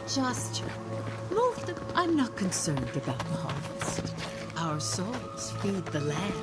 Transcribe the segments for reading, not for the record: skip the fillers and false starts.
Just move them. I'm not concerned about the harvest. Our souls feed the land.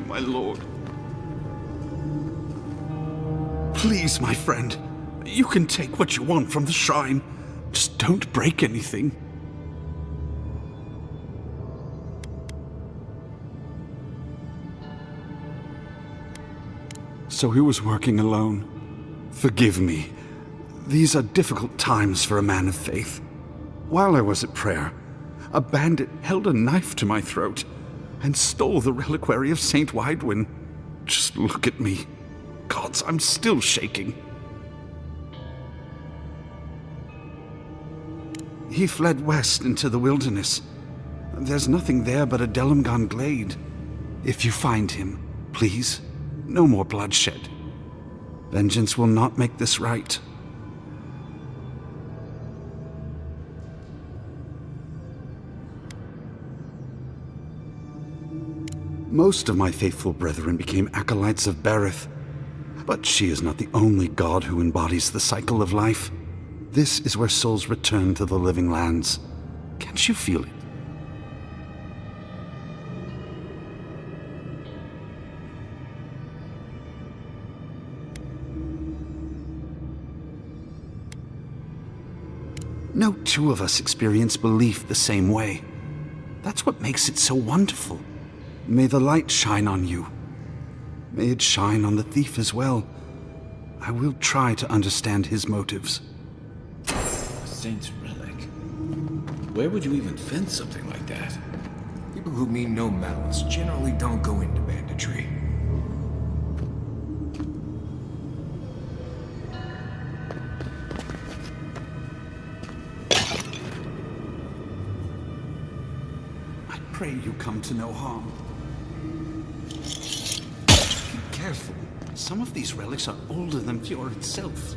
My lord. Please, my friend, you can take what you want from the shrine. Just don't break anything. So he was working alone. Forgive me. These are difficult times for a man of faith. While I was at prayer, a bandit held a knife to my throat and stole the reliquary of Saint Widwin. Just look at me. Gods, I'm still shaking. He fled west into the wilderness. There's nothing there but a Delimgon glade. If you find him, please, no more bloodshed. Vengeance will not make this right. Most of my faithful brethren became acolytes of Berith, but she is not the only god who embodies the cycle of life. This is where souls return to the living lands. Can't you feel it? No two of us experience belief the same way. That's what makes it so wonderful. May the light shine on you. May it shine on the thief as well. I will try to understand his motives. A saint's relic? Where would you even find something like that? People who mean no malice generally don't go into banditry. I pray you come to no harm. Be careful. Some of these relics are older than Fjord itself.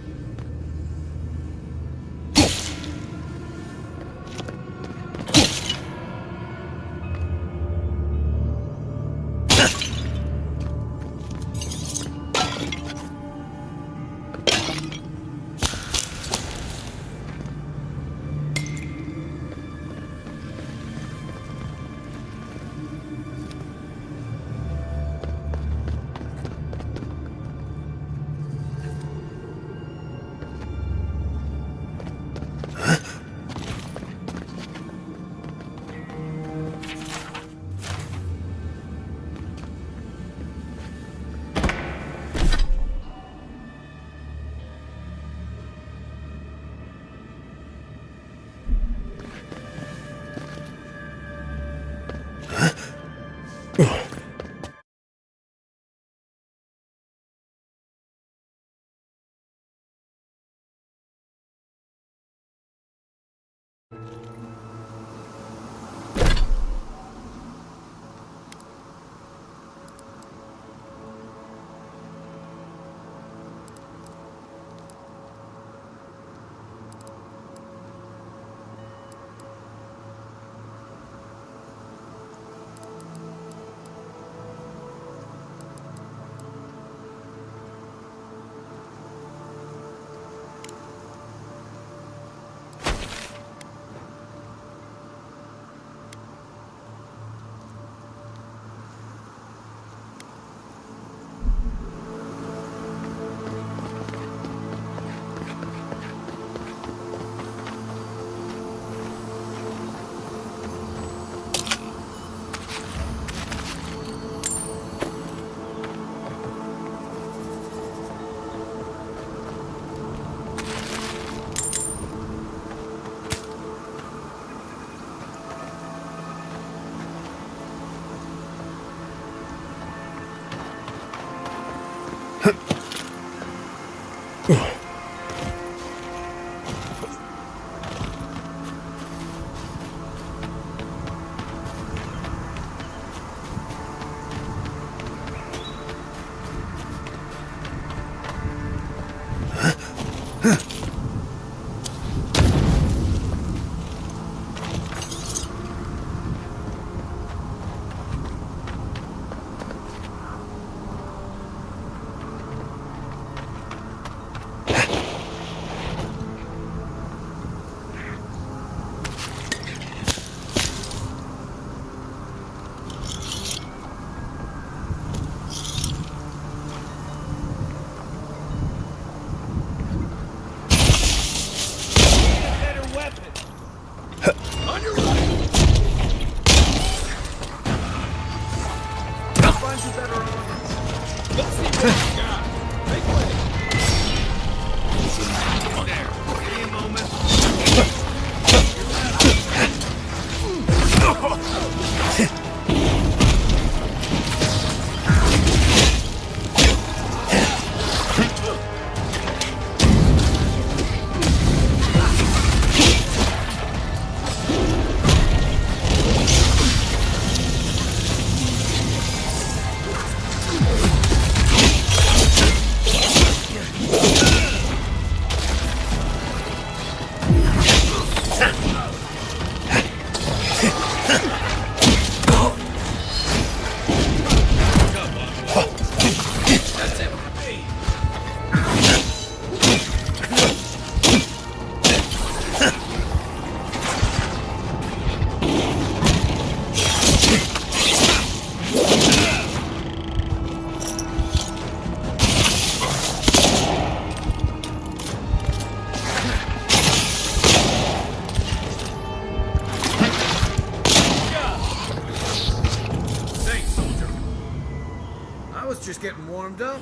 Just getting warmed up.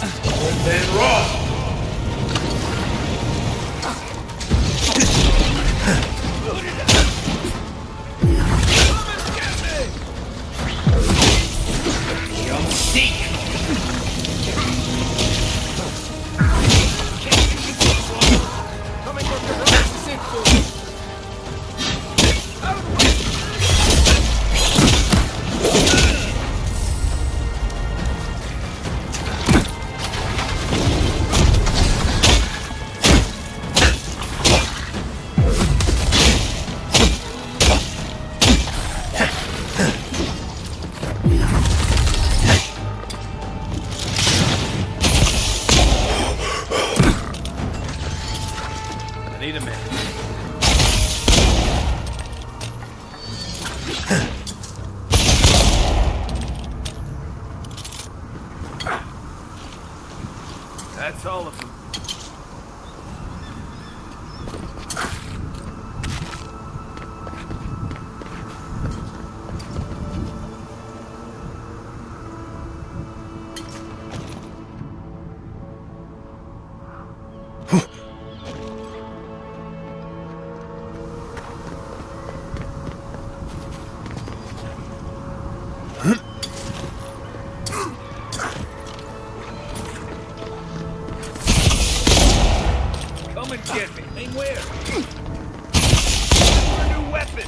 Then run! You'll seek! Coming from the right, sit for. I need a minute. That's all of them. Come and get me. Name where? For a new weapon.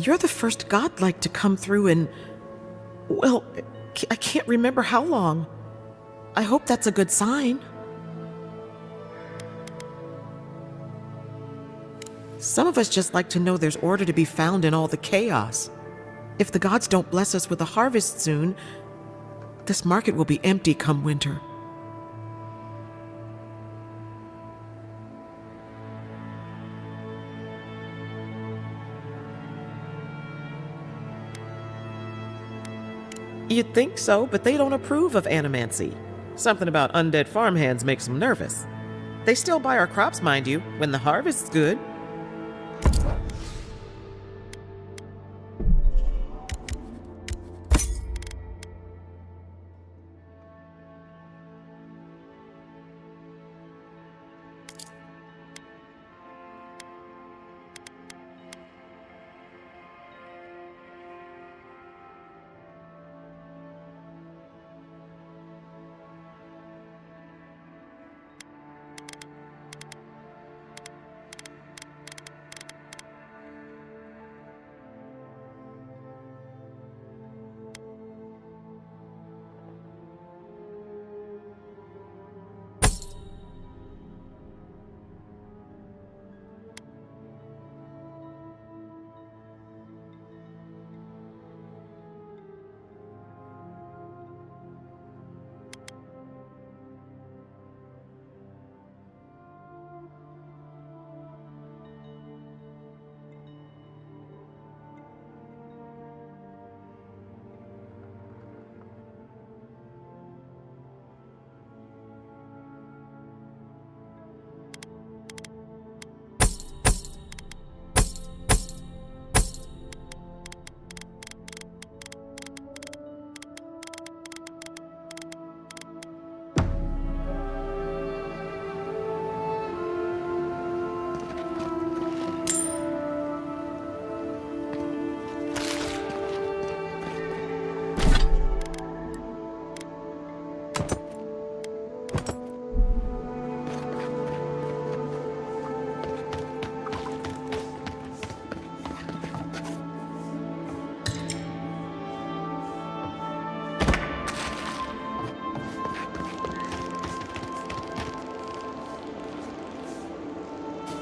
You're the first godlike to come through in... well, I can't remember how long. I hope that's a good sign. Some of us just like to know there's order to be found in all the chaos. If the gods don't bless us with a harvest soon, this market will be empty come winter. You'd think so, but they don't approve of animancy. Something about undead farmhands makes them nervous. They still buy our crops, mind you, when the harvest's good.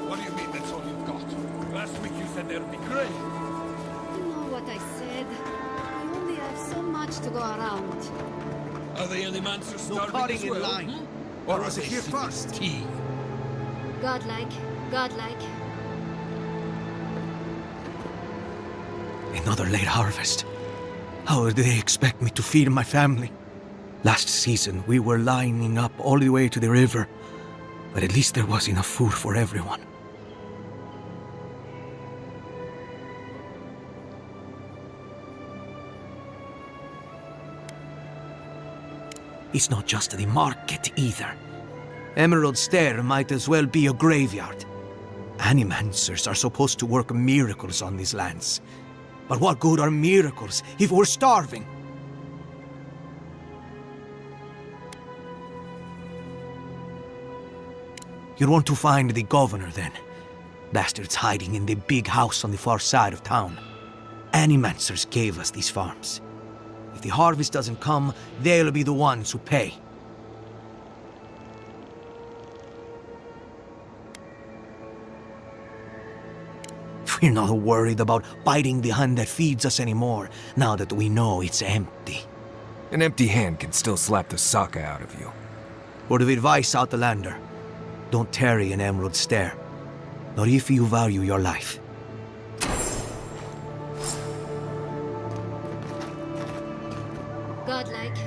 What do you mean that's all you've got? Last week you said there'd be grain. You know what I said. We only have so much to go around. Are the animancers starving parting as in well? line. Hmm? Or are was it they here sipping first? Tea. Godlike, godlike. Another late harvest. How do they expect me to feed my family? Last season, we were lining up all the way to the river, but at least there was enough food for everyone. It's not just the market either. Emerald Stair might as well be a graveyard. Animancers are supposed to work miracles on these lands. But what good are miracles if we're starving? You want to find the governor, then? Bastard's hiding in the big house on the far side of town. Animancers gave us these farms. If the harvest doesn't come, they'll be the ones who pay. We're not worried about biting the hand that feeds us anymore, now that we know it's empty. An empty hand can still slap the soccer out of you. Word of advice, Outlander. Don't tarry in Emerald Stair. Not if you value your life. Godlike.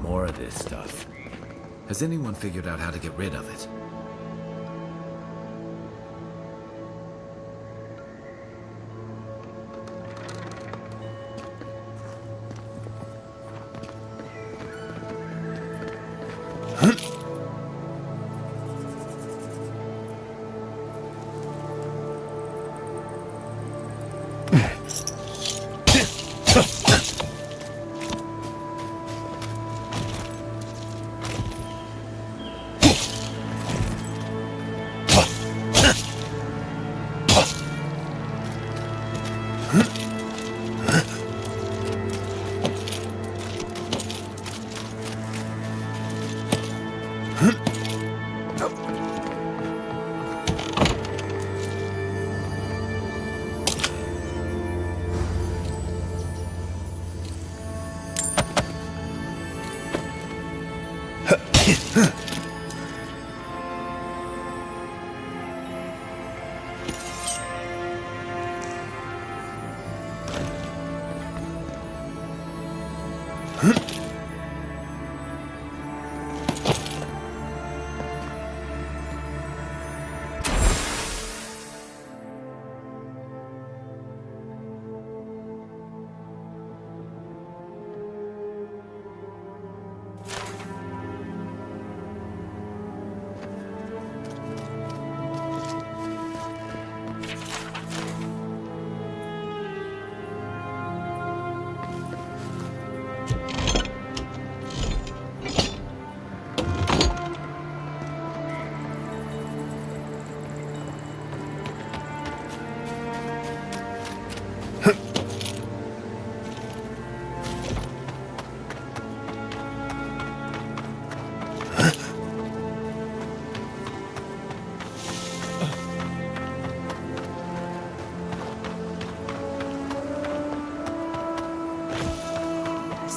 more of this stuff. Has anyone figured out how to get rid of it?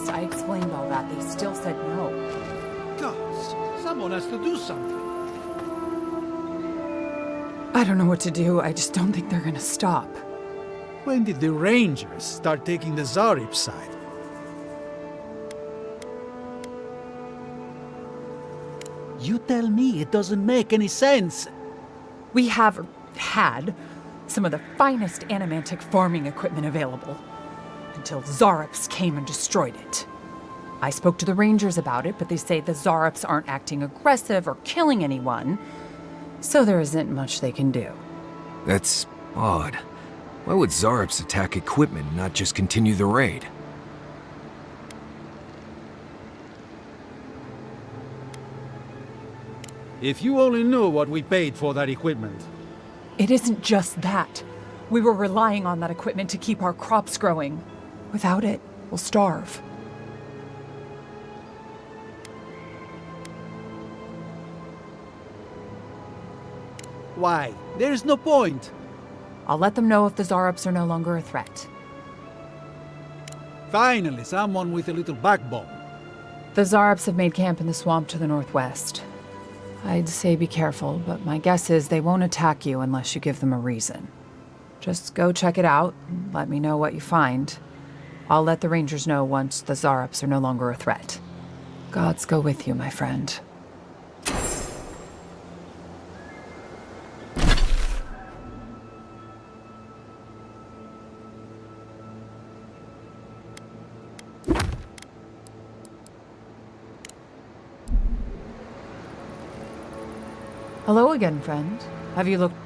I explained all that. They still said no. Gods, someone has to do something. I don't know what to do. I just don't think they're gonna stop. When did the Rangers start taking the Zarib side? You tell me it doesn't make any sense. We have had some of the finest animantic farming equipment available until Zarops came and destroyed it. I spoke to the Rangers about it, but they say the Zarops aren't acting aggressive or killing anyone, so there isn't much they can do. That's odd. Why would Zarops attack equipment and not just continue the raid? If you only knew what we paid for that equipment. It isn't just that. We were relying on that equipment to keep our crops growing. Without it, we'll starve. Why? There's no point. I'll let them know if the Zarops are no longer a threat. Finally, someone with a little backbone. The Zarops have made camp in the swamp to the northwest. I'd say be careful, but my guess is they won't attack you unless you give them a reason. Just go check it out and let me know what you find. I'll let the Rangers know once the Zarops are no longer a threat. Gods go with you, my friend. Hello again, friend. Have you looked?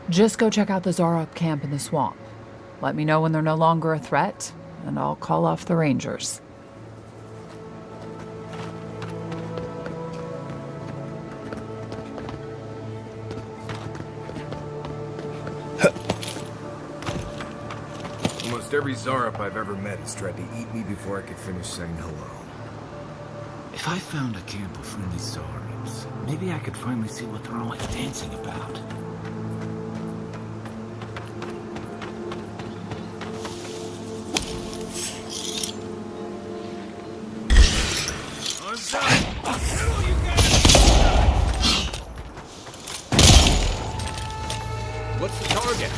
Just go check out the Zarop camp in the swamp. Let me know when they're no longer a threat, and I'll call off the Rangers. Almost every Zarop I've ever met has tried to eat me before I could finish saying hello. If I found a camp of friendly Zarops, maybe I could finally see what they're always dancing about. What's the target?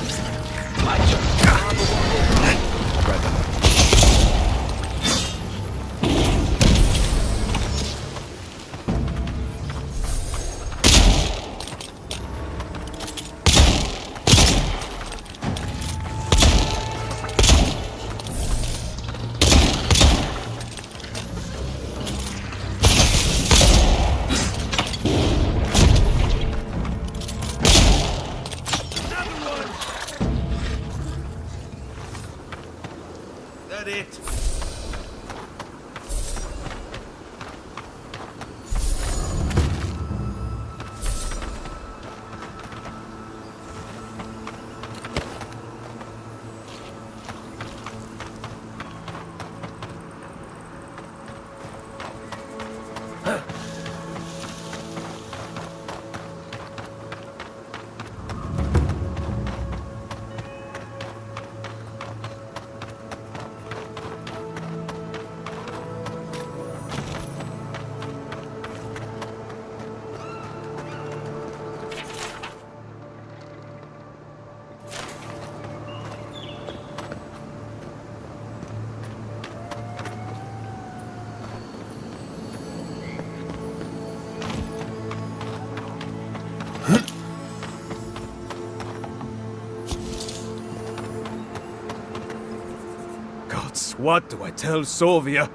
What do I tell Sovia?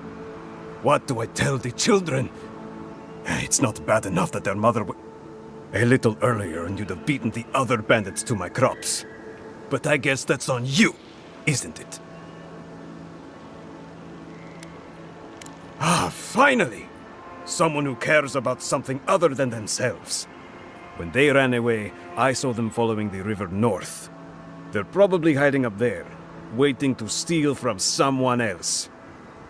What do I tell the children? It's not bad enough that their mother a little earlier and you'd have beaten the other bandits to my crops. But I guess that's on you, isn't it? Ah, finally! Someone who cares about something other than themselves. When they ran away, I saw them following the river north. They're probably hiding up there, waiting to steal from someone else.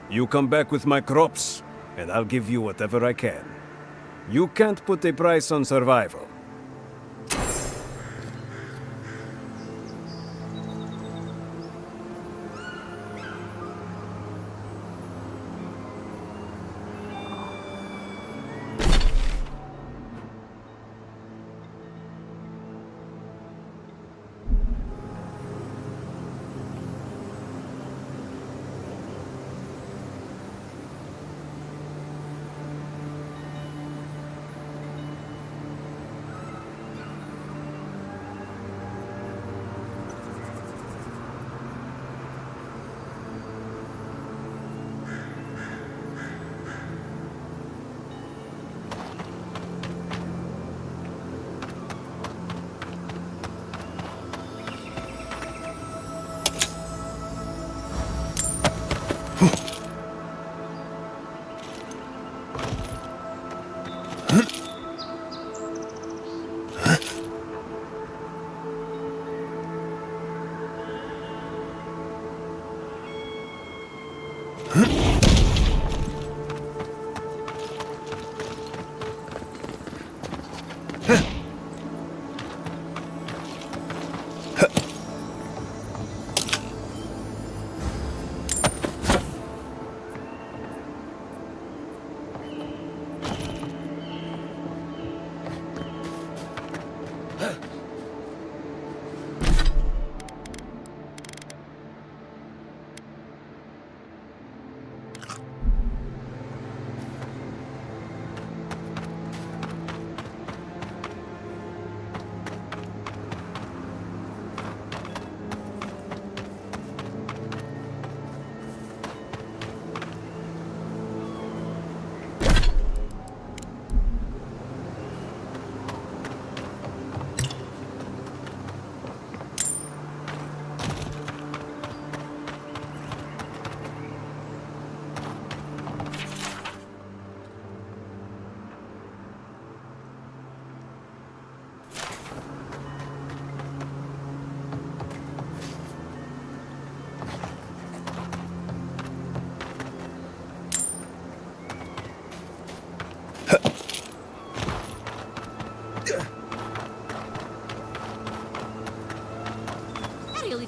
You come back with my crops, and I'll give you whatever I can. You can't put a price on survival.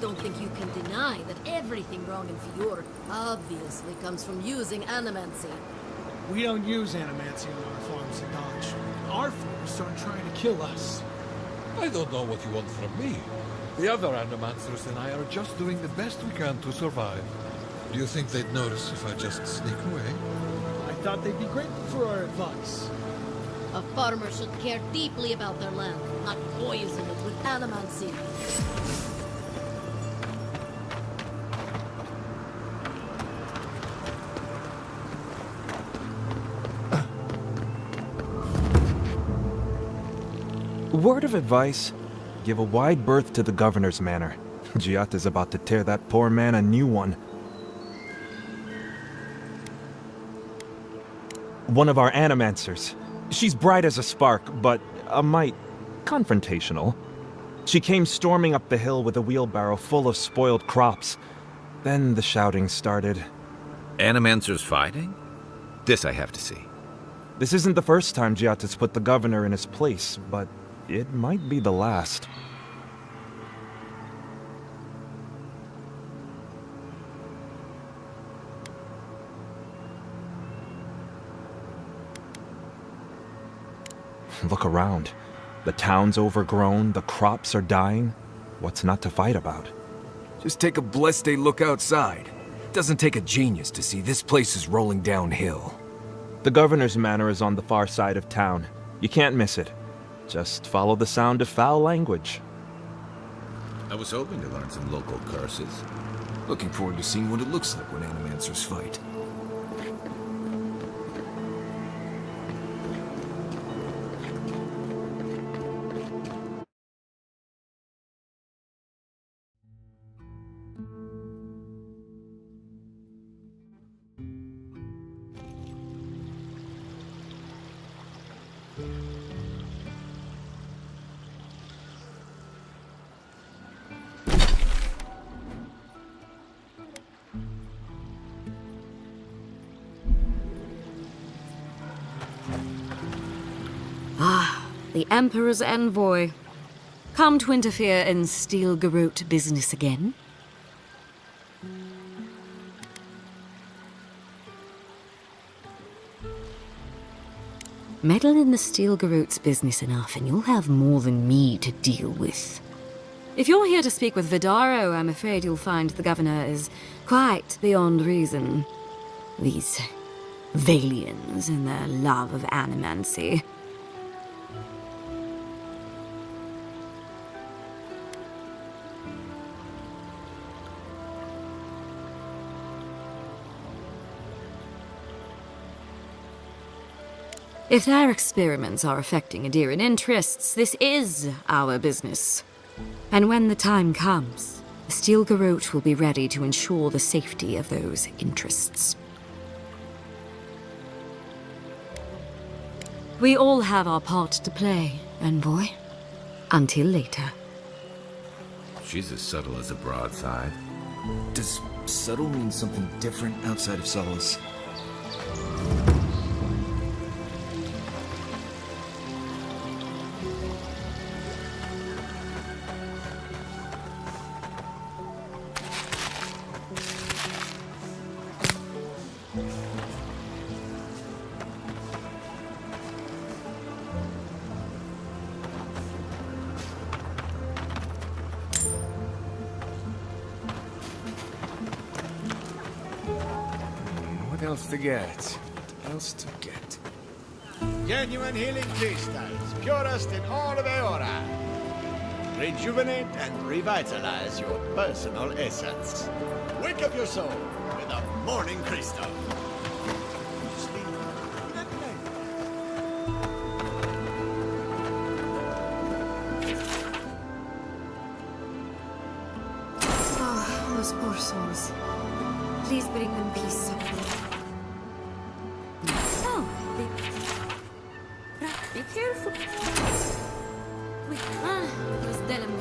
don't think you can deny that everything wrong in Fjord obviously comes from using animancy. We don't use animancy on our farms in Dodge. Our forests aren't trying to kill us. I don't know what you want from me. The other animancers and I are just doing the best we can to survive. Do you think they'd notice if I just sneak away? I thought they'd be grateful for our advice. A farmer should care deeply about their land, not poison it with animancy. Word of advice, give a wide berth to the governor's manor. Giatta's about to tear that poor man a new one. One of our animancers. She's bright as a spark, but a mite confrontational. She came storming up the hill with a wheelbarrow full of spoiled crops. Then the shouting started. Animancers fighting? This I have to see. This isn't the first time Giatta's put the governor in his place, but it might be the last. Look around. The town's overgrown, the crops are dying. What's not to fight about? Just take a blessed day look outside. Doesn't take a genius to see this place is rolling downhill. The governor's manor is on the far side of town. You can't miss it. Just follow the sound of foul language. I was hoping to learn some local curses. Looking forward to seeing what it looks like when animancers fight. The Emperor's envoy. Come to interfere in Steel Garrote business again? Meddle in the Steel Garrote's business enough and you'll have more than me to deal with. If you're here to speak with Vidaro, I'm afraid you'll find the governor is quite beyond reason. These Valians and their love of animancy. If their experiments are affecting Adirian interests, this is our business. And when the time comes, the Steel Garrote will be ready to ensure the safety of those interests. We all have our part to play, envoy. Until later. She's as subtle as a broadside. Does subtle mean something different outside of Solace? What else to get? What else to get? Genuine healing crystals, purest in all of Eora. Rejuvenate and revitalize your personal essence. Wake up your soul with a morning crystal. Oh, those poor souls. Please bring them peace. Oh, be careful. Those delim.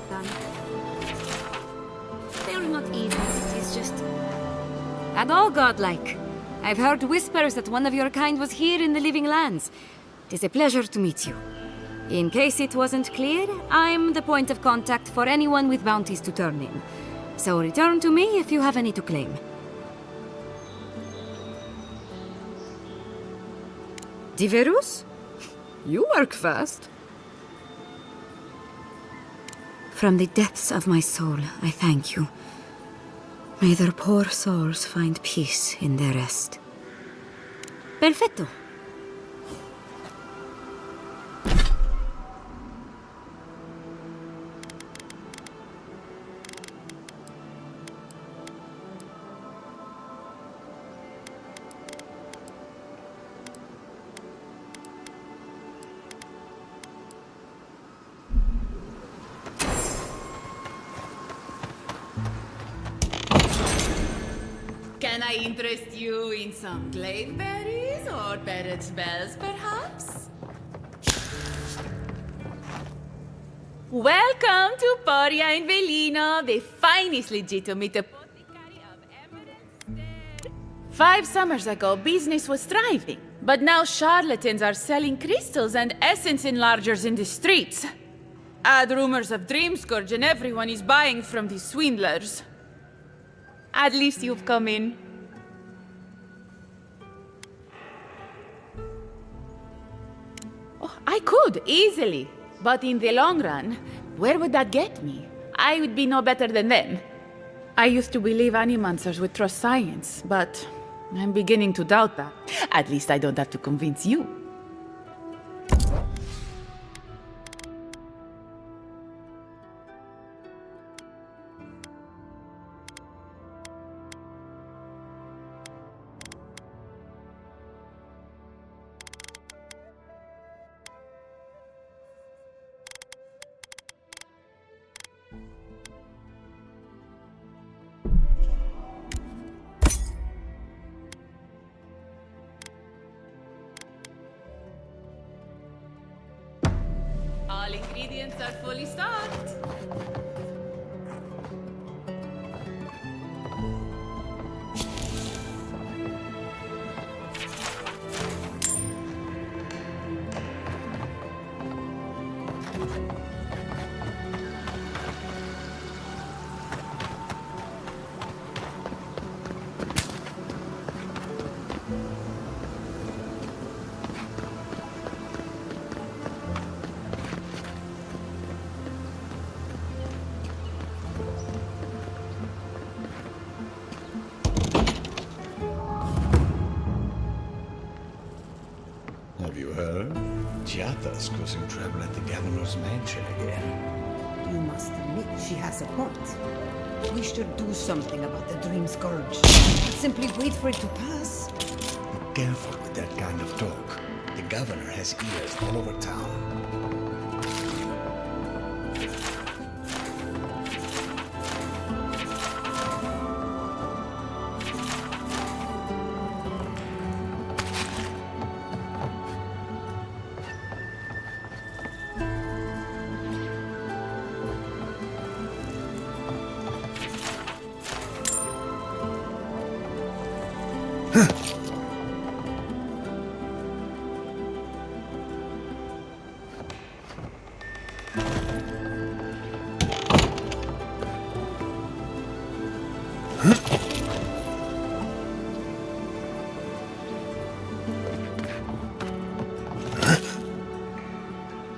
Done. They're not evil, it is just... And all godlike. I've heard whispers that one of your kind was here in the Living Lands. It is a pleasure to meet you. In case it wasn't clear, I'm the point of contact for anyone with bounties to turn in. So return to me if you have any to claim. Diverus? You work fast. From the depths of my soul, I thank you. May their poor souls find peace in their rest. Perfecto. Can I interest you in some glaive berries or parrot's bells, perhaps? Welcome to Poria in Velino, the finest legitimate apothecary of Emerald. 5 summers ago, business was thriving, but now charlatans are selling crystals and essence enlargers in the streets. Add rumors of Dream Scourge and everyone is buying from these swindlers. At least you've come in. Oh, I could, easily. But in the long run, where would that get me? I would be no better than them. I used to believe animancers would trust science, but I'm beginning to doubt that. At least I don't have to convince you. ingredients are fully stocked. Have you heard? Giata's causing trouble at the governor's mansion again. You must admit she has a point. We should do something about the Dream Scourge. Simply wait for it to pass. Be careful with that kind of talk. The governor has ears all over town.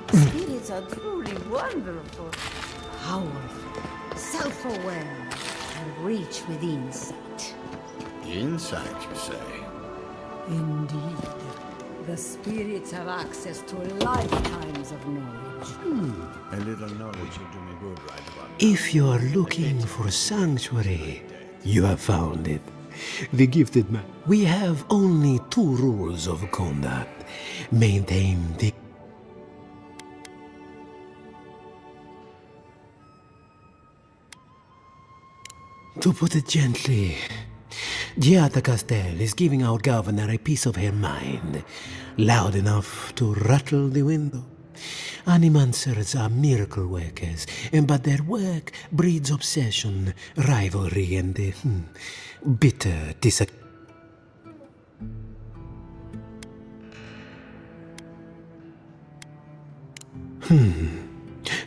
Spirits are truly wonderful, powerful, self-aware, and reach with insight. Insight, you say? Indeed. The spirits have access to lifetimes of knowledge. A little knowledge will do me good right about If you are looking for sanctuary, you have found it. The gifted man. We have only 2 rules of conduct. Maintain the... To put it gently, Giata Castel is giving our governor a piece of her mind, loud enough to rattle the window. Animancers are miracle workers, but their work breeds obsession, rivalry, and bitter disagreement.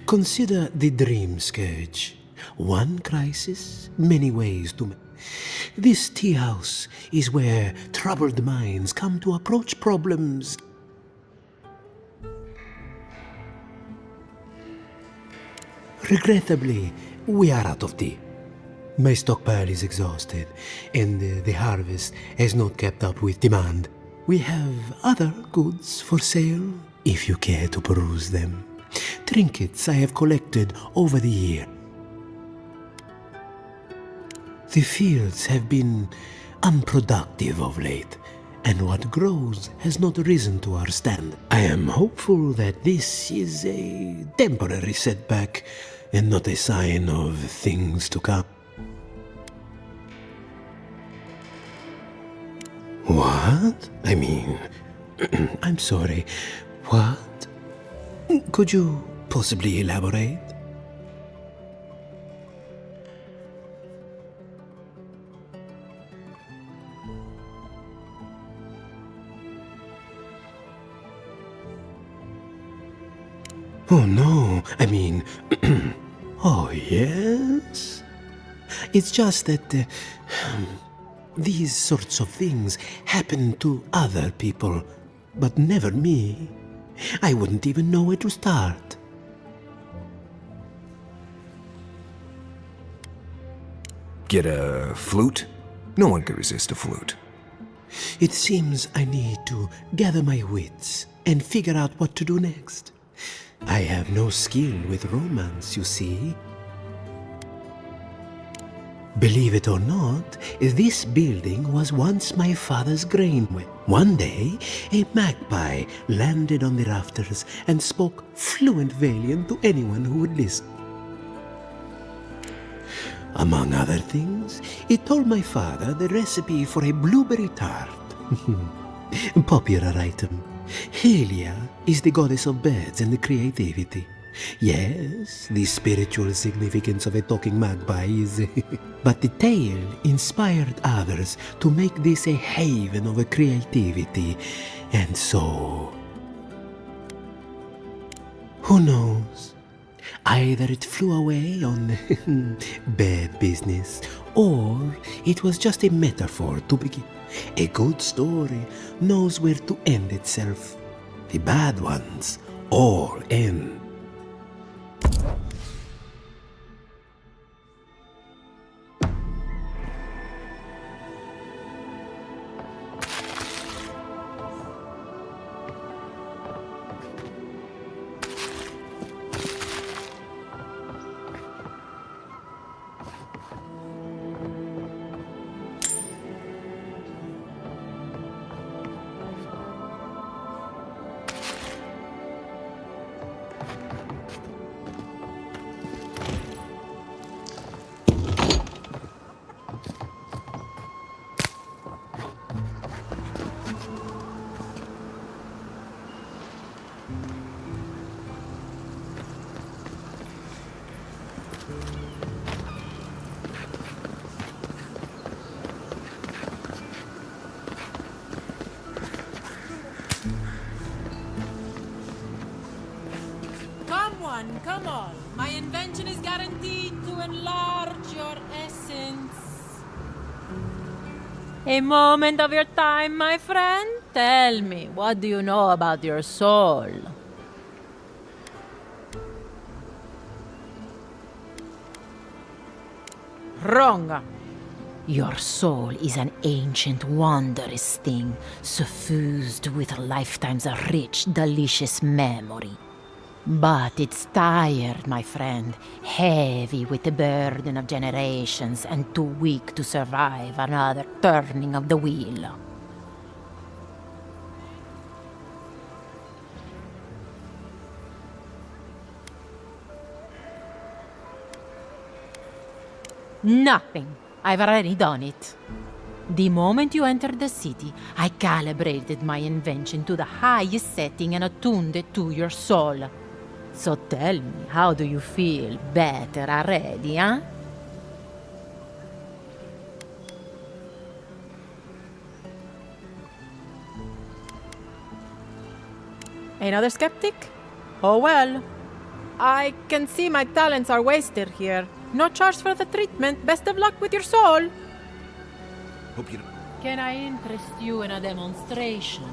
Consider the Dream Scourge. One crisis, many ways to... This tea house is where troubled minds come to approach problems. Regrettably, we are out of tea. My stockpile is exhausted, and the harvest has not kept up with demand. We have other goods for sale, if you care to peruse them. Trinkets I have collected over the year. The fields have been unproductive of late, and what grows has not risen to our standard. I am hopeful that this is a temporary setback and not a sign of things to come. What? I mean, I'm sorry. What? Could you possibly elaborate? Oh no, I mean, oh yes? It's just that these sorts of things happen to other people, but never me. I wouldn't even know where to start. Get a flute? No one can resist a flute. It seems I need to gather my wits and figure out what to do next. I have no skill with romance, you see. Believe it or not, this building was once my father's grain mill. One day, a magpie landed on the rafters and spoke fluent Valian to anyone who would listen. Among other things, it told my father the recipe for a blueberry tart. Popular item. Helia is the goddess of birds and creativity. Yes, the spiritual significance of a talking magpie is... but the tale inspired others to make this a haven of creativity, and so... who knows? Either it flew away on bad business, or it was just a metaphor to begin. A good story knows where to end itself. The bad ones all end. Come on. My invention is guaranteed to enlarge your essence. A moment of your time, my friend? Tell me, what do you know about your soul? Wrong. Your soul is an ancient, wondrous thing, suffused with lifetimes of rich, delicious memory. But it's tired, my friend, heavy with the burden of generations and too weak to survive another turning of the wheel. Nothing. I've already done it. The moment you entered the city, I calibrated my invention to the highest setting and attuned it to your soul. So tell me, how do you feel? Better already, huh? Another skeptic? Oh well. I can see my talents are wasted here. No charge for the treatment. Best of luck with your soul. Hope you don't... Can I interest you in a demonstration?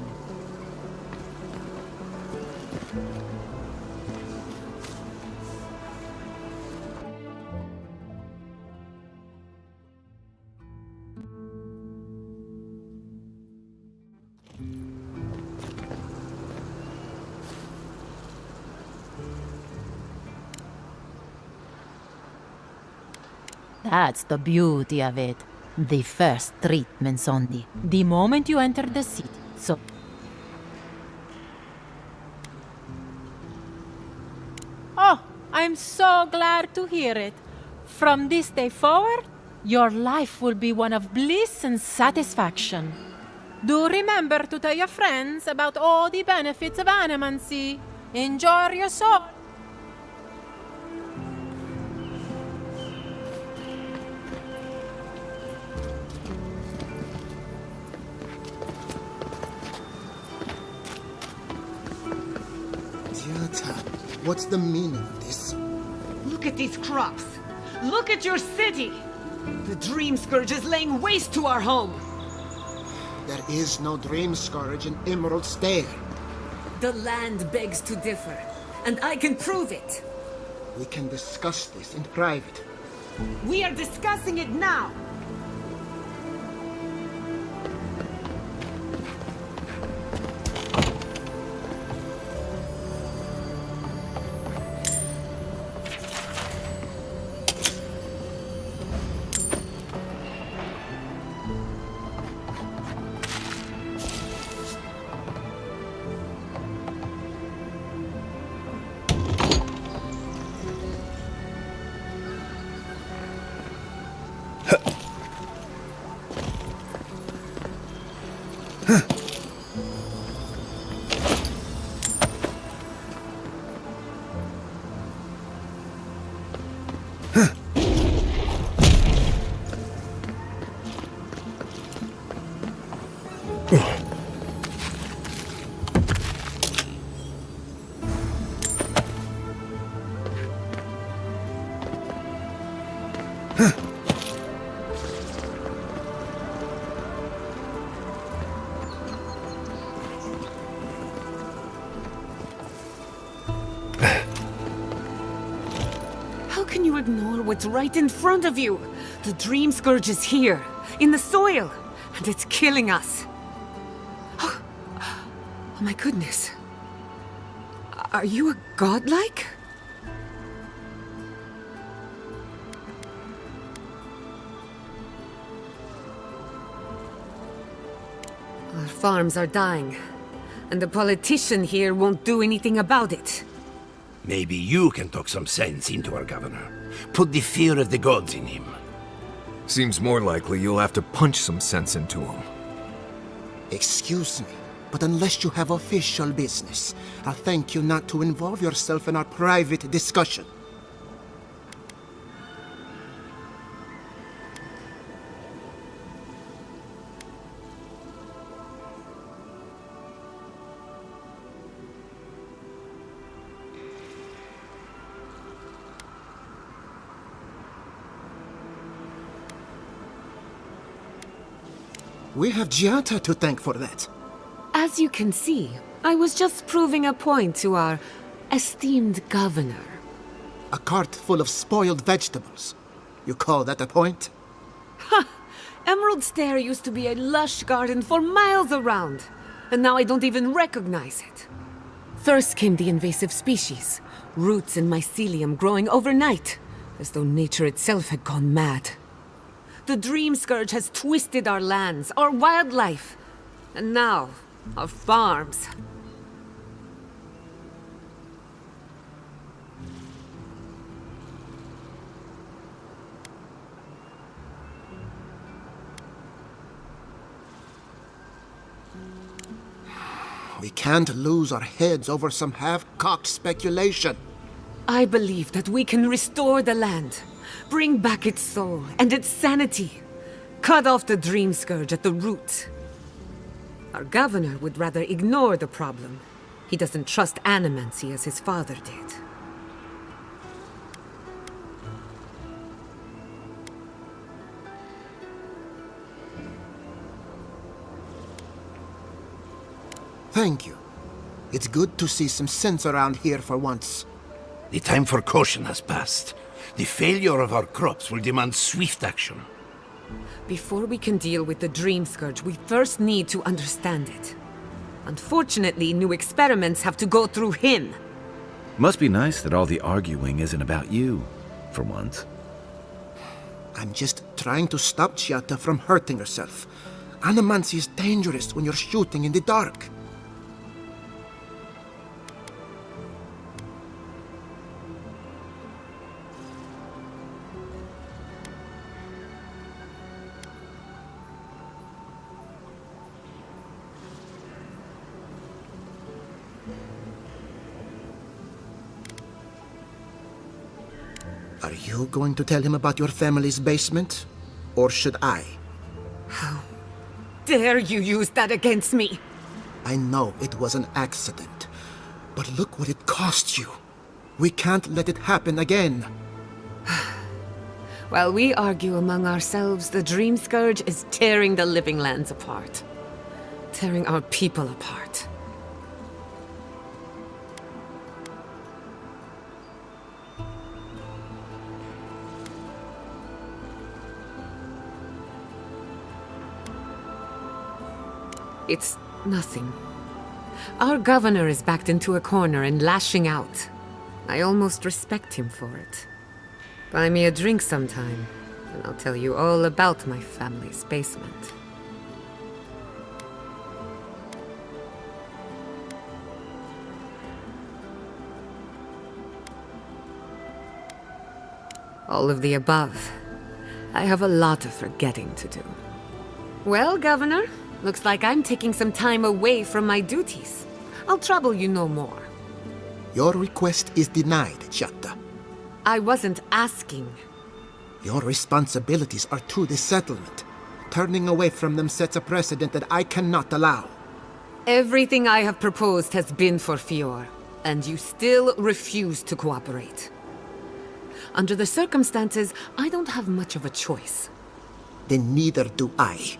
That's the beauty of it. The first treatments only. The moment you enter the city. So... Oh, I'm so glad to hear it. From this day forward, your life will be one of bliss and satisfaction. Do remember to tell your friends about all the benefits of animancy. Enjoy your soul. What's the meaning of this? Look at these crops. Look at your city. The Dream Scourge is laying waste to our home. There is no Dream Scourge in Emerald Stair. The land begs to differ, and I can prove it. We can discuss this in private. We are discussing it now. How can you ignore what's right in front of you? The Dream Scourge is here, in the soil, and it's killing us. Oh my goodness. Are you a godlike? Our farms are dying, and the politician here won't do anything about it. Maybe you can talk some sense into our governor. Put the fear of the gods in him. Seems more likely you'll have to punch some sense into him. Excuse me, but unless you have official business, I'll thank you not to involve yourself in our private discussion. We have Giata to thank for that. As you can see, I was just proving a point to our esteemed governor. A cart full of spoiled vegetables. You call that a point? Ha! Emerald Stair used to be a lush garden for miles around, and now I don't even recognize it. First came the invasive species, roots and mycelium growing overnight, as though nature itself had gone mad. The Dream Scourge has twisted our lands, our wildlife, and now, our farms. We can't lose our heads over some half-cocked speculation. I believe that we can restore the land, bring back its soul and its sanity, cut off the Dream Scourge at the root. Our governor would rather ignore the problem. He doesn't trust animancy as his father did. Thank you. It's good to see some sense around here for once. The time for caution has passed. The failure of our crops will demand swift action. Before we can deal with the Dream Scourge, we first need to understand it. Unfortunately, new experiments have to go through him. Must be nice that all the arguing isn't about you, for once. I'm just trying to stop Giata from hurting herself. Animancy is dangerous when you're shooting in the dark. Are you going to tell him about your family's basement? Or should I? How dare you use that against me? I know it was an accident, but look what it cost you. We can't let it happen again. While we argue among ourselves, the Dream Scourge is tearing the living lands apart. Tearing our people apart. It's nothing. Our governor is backed into a corner and lashing out. I almost respect him for it. Buy me a drink sometime, and I'll tell you all about my family's basement. All of the above. I have a lot of forgetting to do. Well, Governor, looks like I'm taking some time away from my duties. I'll trouble you no more. Your request is denied, Giata. I wasn't asking. Your responsibilities are to the settlement. Turning away from them sets a precedent that I cannot allow. Everything I have proposed has been for Fior, and you still refuse to cooperate. Under the circumstances, I don't have much of a choice. Then neither do I.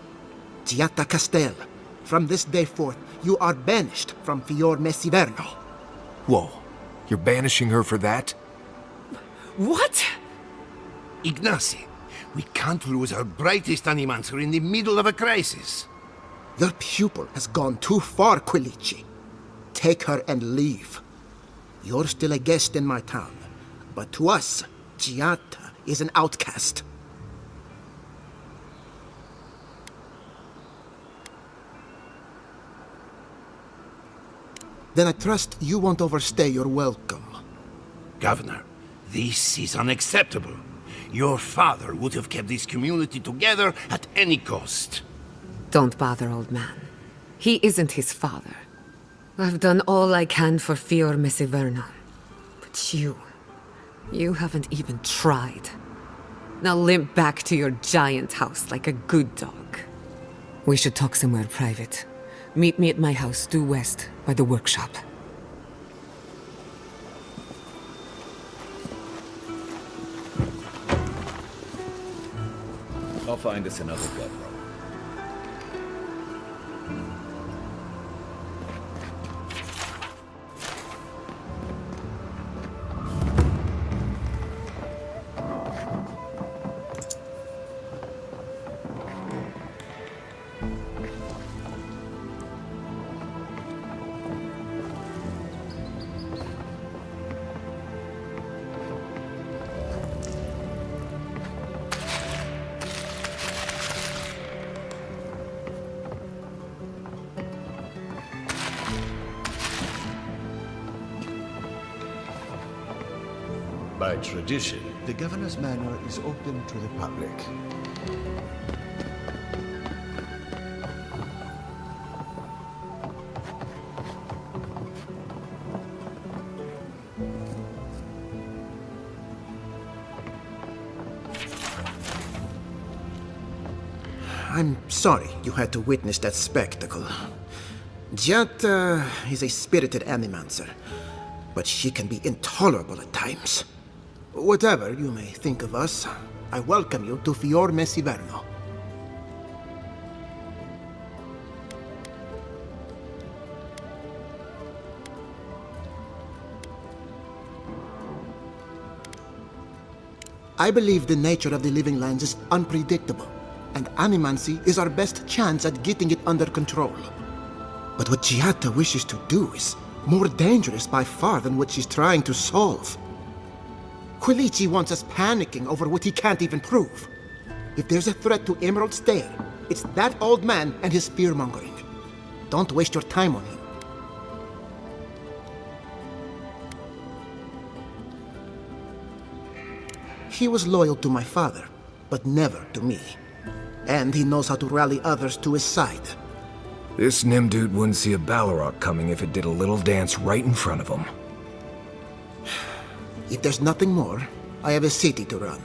Giatta Castel, from this day forth, you are banished from Fior Mesiverno. Whoa, you're banishing her for that? What? Ignacy, we can't lose our brightest animancer in the middle of a crisis. Your pupil has gone too far, Quilici. Take her and leave. You're still a guest in my town, but to us, Giatta is an outcast. Then I trust you won't overstay your welcome. Governor, this is unacceptable. Your father would have kept this community together at any cost. Don't bother, old man. He isn't his father. I've done all I can for Fior Mesiverno. But you haven't even tried. Now limp back to your giant house like a good dog. We should talk somewhere private. Meet me at my house due west, by the workshop. I'll find us another gut roll. By tradition, the governor's manor is open to the public. I'm sorry you had to witness that spectacle. Giatta is a spirited animancer, but she can be intolerable at times. Whatever you may think of us, I welcome you to Fior Mesiverno. I believe the nature of the living lands is unpredictable, and animancy is our best chance at getting it under control. But what Giatta wishes to do is more dangerous by far than what she's trying to solve. Quilici wants us panicking over what he can't even prove. If there's a threat to Emerald Stair, it's that old man and his fear-mongering. Don't waste your time on him. He was loyal to my father, but never to me. And he knows how to rally others to his side. This Nimdude wouldn't see a Balrog coming if it did a little dance right in front of him. If there's nothing more, I have a city to run.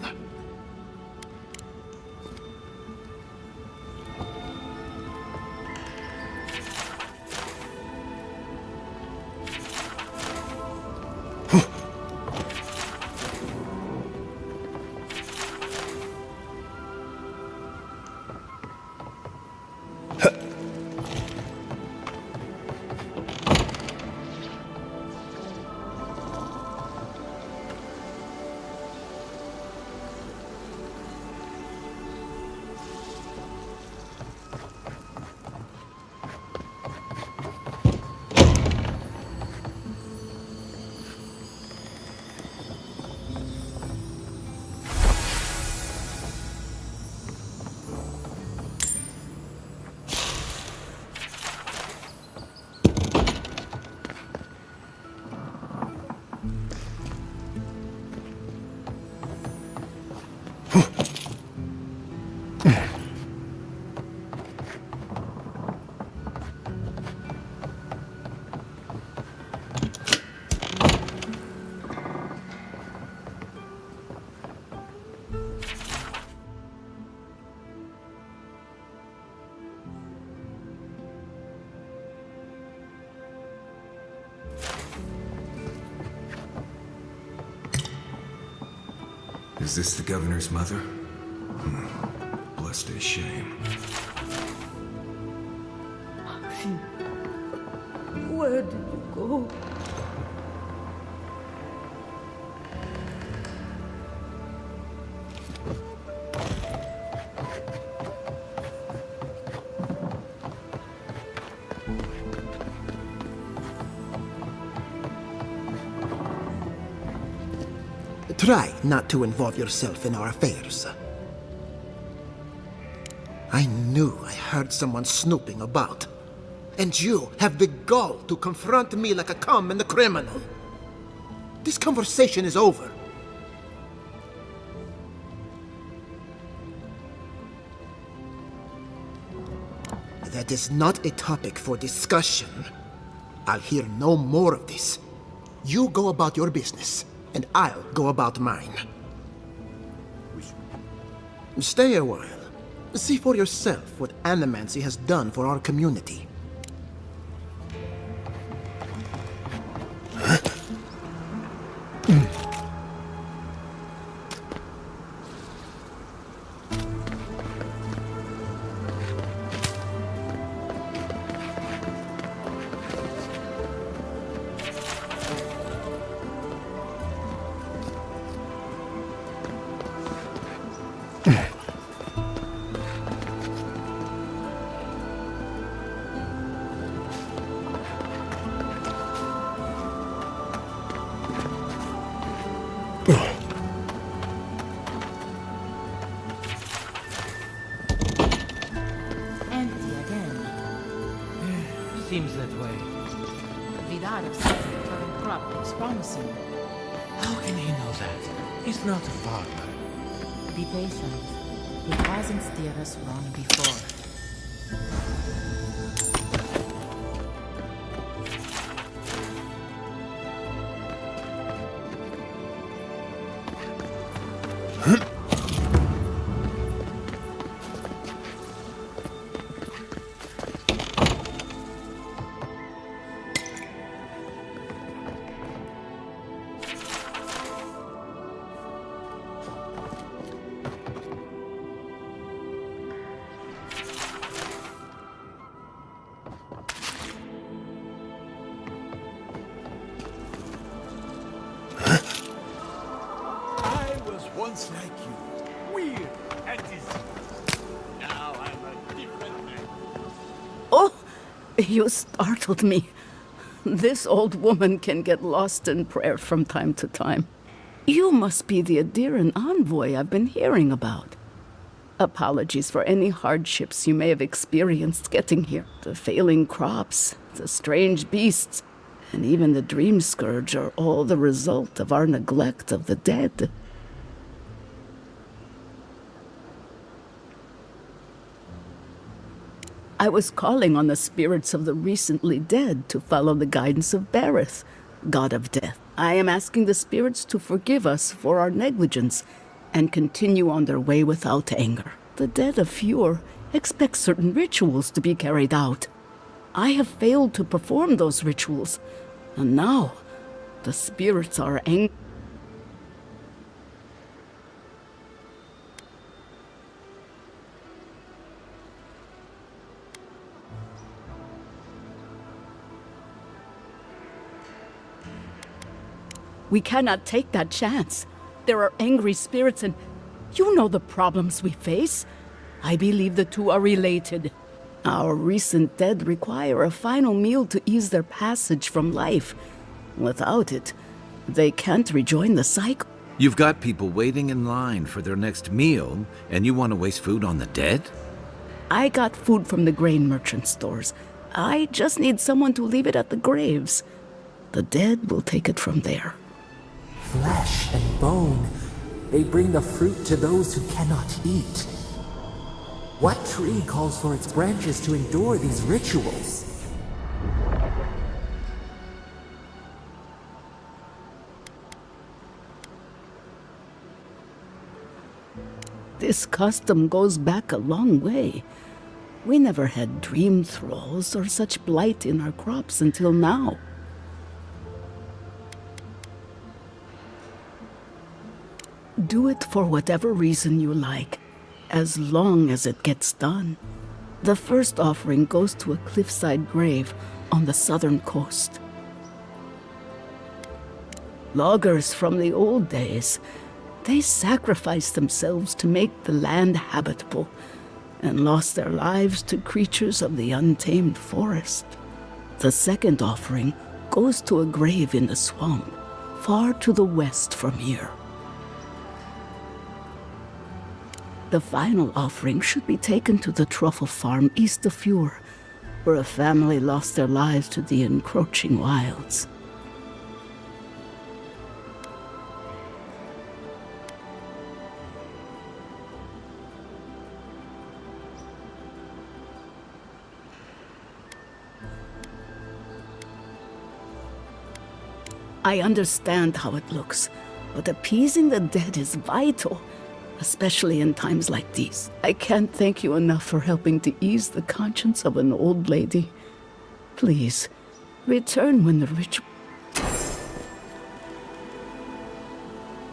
Is this the governor's mother? Blessed a shame. Maxim, where did you go? Try not to involve yourself in our affairs. I knew I heard someone snooping about. And you have the gall to confront me like a common criminal. This conversation is over. That is not a topic for discussion. I'll hear no more of this. You go about your business, and I'll go about mine. Stay a while. See for yourself what animancy has done for our community. Seems that way. Vidar said the current crop looks promising. How can he know that? He's not a farmer. Be patient. He hasn't steered us wrong before. Once like you, weird and diseased. Now I'm a different man. Oh, you startled me. This old woman can get lost in prayer from time to time. You must be the Adiran envoy I've been hearing about. Apologies for any hardships you may have experienced getting here. The failing crops, the strange beasts, and even the dream scourge are all the result of our neglect of the dead. I was calling on the spirits of the recently dead to follow the guidance of Bareth, god of death. I am asking the spirits to forgive us for our negligence and continue on their way without anger. The dead of Fjord expect certain rituals to be carried out. I have failed to perform those rituals, and now the spirits are angry. We cannot take that chance. There are angry spirits and you know the problems we face. I believe the two are related. Our recent dead require a final meal to ease their passage from life. Without it, they can't rejoin the cycle. You've got people waiting in line for their next meal, and you want to waste food on the dead? I got food from the grain merchant stores. I just need someone to leave it at the graves. The dead will take it from there. Flesh and bone. They bring the fruit to those who cannot eat. What tree calls for its branches to endure these rituals? This custom goes back a long way. We never had dream thralls or such blight in our crops until now. Do it for whatever reason you like, as long as it gets done. The first offering goes to a cliffside grave on the southern coast. Loggers from the old days, they sacrificed themselves to make the land habitable and lost their lives to creatures of the untamed forest. The second offering goes to a grave in the swamp, far to the west from here. The final offering should be taken to the truffle farm east of Fure, where a family lost their lives to the encroaching wilds. I understand how it looks, but appeasing the dead is vital, especially in times like these. I can't thank you enough for helping to ease the conscience of an old lady. Please, return when the ritual...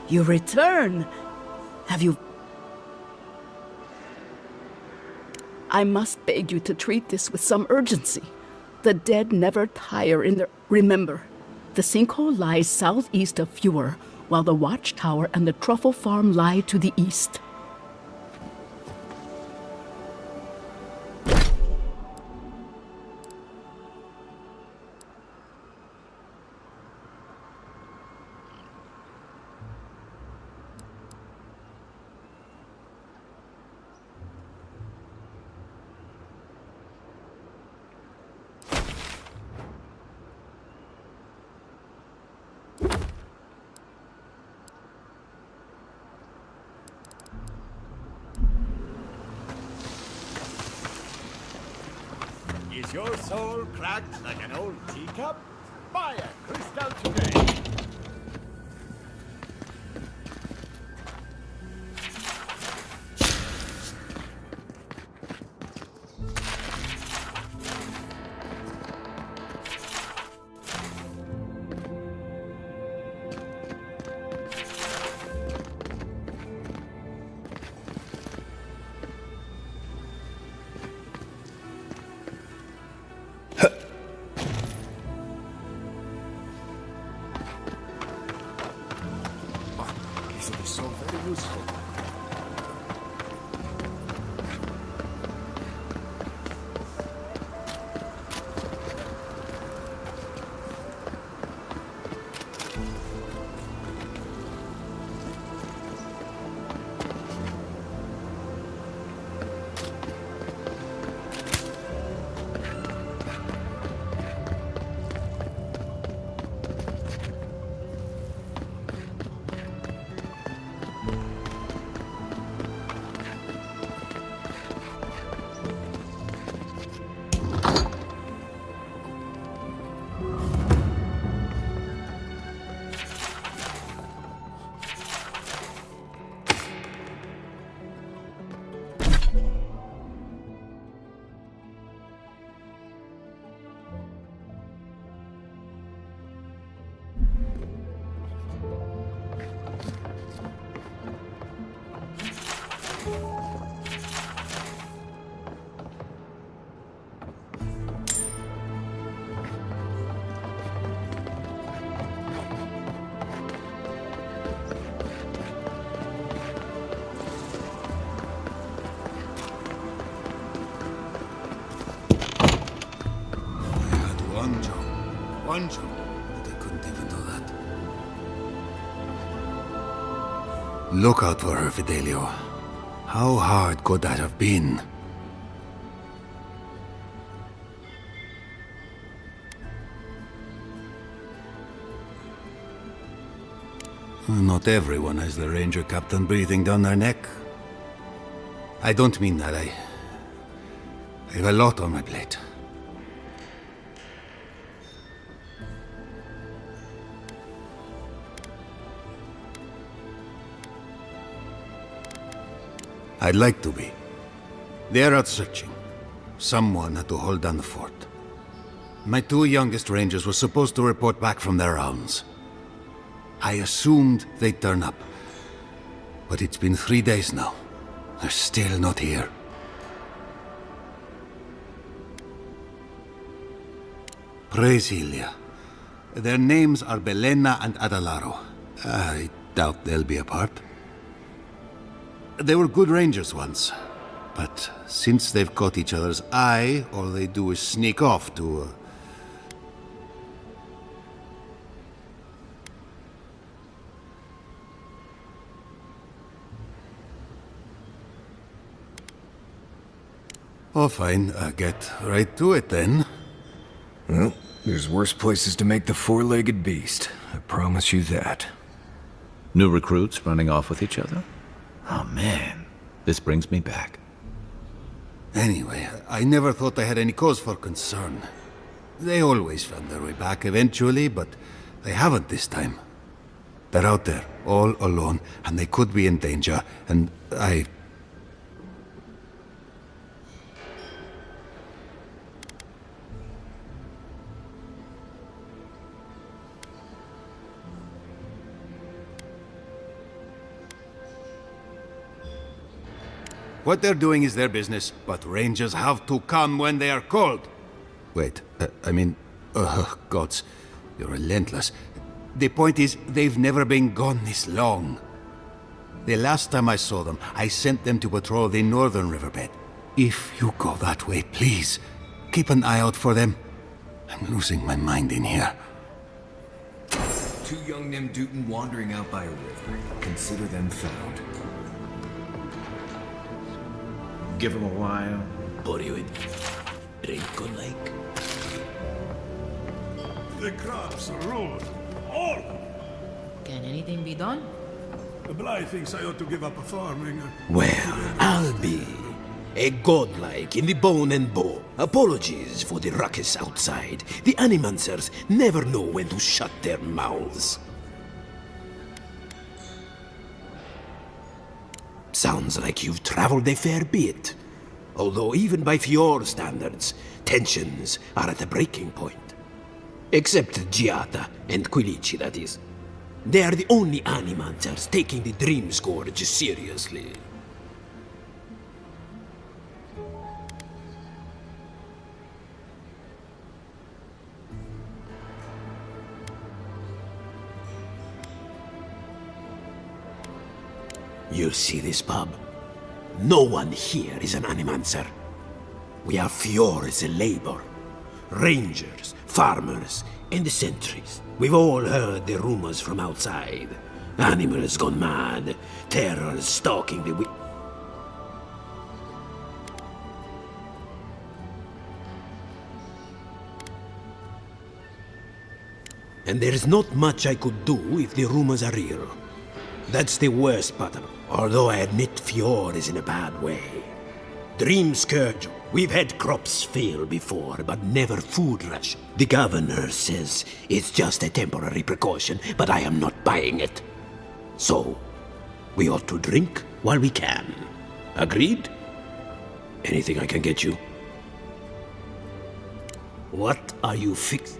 You return? Have you... I must beg you to treat this with some urgency. The dead never tire in their... Remember, the sinkhole lies southeast of Fure, while the watchtower and the truffle farm lie to the east. Is your soul cracked like an old teacup? Buy a crystal today. So very useful. One job, but I couldn't even do that. Look out for her, Fidelio. How hard could that have been? Not everyone has the ranger captain breathing down their neck. I don't mean that. I have a lot on my plate. I'd like to be. They're out searching. Someone had to hold down the fort. My two youngest rangers were supposed to report back from their rounds. I assumed they'd turn up. But it's been 3 days now. They're still not here. Praise Ilia. Their names are Belena and Adalaro. I doubt they'll be apart. They were good rangers once, but since they've caught each other's eye, all they do is sneak off to... Oh, fine. Get right to it, then. Well, there's worse places to make the four-legged beast. I promise you that. New recruits running off with each other? Oh, man. This brings me back. Anyway, I never thought I had any cause for concern. They always found their way back eventually, but they haven't this time. They're out there, all alone, and they could be in danger, and I... What they're doing is their business, but rangers have to come when they are called. Wait, gods, you're relentless. The point is, they've never been gone this long. The last time I saw them, I sent them to patrol the northern riverbed. If you go that way, please, keep an eye out for them. I'm losing my mind in here. Two young Nemdutin wandering out by a river. Consider them found. Give him a while. What are you in? Drink good like? The crops are ruined. All! Can anything be done? Bly thinks I ought to give up farming. Well, I'll be a godlike in the bone and bow. Apologies for the ruckus outside. The animancers never know when to shut their mouths. Sounds like you've traveled a fair bit. Although even by Fjord standards, tensions are at a breaking point. Except Giata and Quilici, that is. They are the only animancers taking the Dream Scourge seriously. You see this pub? No one here is an animancer. We are Fjord's labor. Rangers, farmers, and the sentries. We've all heard the rumors from outside. Animals gone mad, terror stalking the And there's not much I could do if the rumors are real. That's the worst part of it. Although I admit Fjord is in a bad way. Dream Scourge, we've had crops fail before, but never food ration. The governor says it's just a temporary precaution, but I am not buying it. So, we ought to drink while we can. Agreed? Anything I can get you? What are you fixing?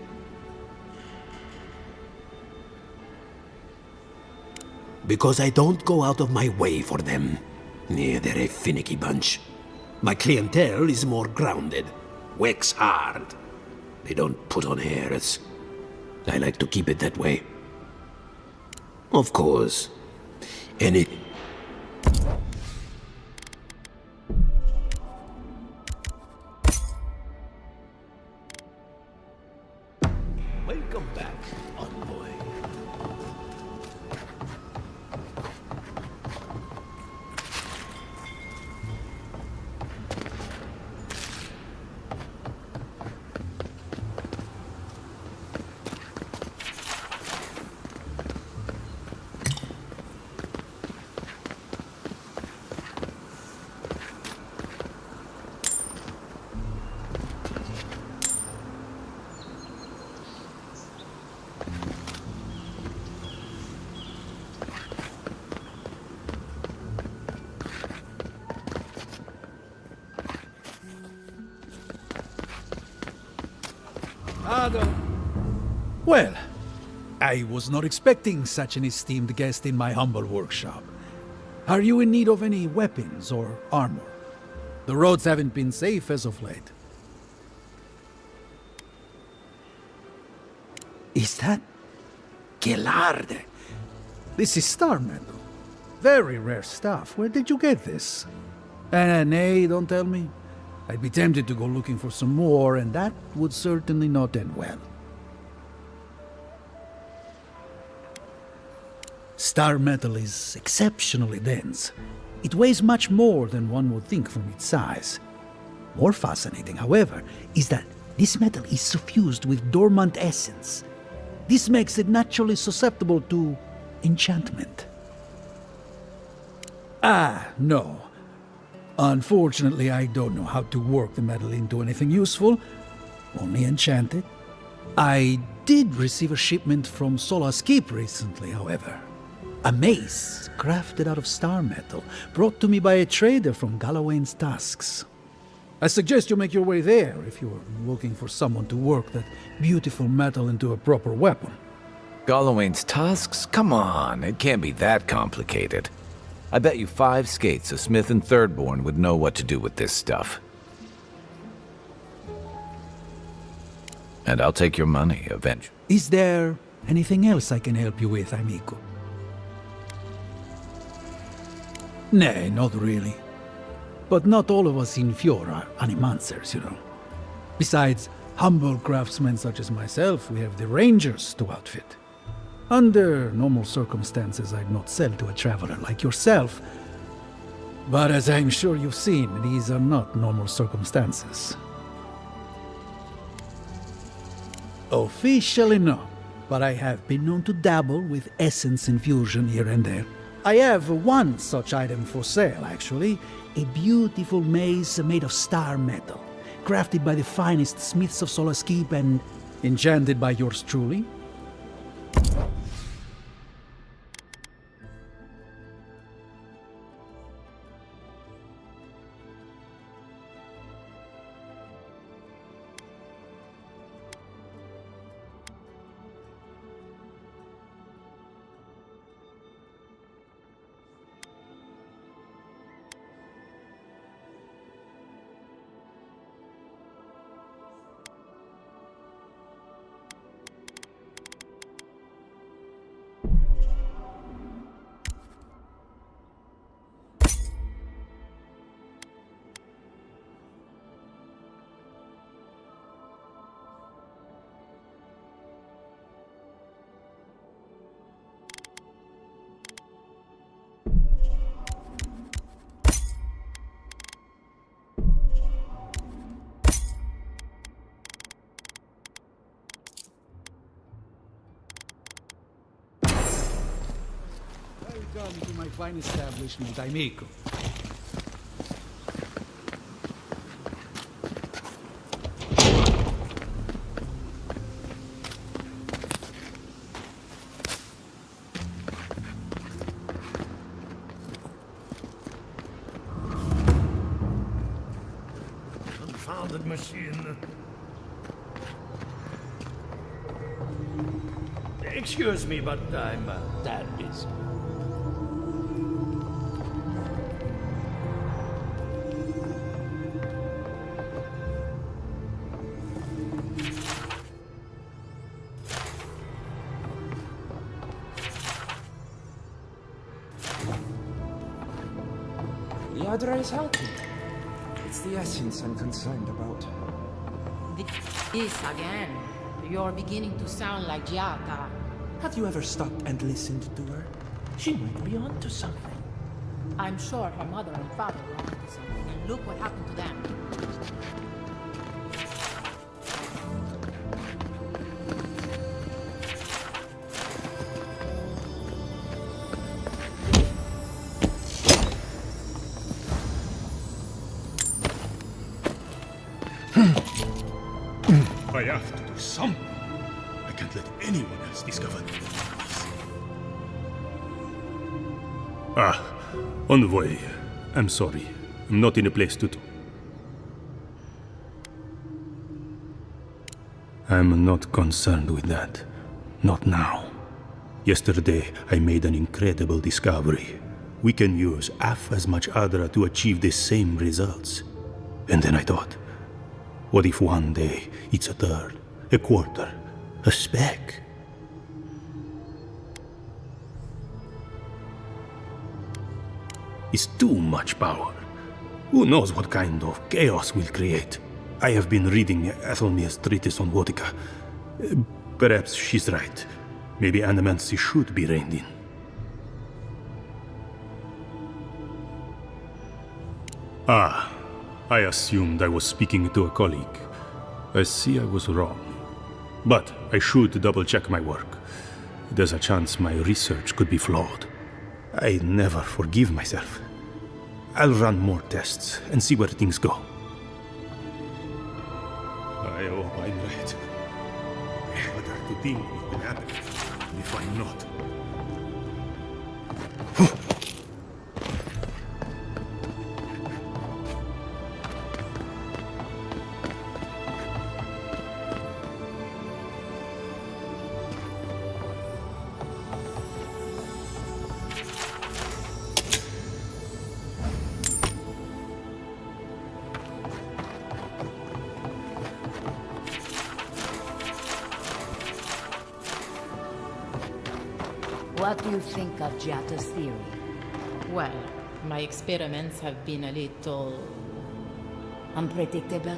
Because I don't go out of my way for them. Yeah, they're a finicky bunch. My clientele is more grounded. Works hard. They don't put on airs. I like to keep it that way. Of course. Welcome back, envoy. Well, I was not expecting such an esteemed guest in my humble workshop. Are you in need of any weapons or armor? The roads haven't been safe as of late. Is that... Gelarde? This is star metal. Very rare stuff. Where did you get this? Nay, don't tell me. I'd be tempted to go looking for some more, and that would certainly not end well. Star metal is exceptionally dense. It weighs much more than one would think from its size. More fascinating, however, is that this metal is suffused with dormant essence. This makes it naturally susceptible to enchantment. No. Unfortunately, I don't know how to work the metal into anything useful. Only enchant it. I did receive a shipment from Solace Keep recently, however. A mace crafted out of star metal, brought to me by a trader from Galawain's Tusks. I suggest you make your way there if you're looking for someone to work that beautiful metal into a proper weapon. Galawain's Tusks? Come on, it can't be that complicated. I bet you 5 skates a Smith and Thirdborn would know what to do with this stuff. And I'll take your money eventually. Is there anything else I can help you with, amico? Nay, not really. But not all of us in Fjord are animancers, you know. Besides humble craftsmen such as myself, we have the rangers to outfit. Under normal circumstances, I'd not sell to a traveler like yourself. But as I'm sure you've seen, these are not normal circumstances. Officially no, but I have been known to dabble with essence infusion here and there. I have one such item for sale, actually. A beautiful mace made of star metal, crafted by the finest smiths of Solace Keep and enchanted by yours truly. Welcome to my fine establishment, amico. Confounded machine. Excuse me, but I'm that busy. Liadra is healthy. It's the essence I'm concerned about. This again. You're beginning to sound like Giata. Have you ever stopped and listened to her? She might be onto something. I'm sure her mother and father were onto something, and look what happened to them. I have to do something. I can't let anyone else discover this. On the way. I'm sorry. I'm not in a place to talk. I'm not concerned with that. Not now. Yesterday, I made an incredible discovery. we can use half as much Adra to achieve the same results. And then I thought, what if one day it's a third, a quarter, a speck? It's too much power. Who knows what kind of chaos we'll create? I have been reading Athelmir's treatise on Wotica. Perhaps she's right. Maybe animancy should be reined in. Ah, I assumed I was speaking to a colleague. I see I was wrong. But I should double-check my work. There's a chance my research could be flawed. I never forgive myself. I'll run more tests and see where things go. I hope I'm right. Better to deal with the happen if I'm not. What do you think of Giatta's theory? Well, my experiments have been a little... unpredictable?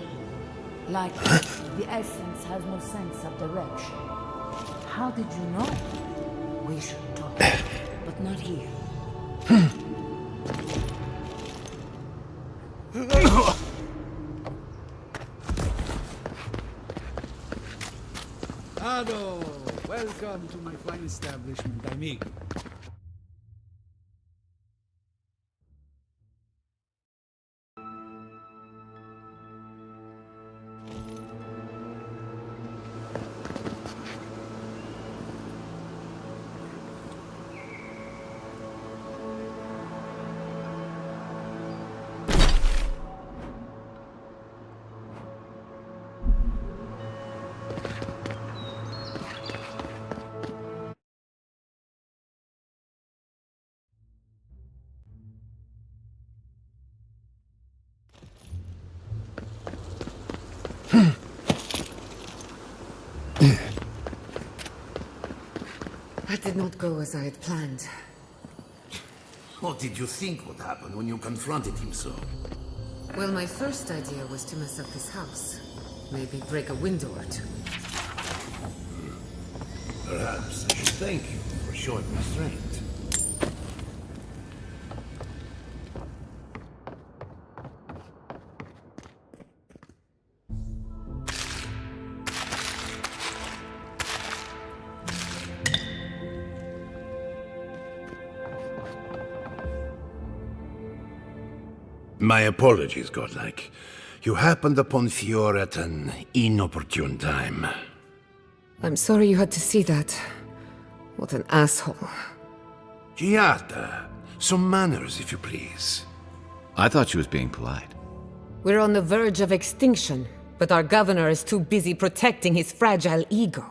Like, the essence has no sense of direction. How did you know? We should talk, but not here. Ado, welcome to my fine establishment, amigo. That did not go as I had planned. What did you think would happen when you confronted him so? Well, my first idea was to mess up his house. Maybe break a window or two. Perhaps I should thank you for showing restraint. My apologies, Godlike. You happened upon Fior at an inopportune time. I'm sorry you had to see that. What an asshole. Giatta, some manners, if you please. I thought she was being polite. We're on the verge of extinction, but our governor is too busy protecting his fragile ego.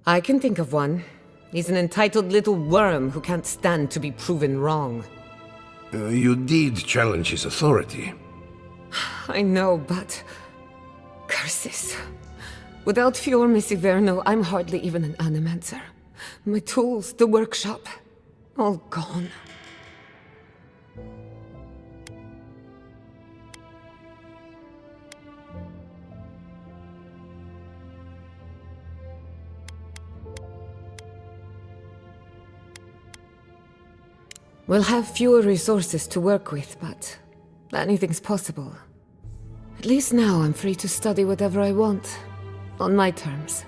I can think of one. He's an entitled little worm who can't stand to be proven wrong. You did challenge his authority. I know, but... curses. Without Fior Misiverno, I'm hardly even an animancer. My tools, the workshop, all gone. We'll have fewer resources to work with, but anything's possible. At least now I'm free to study whatever I want, on my terms.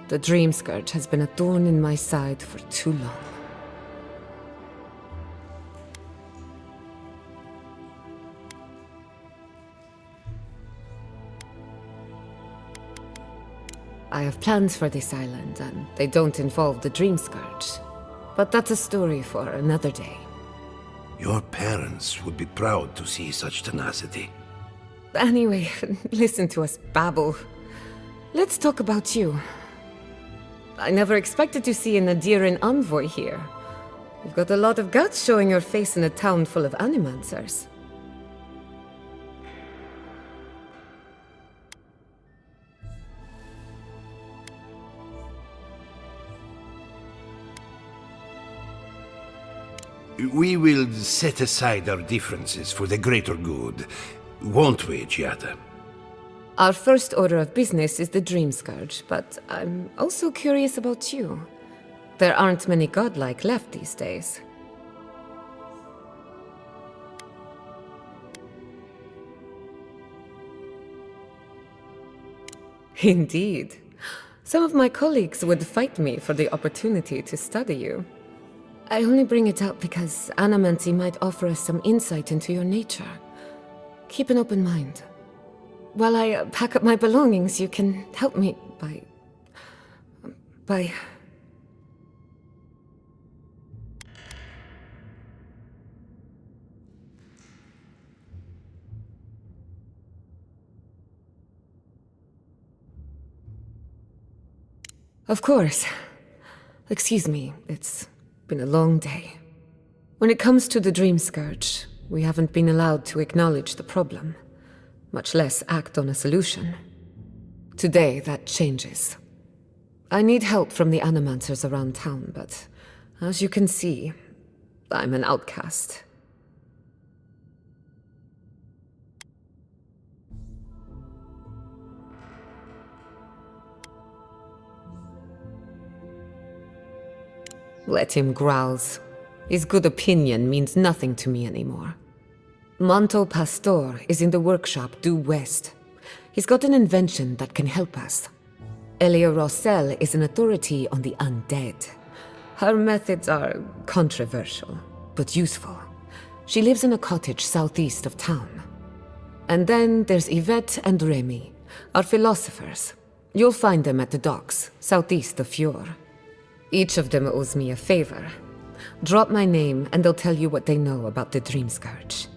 The Dream Scourge has been a thorn in my side for too long. I have plans for this island, and they don't involve the Dream Scourge. But that's a story for another day. Your parents would be proud to see such tenacity. Anyway, listen to us babble. Let's talk about you. I never expected to see an Adiran envoy here. You've got a lot of guts showing your face in a town full of animancers. We will set aside our differences for the greater good, won't we, Giada? Our first order of business is the Dream Scourge, but I'm also curious about you. There aren't many godlike left these days. Indeed. Some of my colleagues would fight me for the opportunity to study you. I only bring it up because animancy might offer us some insight into your nature. Keep an open mind. While I pack up my belongings, you can help me by... Of course. Excuse me, it's been a long day. When it comes to the Dream Scourge, we haven't been allowed to acknowledge the problem, much less act on a solution. Today, that changes. I need help from the animancers around town, but as you can see, I'm an outcast. Let him grouse. His good opinion means nothing to me anymore. Manto Pastor is in the workshop due west. He's got an invention that can help us. Elia Rossell is an authority on the undead. Her methods are controversial, but useful. She lives in a cottage southeast of town. And then there's Yvette and Remy, our philosophers. You'll find them at the docks, southeast of Fjord. Each of them owes me a favor. Drop my name and they'll tell you what they know about the Dream Scourge.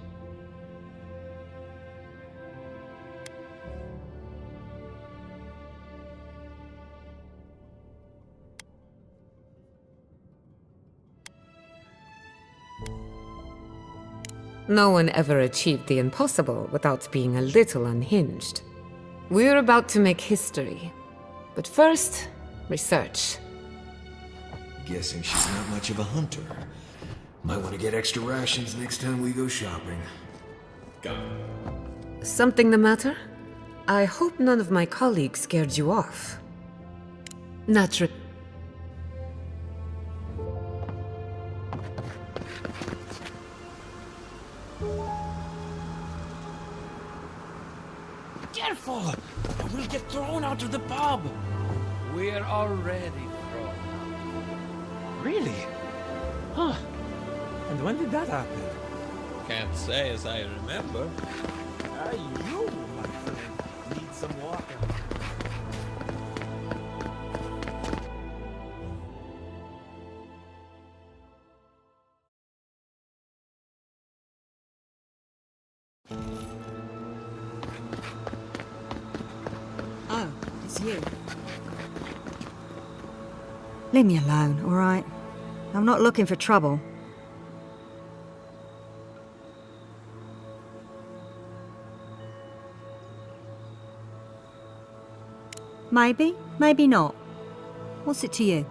No one ever achieved the impossible without being a little unhinged. We're about to make history. But first, research. Guessing she's not much of a hunter. Might want to get extra rations next time we go shopping. Something the matter? I hope none of my colleagues scared you off. Naturally. Careful! We'll get thrown out of the pub! We're already thrown out. Really? Huh. And when did that happen? Can't say as I remember. You, my friend, need some water. Oh, it's you. Leave me alone, all right? I'm not looking for trouble. Maybe, maybe not. What's it to you?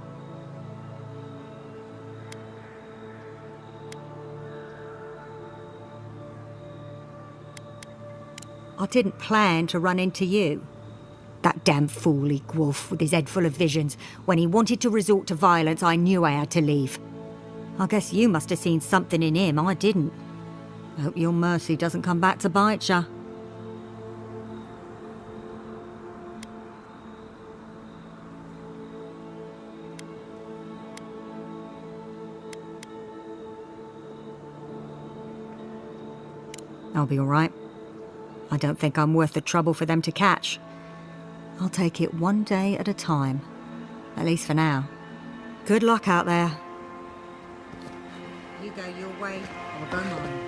I didn't plan to run into you. That damn fool Wolf with his head full of visions. When he wanted to resort to violence, I knew I had to leave. I guess you must have seen something in him I didn't. I hope your mercy doesn't come back to bite ya. I'll be all right. I don't think I'm worth the trouble for them to catch. I'll take it one day at a time. At least for now. Good luck out there. You go your way, I'll go mine.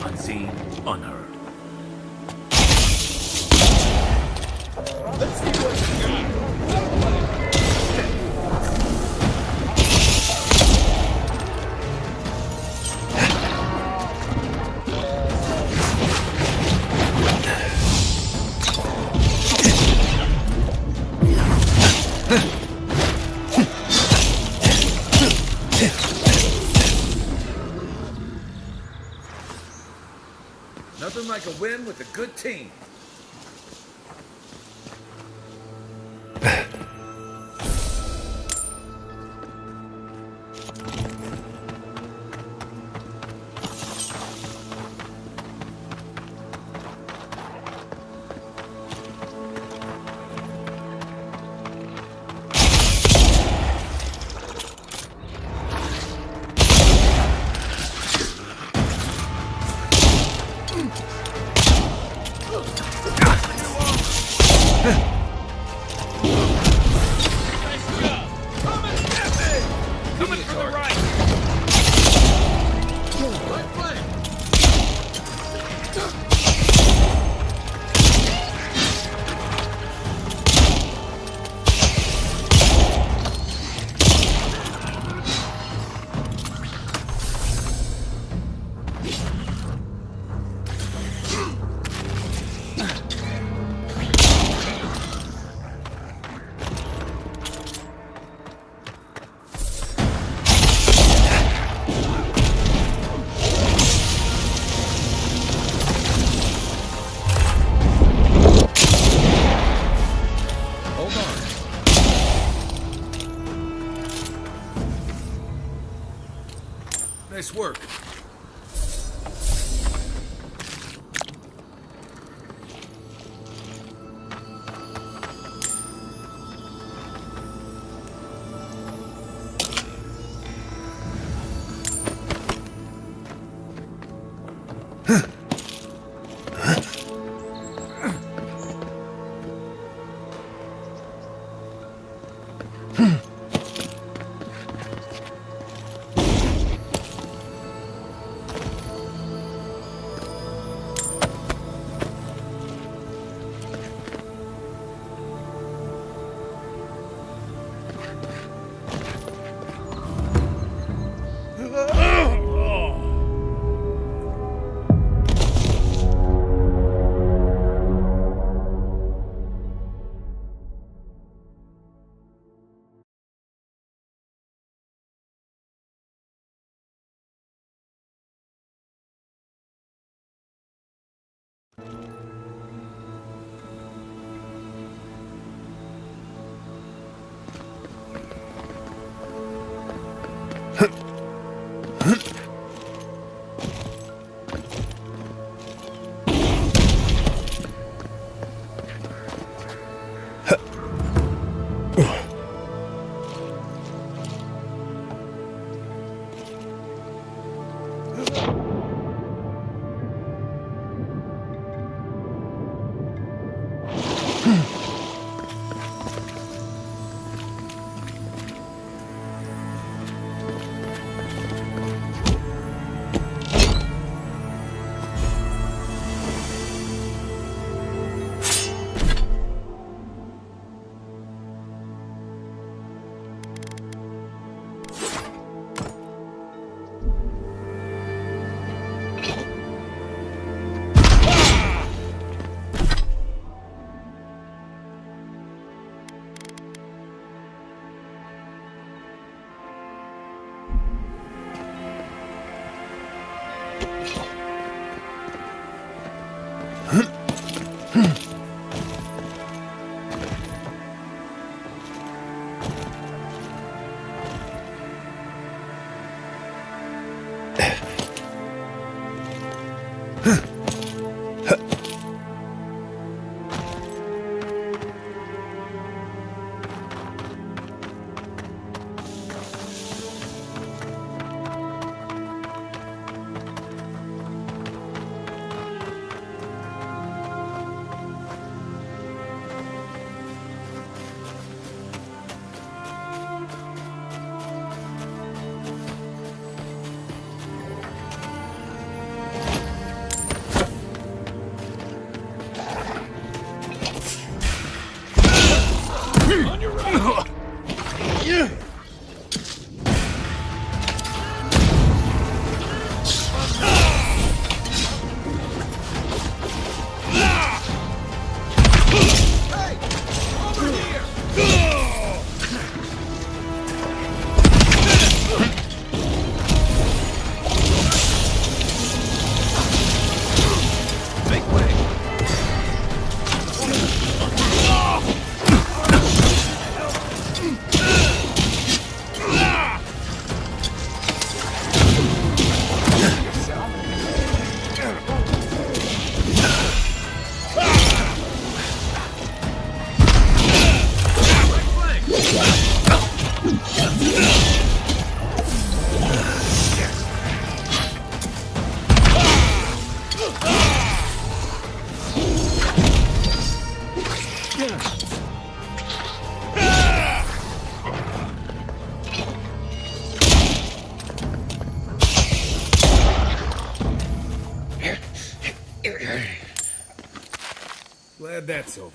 Unseen, unheard. Let's see what you got. Nothing like a win with a good team. Nice work. On your right! Glad that's over.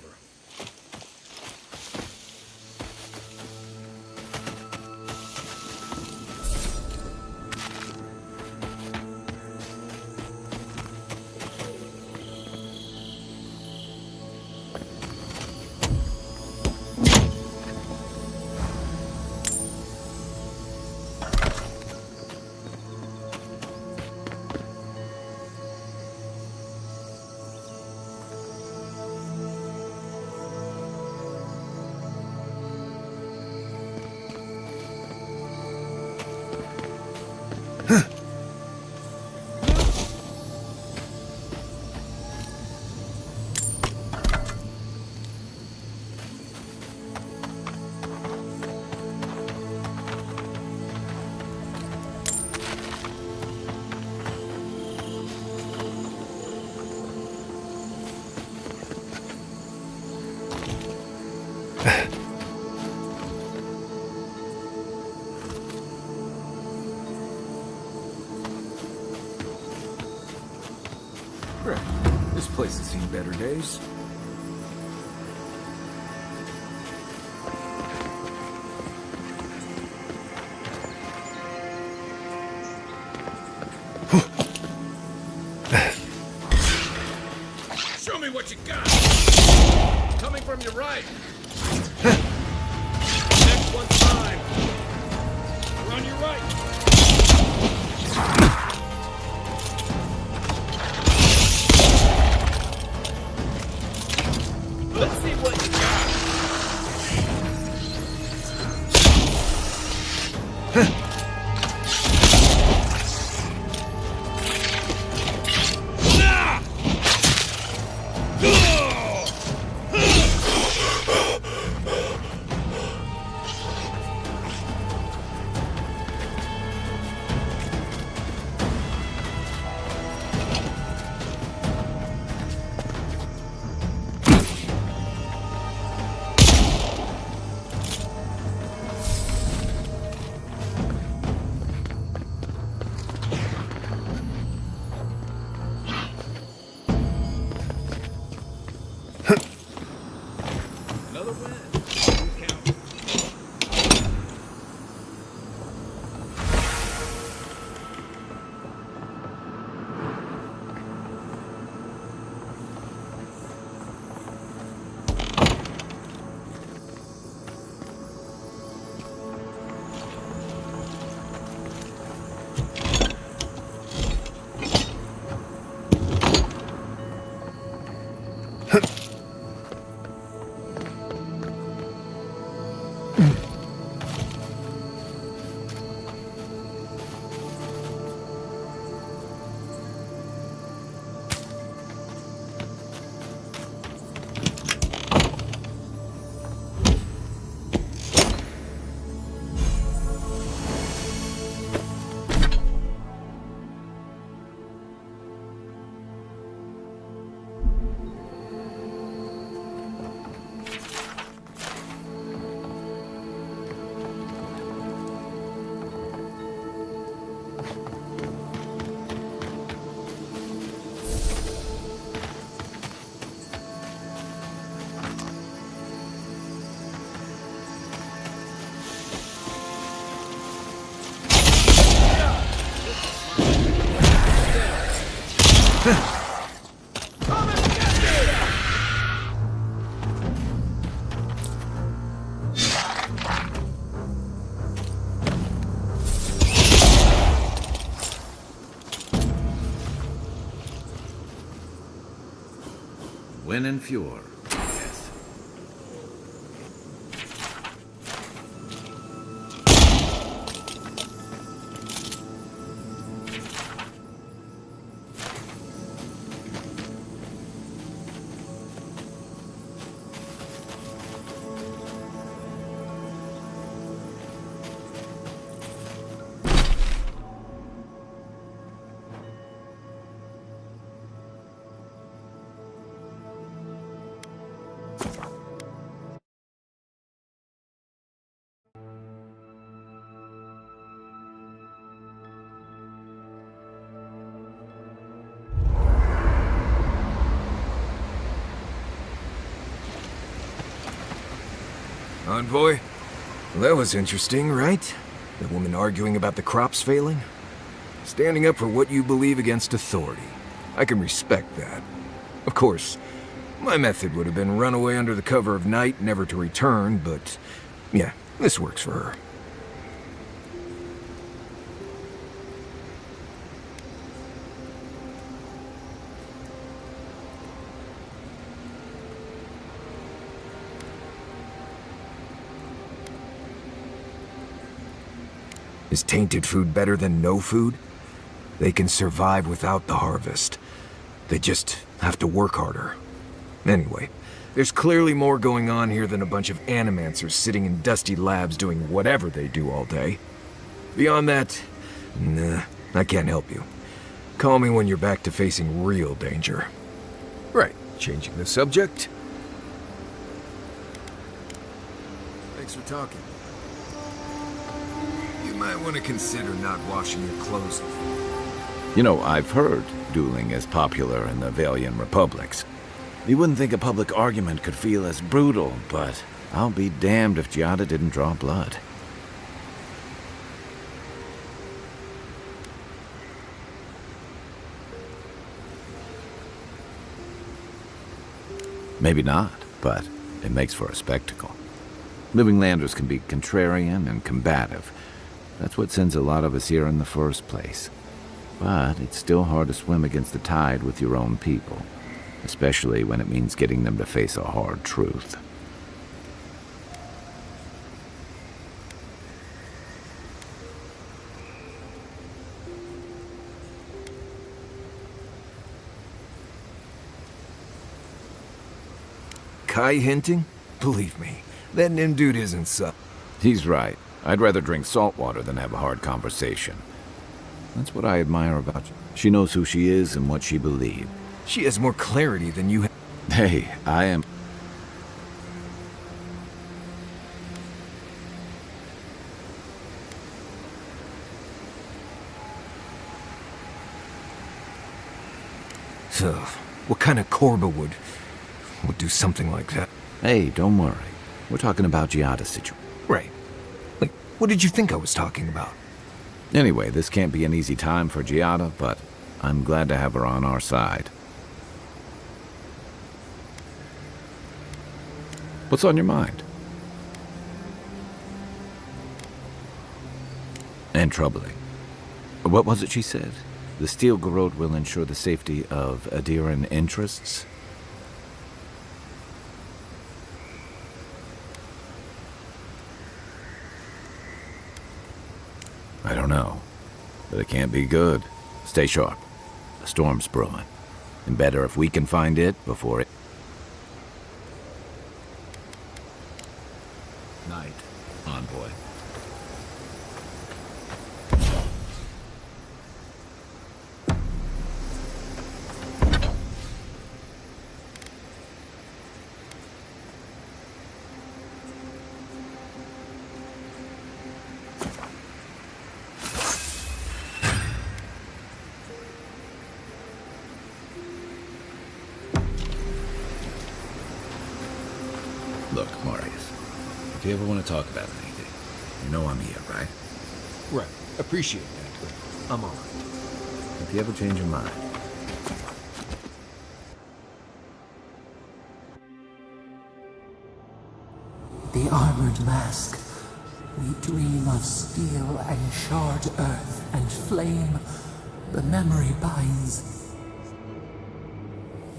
This place has seen better days. Show me what you got! Coming from your right! Next one's mine! We're on your right! Let's see what you got! Another win. Win and Fure. Envoy? Well, that was interesting, right? The woman arguing about the crops failing? Standing up for what you believe against authority. I can respect that. Of course, my method would have been run away under the cover of night, never to return, but yeah, this works for her. Is tainted food better than no food? They can survive without the harvest. They just have to work harder. Anyway, there's clearly more going on here than a bunch of animancers sitting in dusty labs doing whatever they do all day. Beyond that, nah, I can't help you. Call me when you're back to facing real danger. Right, changing the subject. Thanks for talking. You might want to consider not washing your clothes. You know, I've heard dueling is popular in the Valiant Republics. You wouldn't think a public argument could feel as brutal, but I'll be damned if Giada didn't draw blood. Maybe not, but it makes for a spectacle. Living landers can be contrarian and combative. That's what sends a lot of us here in the first place. But it's still hard to swim against the tide with your own people, especially when it means getting them to face a hard truth. Kai hinting? Believe me, that Nim dude isn't sup. He's right. I'd rather drink salt water than have a hard conversation. That's what I admire about you. She knows who she is and what she believes. She has more clarity than you have. Hey, I am... So, what kind of Korba would do something like that? Hey, don't worry. We're talking about Giada's situation. Right. Like, what did you think I was talking about? Anyway, this can't be an easy time for Giada, but I'm glad to have her on our side. What's on your mind? And troubling. What was it she said? The Steel Garrote will ensure the safety of Adiran interests? I don't know, but it can't be good. Stay sharp. A storm's brewing. And better if we can find it before it... Night, envoy. Look, Marius, if you ever want to talk about anything, you know I'm here, right? Right. Appreciate that, but I'm all right. If you ever change your mind, The armored mask. We dream of steel and charred earth and flame. The memory binds.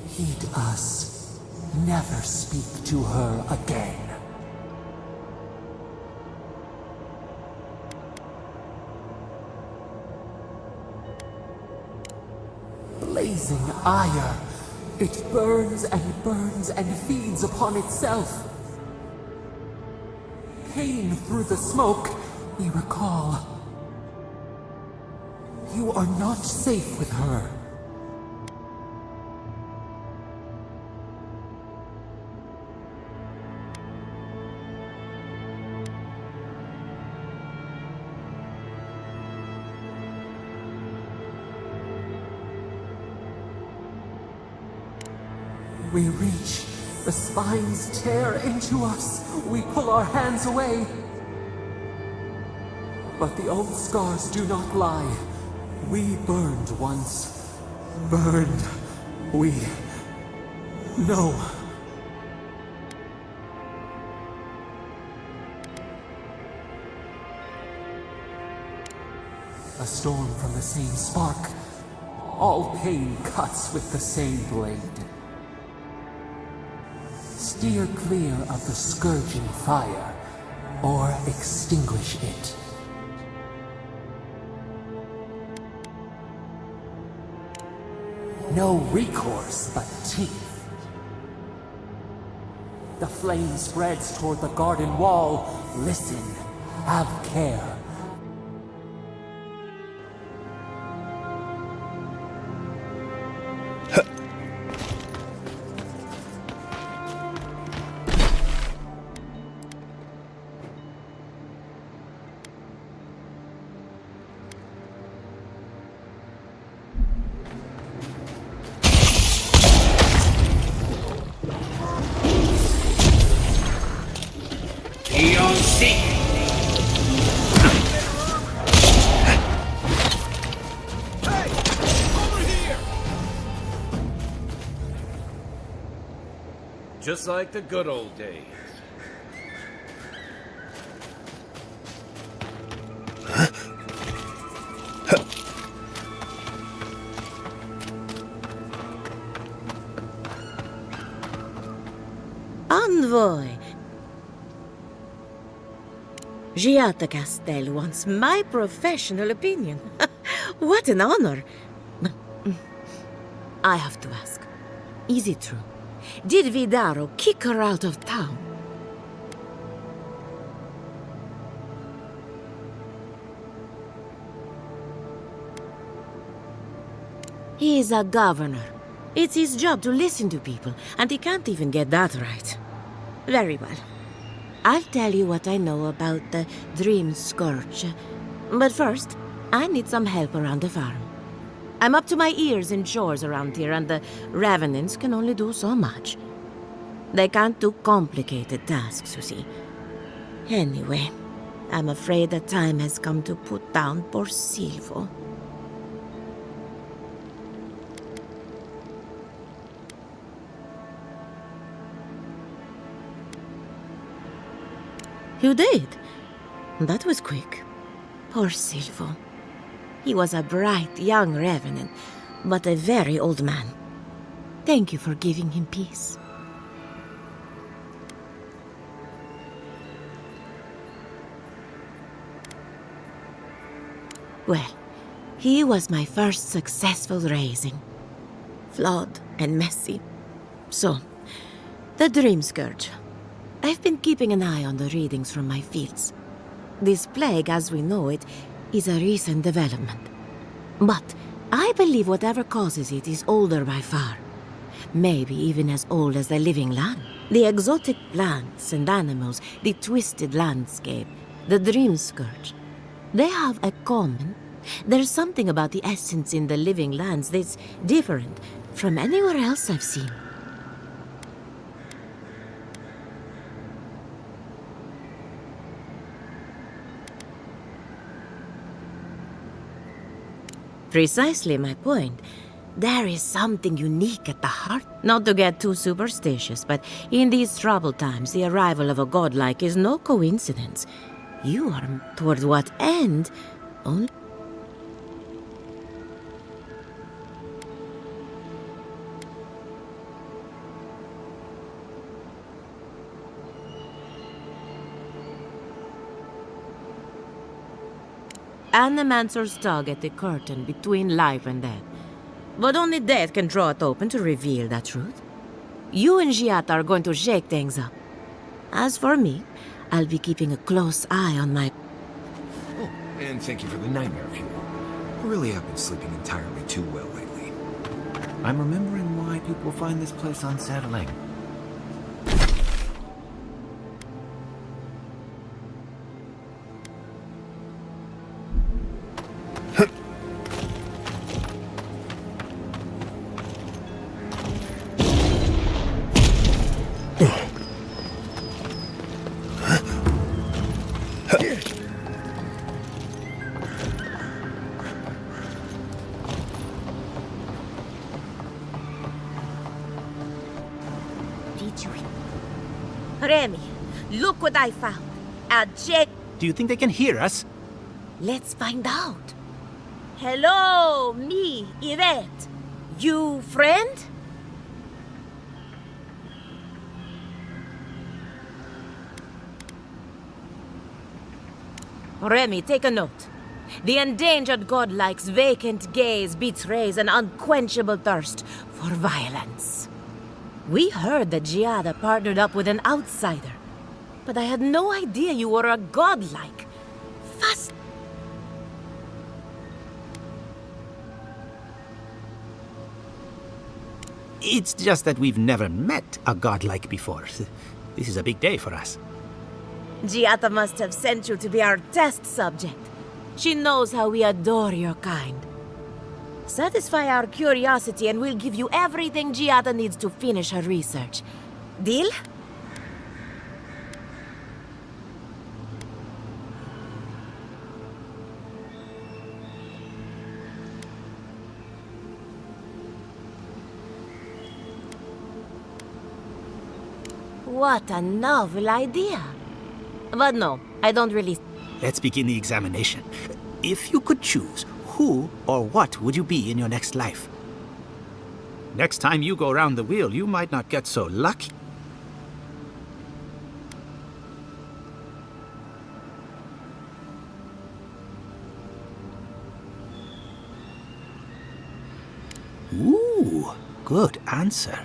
Heed us. Never speak to her again. Blazing ire. It burns and feeds upon itself. Pain through the smoke, we recall. You are not safe with her. We reach. The spines tear into us. We pull our hands away. But the old scars do not lie. We burned once. Burned. We know. A storm from the same spark. All pain cuts with the same blade. Steer clear of the scourging fire, or extinguish it. No recourse but teeth. The flame spreads toward the garden wall. Listen, have care. Just like the good old days. Envoy! Giatta Castel wants my professional opinion. What an honor! I have to ask, is it true? Did Vidaro kick her out of town? He is a governor. It's his job to listen to people, and he can't even get that right. Very well. I'll tell you what I know about the Dream Scourge. But first, I need some help around the farm. I'm up to my ears in chores around here, and the Revenants can only do so much. They can't do complicated tasks, you see. Anyway, I'm afraid the time has come to put down poor Silvo. You did? That was quick. Poor Silvo. He was a bright young revenant, but a very old man. Thank you for giving him peace. Well, he was my first successful raising. Flawed and messy. So, the Dream Scourge. I've been keeping an eye on the readings from my fields. This plague, as we know it, is a recent development. But I believe whatever causes it is older by far. Maybe even as old as the living land. The exotic plants and animals, the twisted landscape, the Dream Scourge. They have a common. There's something about the essence in the living lands that's different from anywhere else I've seen. Precisely my point. There is something unique at the heart. Not to get too superstitious, but in these troubled times, the arrival of a godlike is no coincidence. You are toward what end? Only. Animancers tug at the curtain between life and death. But only death can draw it open to reveal that truth. You and Giata are going to shake things up. As for me, I'll be keeping a close eye on my... Oh, and thank you for the nightmare fuel. I really have been sleeping entirely too well lately. I'm remembering why people find this place unsettling. Remy, look what I found. A jet. Do you think they can hear us? Let's find out. Hello, me, Yvette. You friend? Remy, take a note. The endangered godlike's vacant gaze betrays an unquenchable thirst for violence. We heard that Giada partnered up with an outsider, but I had no idea you were a godlike. Fast. It's just that we've never met a godlike before. This is a big day for us. Giada must have sent you to be our test subject. She knows how we adore your kind. Satisfy our curiosity and we'll give you everything Giada needs to finish her research. Deal? What a novel idea. But no, I don't really... Let's begin the examination. If you could choose, who or what would you be in your next life? Next time you go round the wheel, you might not get so lucky. Ooh, good answer.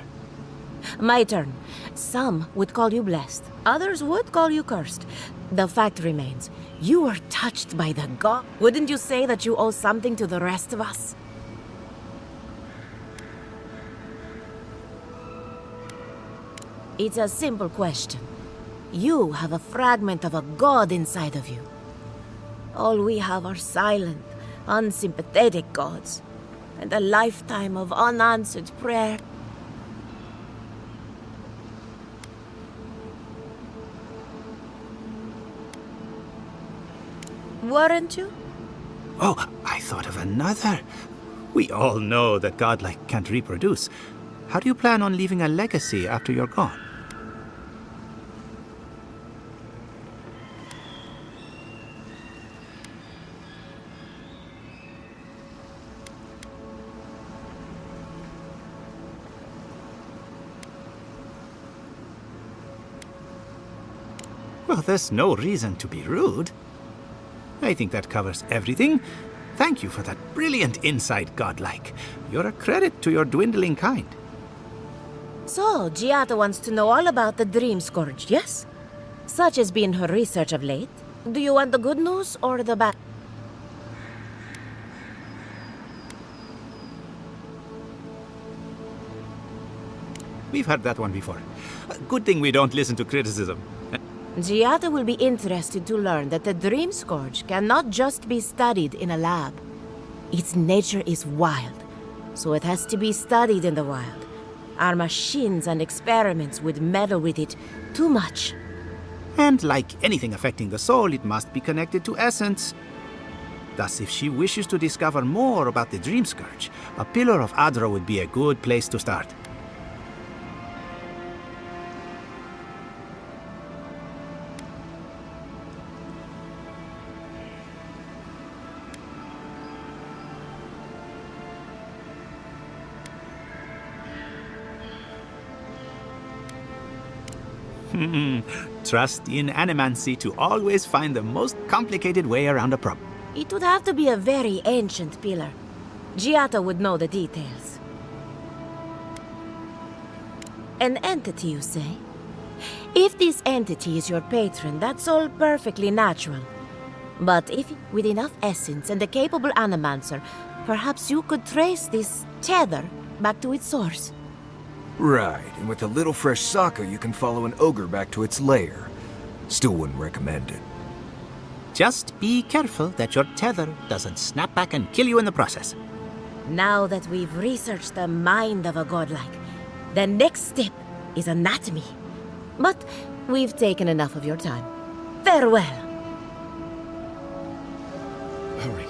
My turn. Some would call you blessed. Others would call you cursed. The fact remains, you were touched by the god. Wouldn't you say that you owe something to the rest of us? It's a simple question. You have a fragment of a god inside of you. All we have are silent, unsympathetic gods, and a lifetime of unanswered prayer. Weren't you? Oh, I thought of another. We all know that godlike can't reproduce. How do you plan on leaving a legacy after you're gone? Well, there's no reason to be rude. I think that covers everything. Thank you for that brilliant insight, godlike. You're a credit to your dwindling kind. So, Giada wants to know all about the Dream Scourge, yes? Such has been her research of late. Do you want the good news or the bad? We've heard that one before. Good thing we don't listen to criticism. Giada will be interested to learn that the Dream Scourge cannot just be studied in a lab. Its nature is wild, so it has to be studied in the wild. Our machines and experiments would meddle with it too much. And like anything affecting the soul, it must be connected to essence. Thus, if she wishes to discover more about the Dream Scourge, a Pillar of Adra would be a good place to start. Trust in animancy to always find the most complicated way around a problem. It would have to be a very ancient pillar. Giata would know the details. An entity, you say? If this entity is your patron, that's all perfectly natural. But if, with enough essence and a capable animancer, perhaps you could trace this tether back to its source. Right, and with a little fresh sake, you can follow an ogre back to its lair. Still wouldn't recommend it. Just be careful that your tether doesn't snap back and kill you in the process. Now that we've researched the mind of a godlike, the next step is anatomy. But we've taken enough of your time. Farewell. Hurry,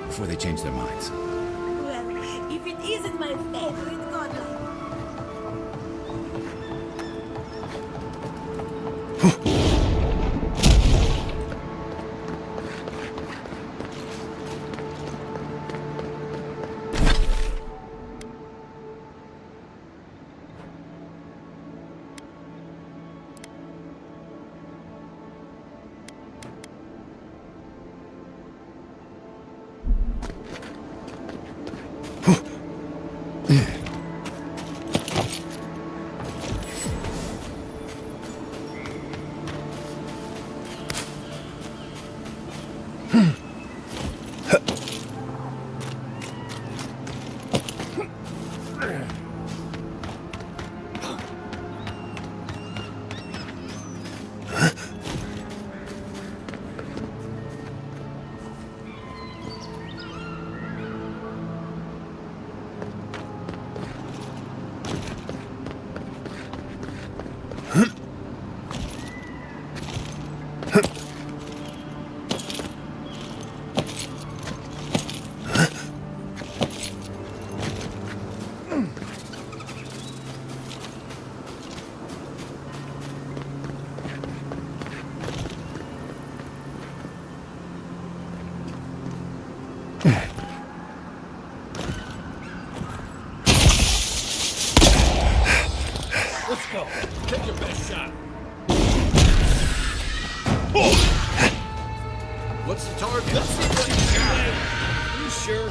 before they change their minds. Well, if it isn't my favorite godlike. Let's go. Take your best shot. What's the target? Let's see what you got. You sure?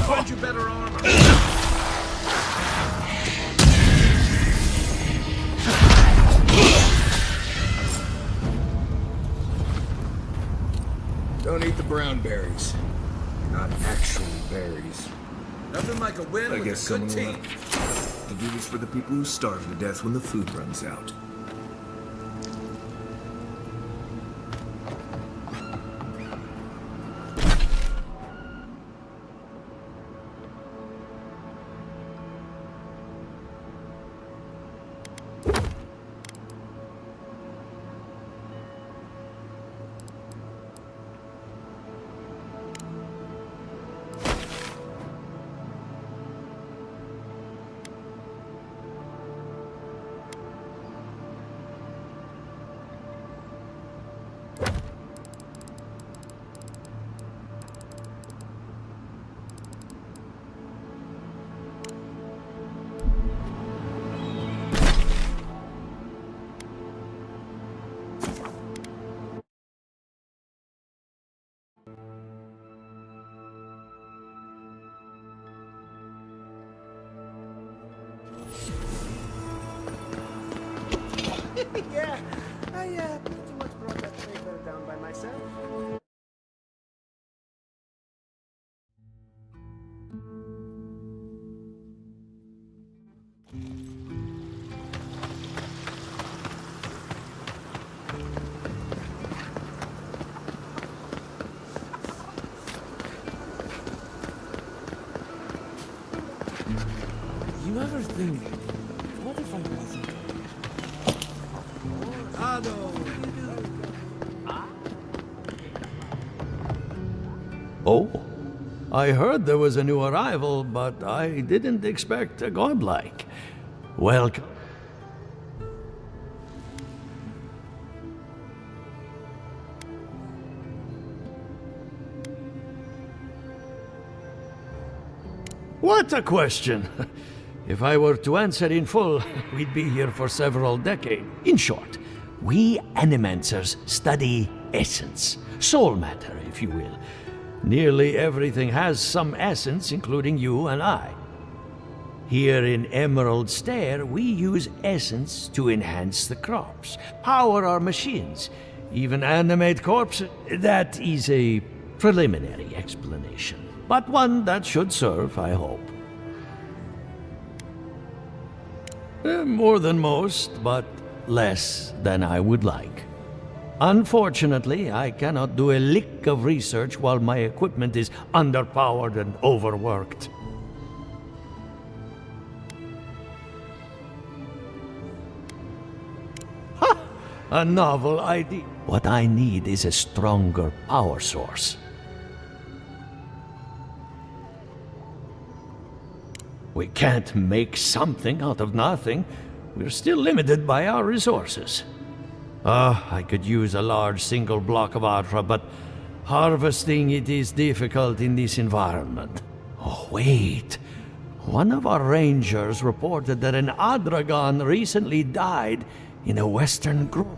Find you better armor. Don't eat the brown berries. Not actually berries. Nothing like a win I with guess a good someone team. will do this for the people who starve to death when the food runs out. Yeah, I pretty much brought that paper down by myself. You ever think, what if I wasn't? Oh, I heard there was a new arrival, but I didn't expect a godlike. Welcome. What a question! If I were to answer in full, we'd be here for several decades. In short, we Animancers study essence, soul matter, if you will. Nearly everything has some essence, including you and I. Here in Emerald Stair, we use essence to enhance the crops, power our machines, even animate corpses. That is a preliminary explanation, but one that should serve, I hope. More than most, but less than I would like. Unfortunately, I cannot do a lick of research while my equipment is underpowered and overworked. Ha! A novel idea. What I need is a stronger power source. We can't make something out of nothing. We're still limited by our resources. I could use a large single block of Atra, but harvesting it is difficult in this environment. Oh, wait. One of our rangers reported that an Adragon recently died in a western grove.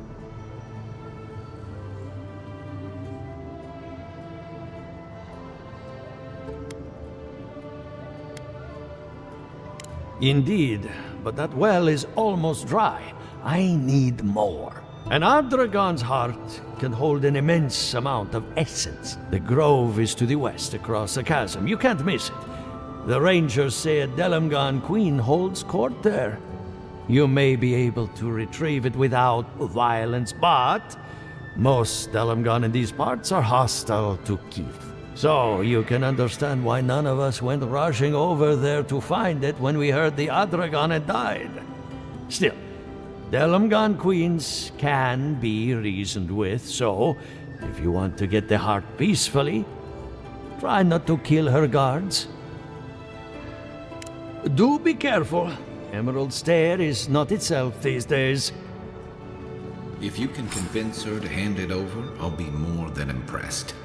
Indeed, but that well is almost dry. I need more. An Adragon's heart can hold an immense amount of essence. The grove is to the west, across the chasm. You can't miss it. The rangers say a Delamgan queen holds court there. You may be able to retrieve it without violence, but most Delamgan in these parts are hostile to Keith. So you can understand why none of us went rushing over there to find it when we heard the Adragon had died. Still, Delamgan queens can be reasoned with, so if you want to get the heart peacefully, try not to kill her guards. Do be careful. Emerald Stair is not itself these days. If you can convince her to hand it over, I'll be more than impressed.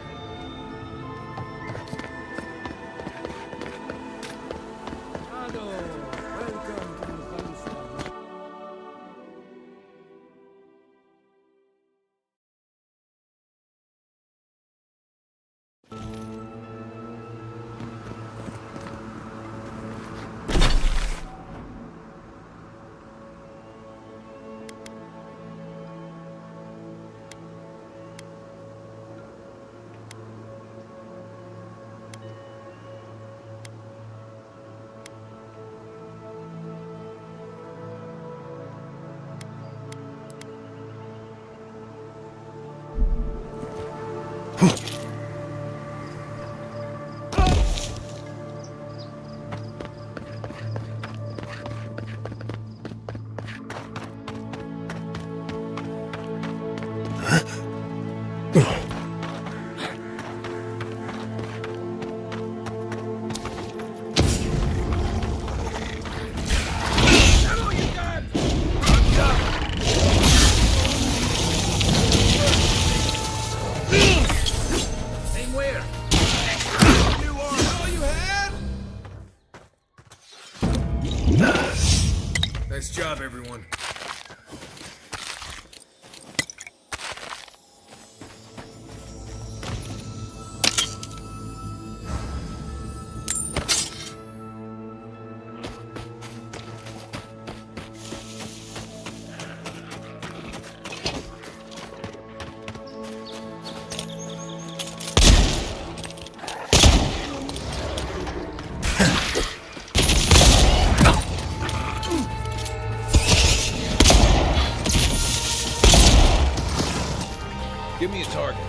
Nice job, everyone. Give me a target.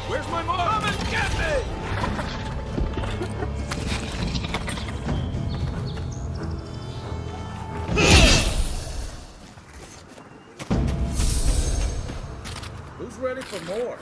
Where's my mom? Come and get me! Who's ready for more?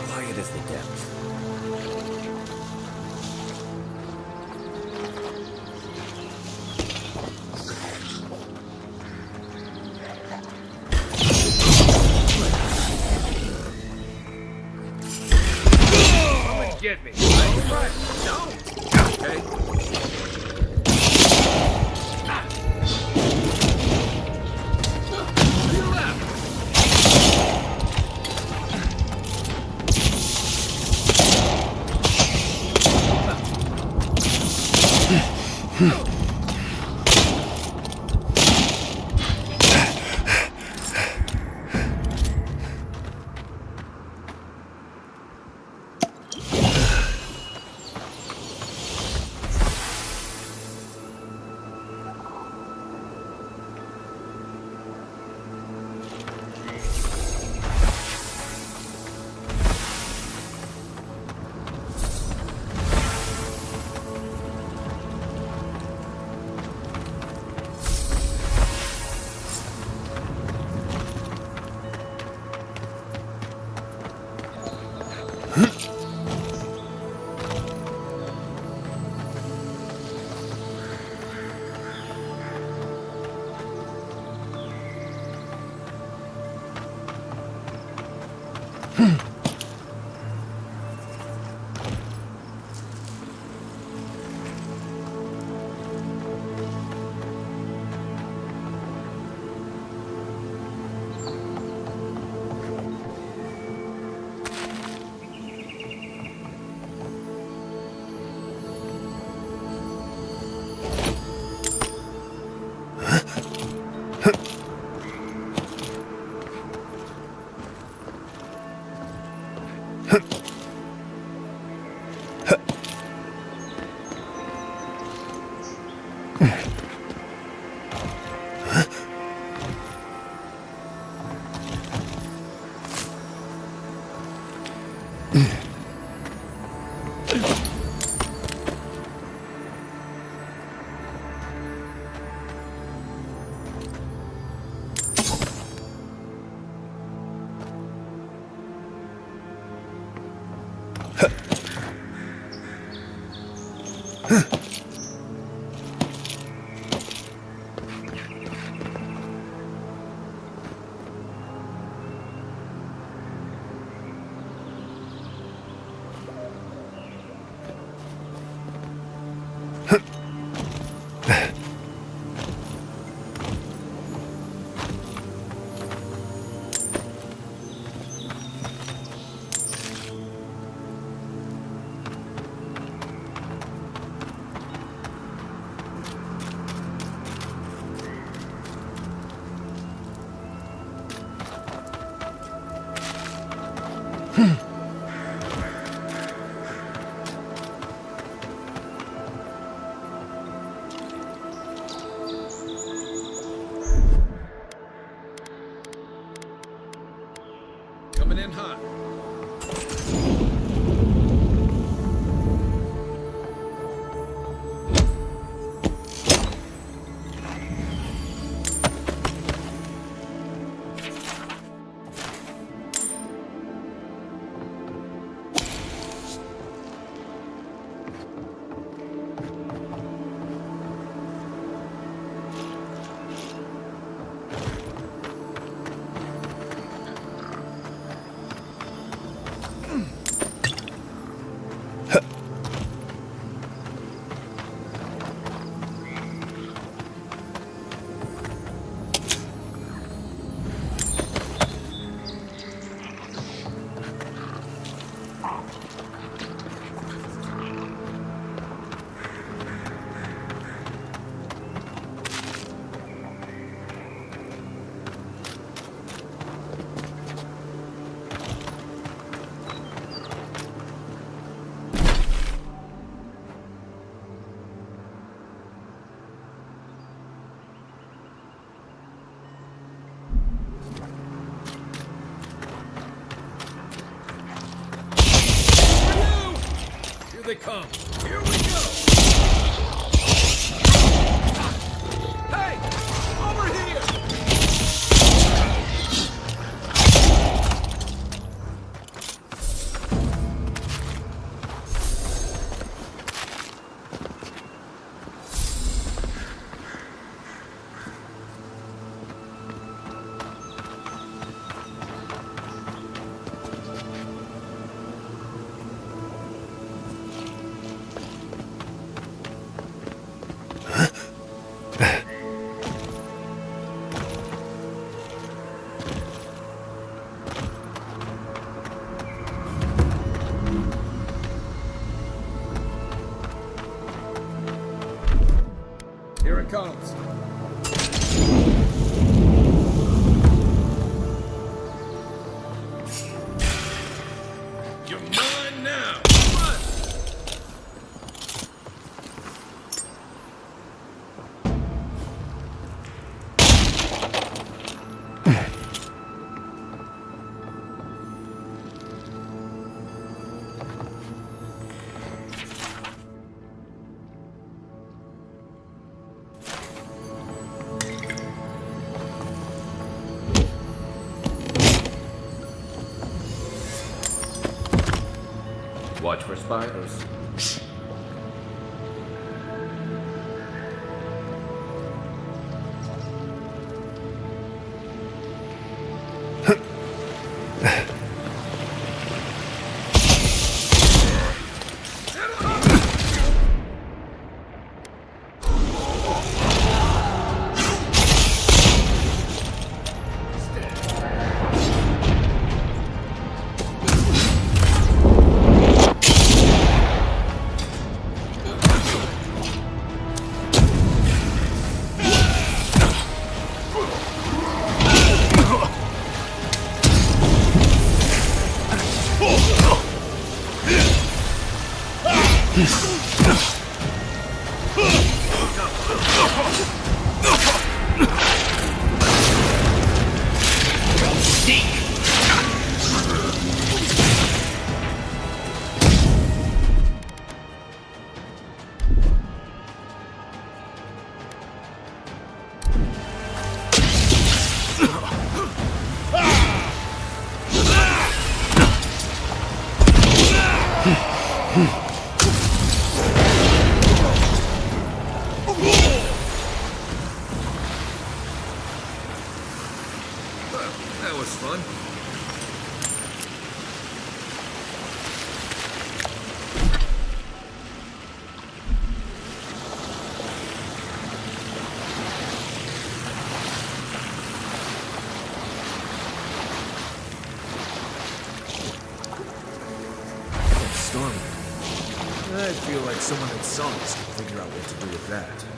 Quiet as the depths. Come and get me. All right, don't. Okay. Coming in hot. Here they come. Here we go. Hey! Over here! Here it comes. You're mine now. Come on. Watch for spiders. feel like someone that saw us can figure out what to do with that.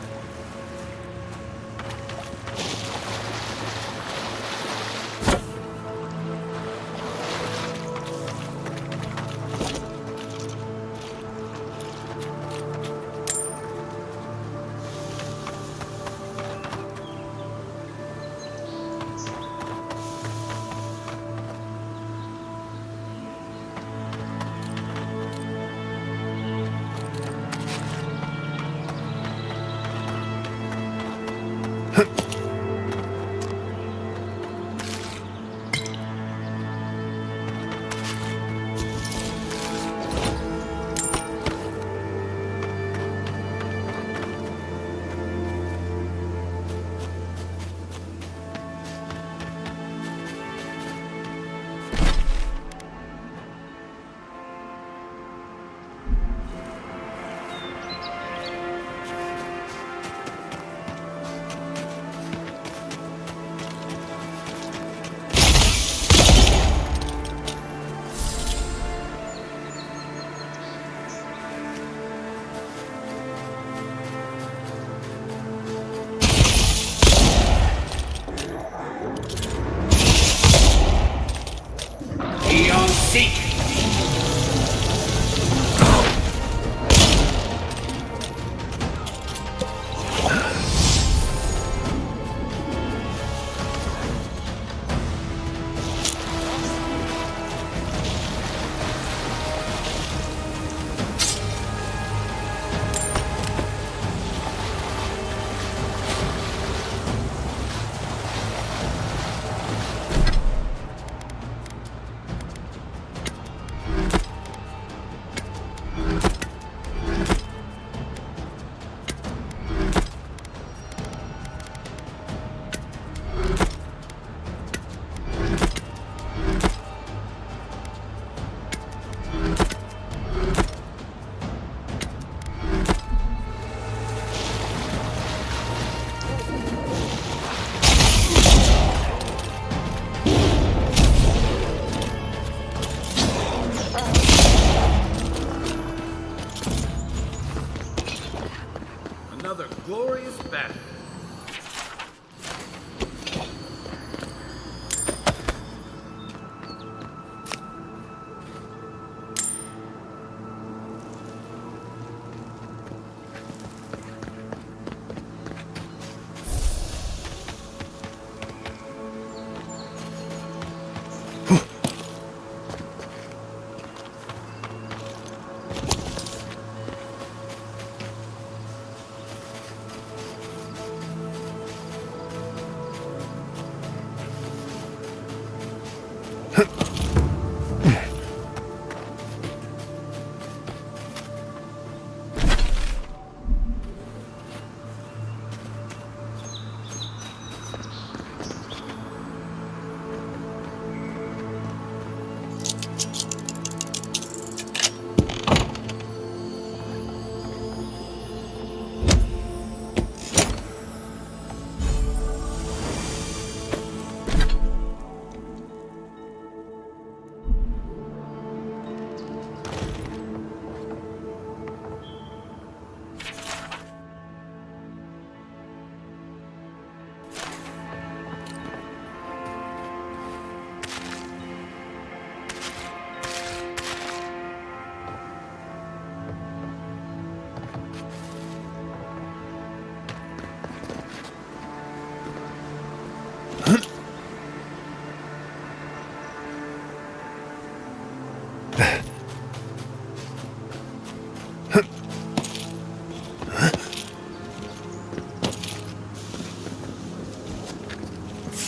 glorious battle.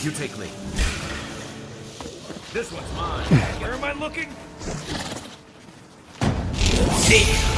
You take me. This one's mine. Where am I looking? See?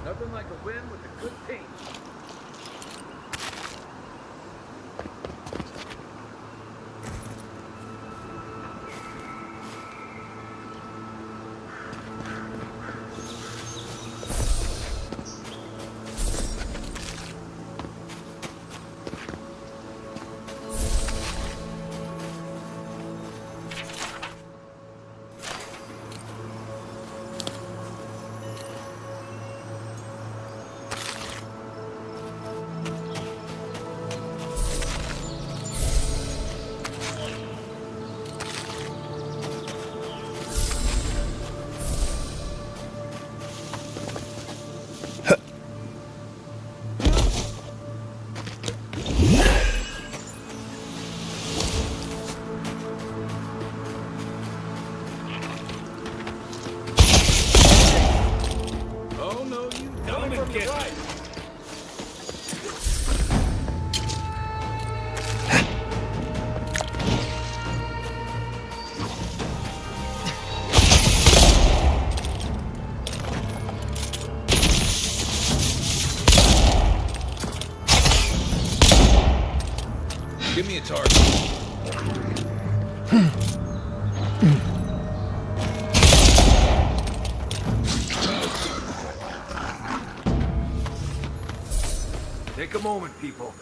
Nothing like a win with a good team. Oh no, you don't get right. Give me a target. Take a moment, people.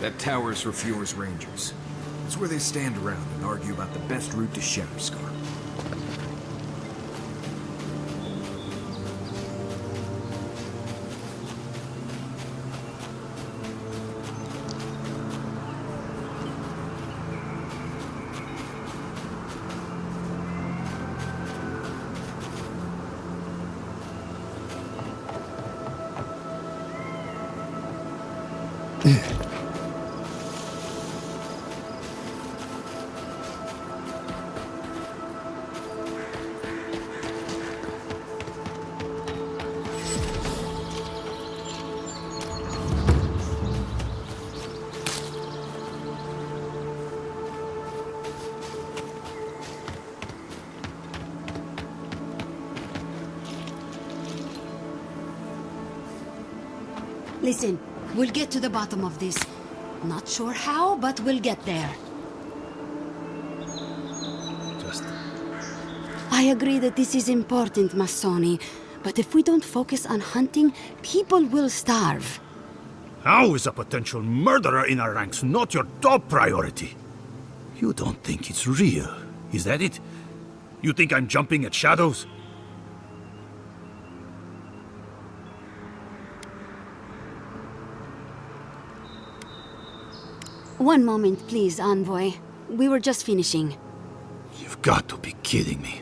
That tower's for Fjord's Rangers. It's where they stand around and argue about the best route to Shatterscar. Listen, we'll get to the bottom of this. Not sure how, but we'll get there. I agree that this is important, Masoni. But if we don't focus on hunting, people will starve. How is a potential murderer in our ranks not your top priority? You don't think it's real, is that it? You think I'm jumping at shadows? One moment, please, Envoy. We were just finishing. You've got to be kidding me.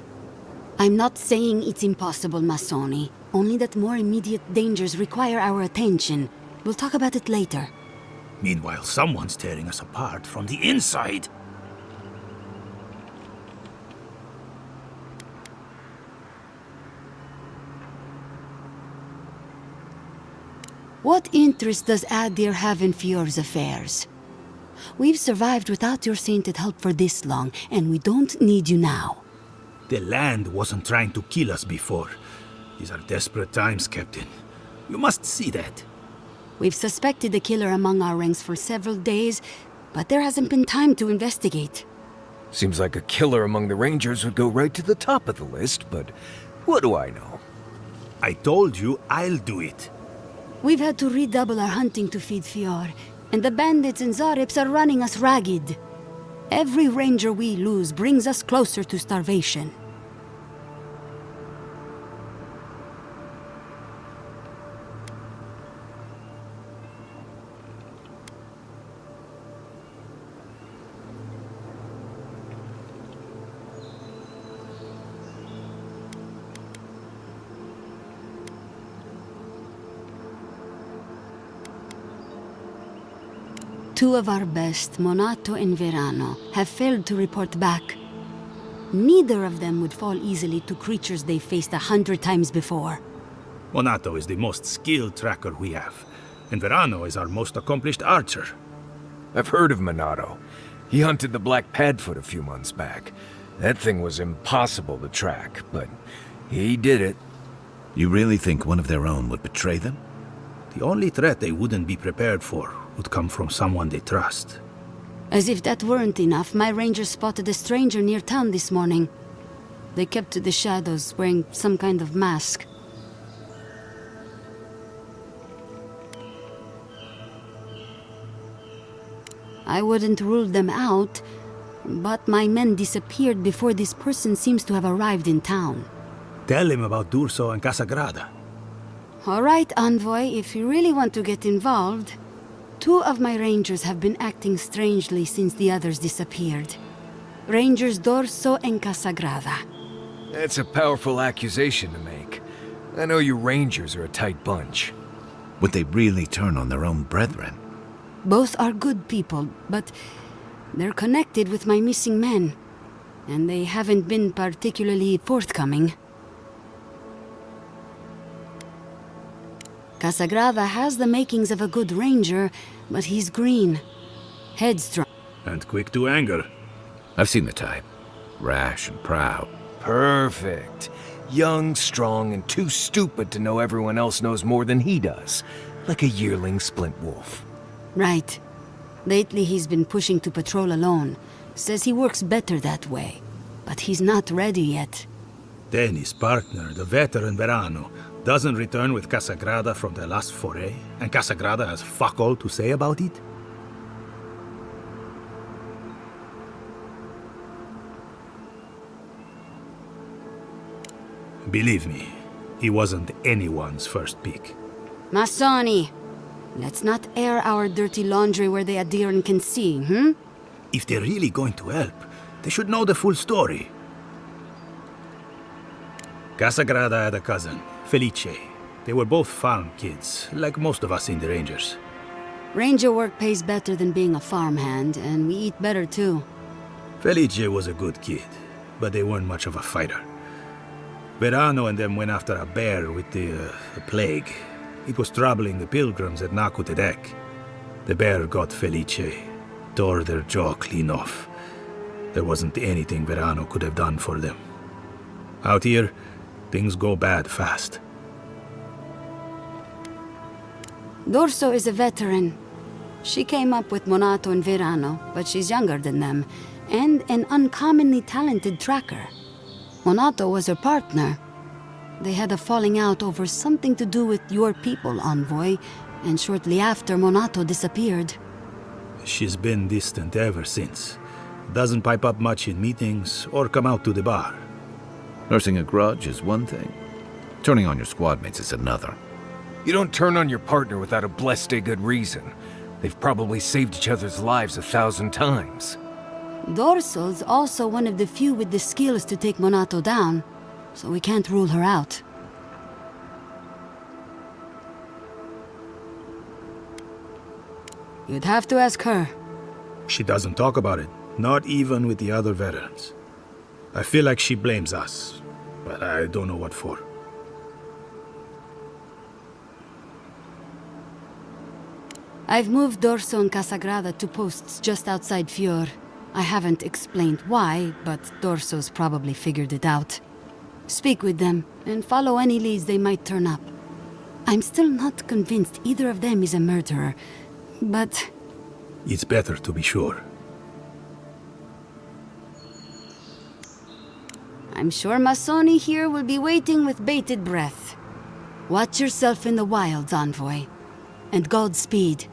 I'm not saying it's impossible, Masoni. Only that more immediate dangers require our attention. We'll talk about it later. Meanwhile, someone's tearing us apart from the inside. What interest does Adir have in Fior's affairs? We've survived without your sainted help for this long, and we don't need you now. The land wasn't trying to kill us before. These are desperate times, Captain. You must see that. We've suspected the killer among our ranks for several days, but there hasn't been time to investigate. Seems like a killer among the Rangers would go right to the top of the list, but what do I know? I told you I'll do it. We've had to redouble our hunting to feed Fior, and the bandits and Zarips are running us ragged. Every ranger we lose brings us closer to starvation. Two of our best, Monato and Verano, have failed to report back. Neither of them would fall easily to creatures they faced 100 times before. Monato is the most skilled tracker we have, and Verano is our most accomplished archer. I've heard of Monato. He hunted the Black Padfoot a few months back. That thing was impossible to track, but he did it. You really think one of their own would betray them? The only threat they wouldn't be prepared for would come from someone they trust. As if that weren't enough, my rangers spotted a stranger near town this morning. They kept to the shadows, wearing some kind of mask. I wouldn't rule them out, but my men disappeared before this person seems to have arrived in town. Tell him about D'Urso and Casagrada. All right, Envoy, if you really want to get involved. Two of my rangers have been acting strangely since the others disappeared. Rangers D'Urso and Casagrada. That's a powerful accusation to make. I know you rangers are a tight bunch. Would they really turn on their own brethren? Both are good people, but they're connected with my missing men. And they haven't been particularly forthcoming. Casagrada has the makings of a good ranger, but he's green, headstrong. And quick to anger. I've seen the type. Rash and proud. Perfect. Young, strong, and too stupid to know everyone else knows more than he does. Like a yearling splint wolf. Right. Lately he's been pushing to patrol alone. Says he works better that way. But he's not ready yet. Then his partner, the veteran Verano, doesn't return with Casagrada from their last foray, and Casagrada has fuck all to say about it? Believe me, he wasn't anyone's first pick. Masoni, let's not air our dirty laundry where the Adiran can see, If they're really going to help, they should know the full story. Casagrada had a cousin, Felice. They were both farm kids, like most of us in the Rangers. Ranger work pays better than being a farmhand, and we eat better too. Felice was a good kid, but they weren't much of a fighter. Verano and them went after a bear with the plague. It was troubling the pilgrims at Nakutedek. The bear got Felice, tore their jaw clean off. There wasn't anything Verano could have done for them. Out here, things go bad fast. Dorso is a veteran. She came up with Monato and Verano, but she's younger than them, and an uncommonly talented tracker. Monato was her partner. They had a falling out over something to do with your people, Envoy, and shortly after, Monato disappeared. She's been distant ever since. Doesn't pipe up much in meetings or come out to the bar. Nursing a grudge is one thing. Turning on your squad mates is another. You don't turn on your partner without a blessed good reason. They've probably saved each other's lives 1,000 times. Dorso's also one of the few with the skills to take Monato down, so we can't rule her out. You'd have to ask her. She doesn't talk about it, not even with the other veterans. I feel like she blames us, but I don't know what for. I've moved Dorso and Casagrada to posts just outside Fior. I haven't explained why, but Dorso's probably figured it out. Speak with them, and follow any leads they might turn up. I'm still not convinced either of them is a murderer, but... It's better to be sure. I'm sure Masoni here will be waiting with bated breath. Watch yourself in the wilds, Envoy. And Godspeed.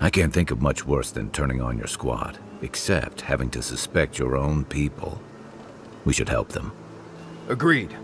I can't think of much worse than turning on your squad, except having to suspect your own people. We should help them. Agreed.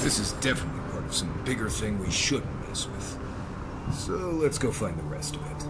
This is definitely part of some bigger thing we shouldn't mess with. So let's go find the rest of it.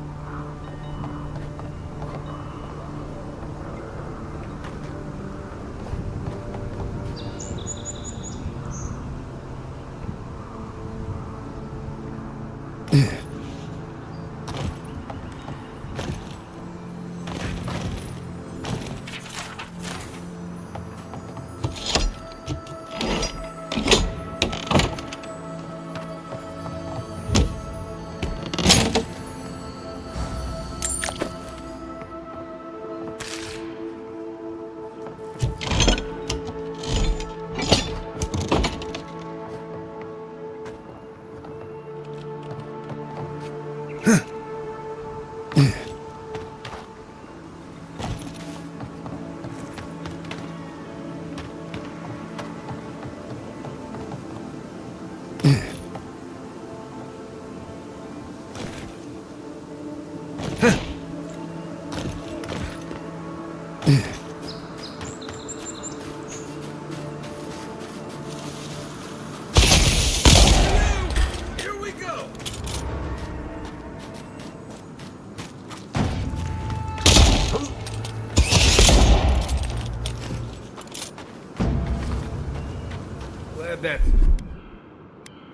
That.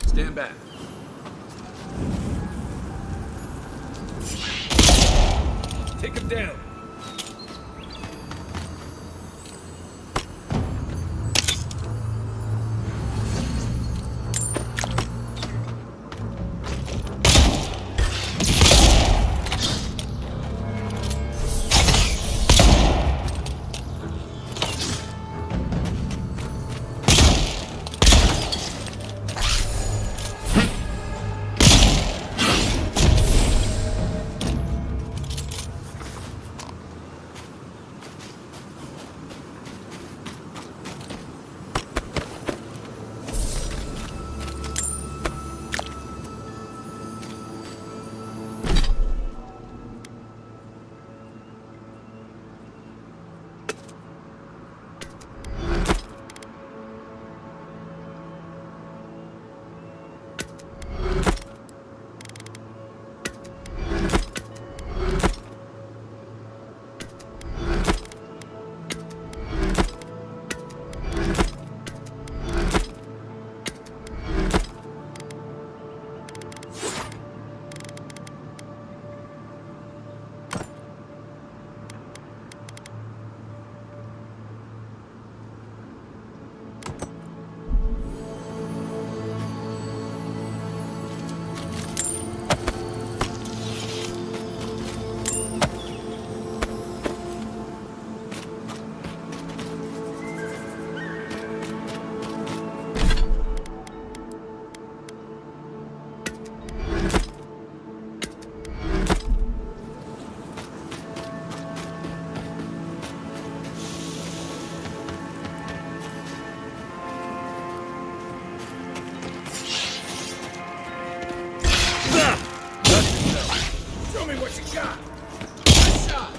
Stand back. Take him down. Show me what you got. Nice shot.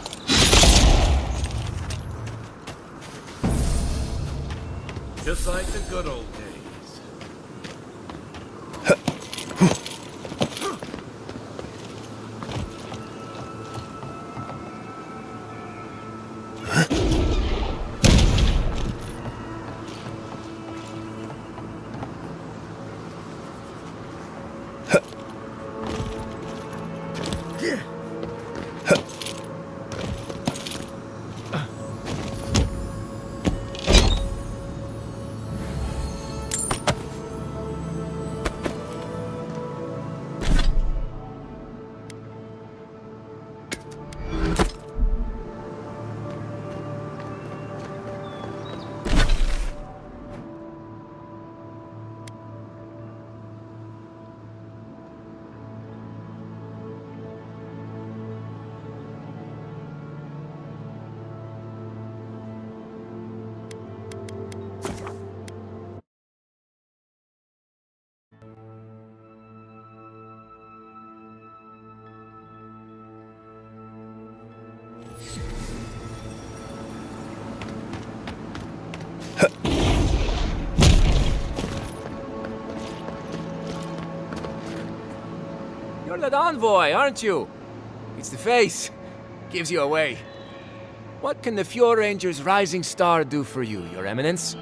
Just like the good old days. You're that envoy, aren't you? It's the face. Gives you away. What can the Fjord Ranger's Rising Star do for you, Your Eminence?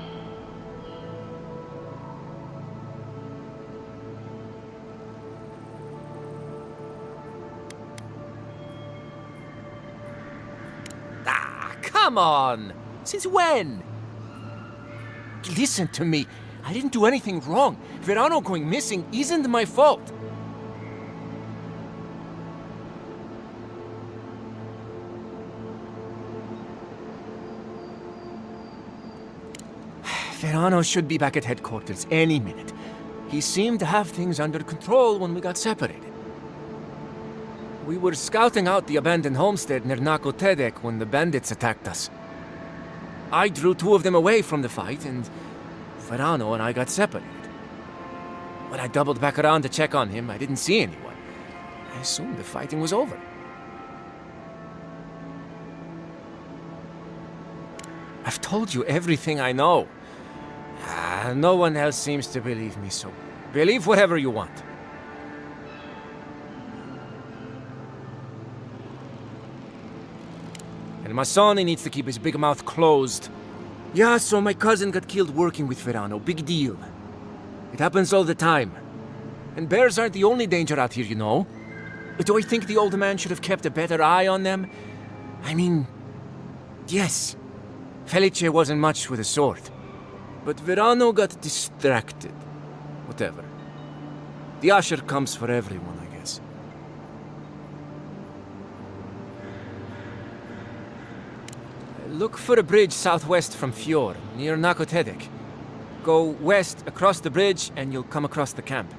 Ah, come on! Since when? Listen to me. I didn't do anything wrong. Verano going missing isn't my fault. Verano should be back at headquarters any minute. He seemed to have things under control when we got separated. We were scouting out the abandoned homestead near Nakotedek when the bandits attacked us. I drew 2 of them away from the fight, and Verano and I got separated. When I doubled back around to check on him, I didn't see anyone. I assumed the fighting was over. I've told you everything I know. No one else seems to believe me, so believe whatever you want. And Masoni needs to keep his big mouth closed. Yeah, so my cousin got killed working with Verano. Big deal. It happens all the time. And bears aren't the only danger out here, you know. Do I think the old man should have kept a better eye on them? I mean, yes. Felice wasn't much with a sword. But Verano got distracted. Whatever. The usher comes for everyone, I guess. Look for a bridge southwest from Fjord, near Nakotedek. Go west across the bridge and you'll come across the camp.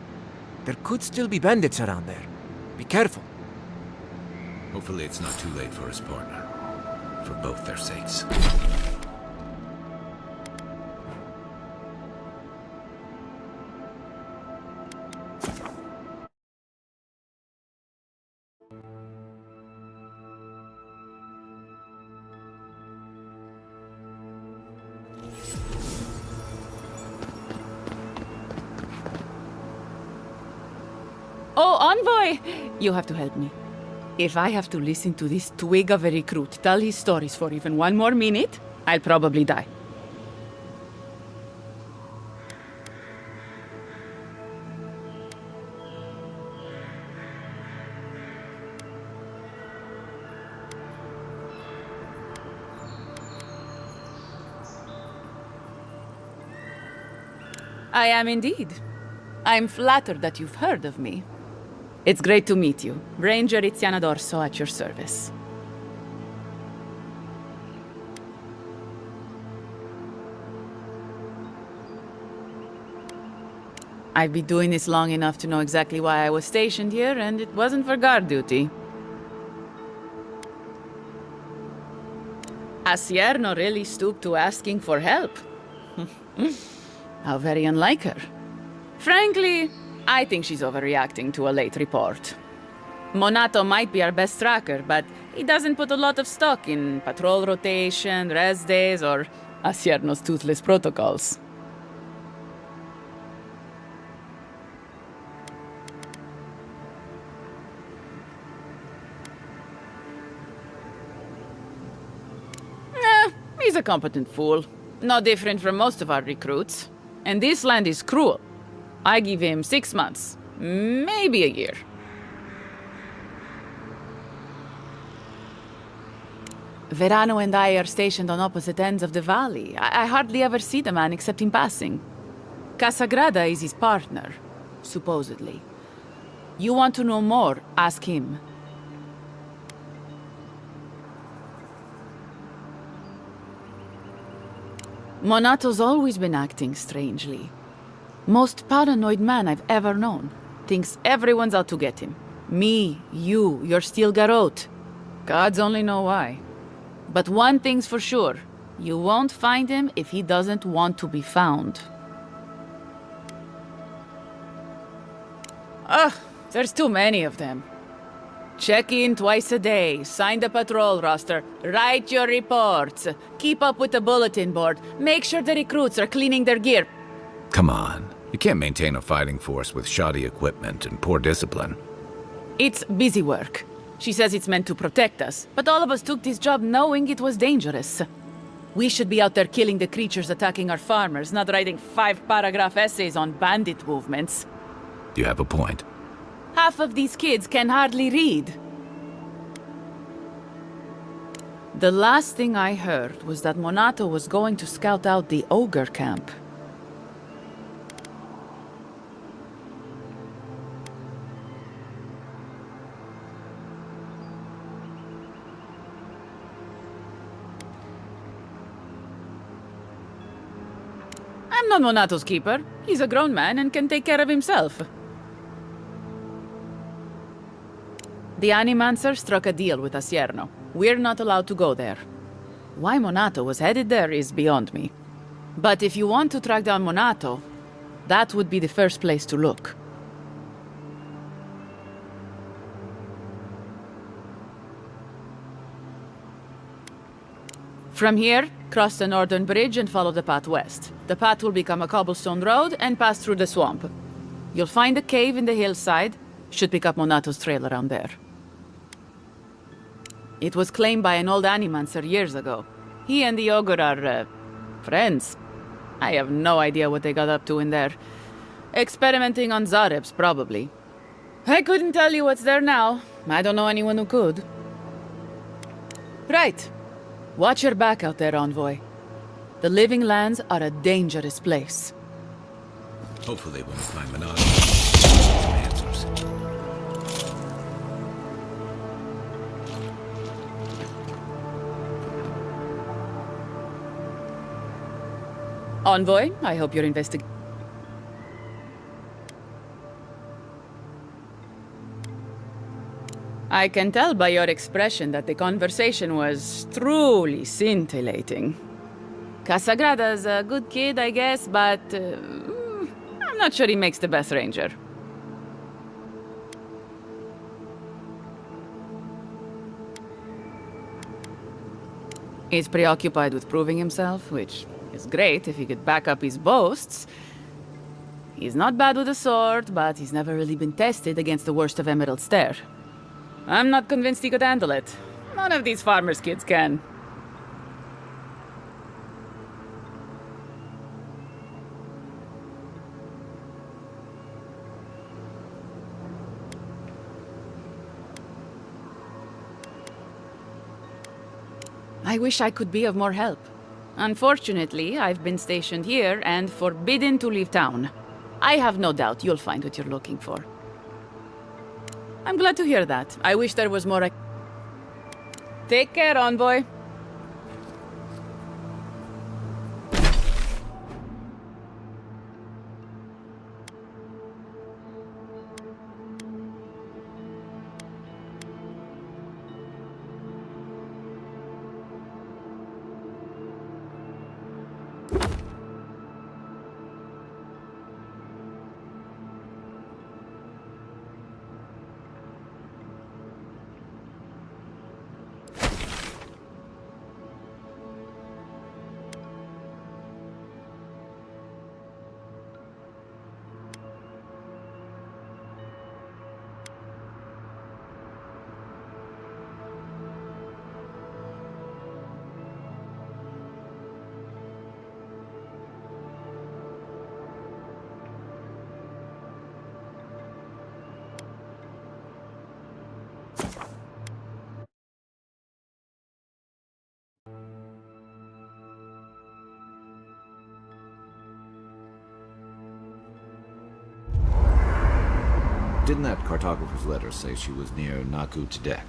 There could still be bandits around there. Be careful. Hopefully it's not too late for his partner. For both their sakes. Oh, Envoy! You have to help me. If I have to listen to this twig of a recruit tell his stories for even 1 more minute, I'll probably die. I am indeed. I'm flattered that you've heard of me. It's great to meet you. Ranger Iziana Dorso at your service. I've been doing this long enough to know exactly why I was stationed here, and it wasn't for guard duty. Asierno really stooped to asking for help. How very unlike her. Frankly, I think she's overreacting to a late report. Monato might be our best tracker, but he doesn't put a lot of stock in patrol rotation, rest days, or Asierno's toothless protocols. He's a competent fool. No different from most of our recruits. And this land is cruel. I give him 6 months, maybe a year. Verano and I are stationed on opposite ends of the valley. I hardly ever see the man except in passing. Casagrada is his partner, supposedly. You want to know more, ask him. Monato's always been acting strangely. Most paranoid man I've ever known. Thinks everyone's out to get him. Me, you, your steel garrote. Gods only know why. But one thing's for sure. You won't find him if he doesn't want to be found. Ugh, there's too many of them. Check in twice a day, sign the patrol roster, write your reports, keep up with the bulletin board, make sure the recruits are cleaning their gear. Come on. You can't maintain a fighting force with shoddy equipment and poor discipline. It's busy work. She says it's meant to protect us, but all of us took this job knowing it was dangerous. We should be out there killing the creatures attacking our farmers, not writing 5-paragraph essays on bandit movements. You have a point. Half of these kids can hardly read. The last thing I heard was that Monato was going to scout out the ogre camp. I'm not Monato's keeper. He's a grown man and can take care of himself. The Animancer struck a deal with Asierno. We're not allowed to go there. Why Monato was headed there is beyond me. But if you want to track down Monato, that would be the first place to look. From here, cross the northern bridge and follow the path west. The path will become a cobblestone road and pass through the swamp. You'll find a cave in the hillside. Should pick up Monato's trail around there. It was claimed by an old Animancer years ago. He and the ogre are, friends. I have no idea what they got up to in there. Experimenting on Zarebs, probably. I couldn't tell you what's there now. I don't know anyone who could. Right. Watch your back out there, Envoy. The Living Lands are a dangerous place. Hopefully when we find Monato, some answers. Envoy, I hope you're investigating. I can tell by your expression that the conversation was truly scintillating. Casagrada's a good kid, I guess, but I'm not sure he makes the best ranger. He's preoccupied with proving himself, which is great if he could back up his boasts. He's not bad with a sword, but he's never really been tested against the worst of Emerald Stair. I'm not convinced he could handle it. None of these farmers' kids can. I wish I could be of more help. Unfortunately, I've been stationed here and forbidden to leave town. I have no doubt you'll find what you're looking for. I'm glad to hear that. I wish there was more. Take care, Envoy. Didn't that cartographer's letter say she was near Naku Tedek?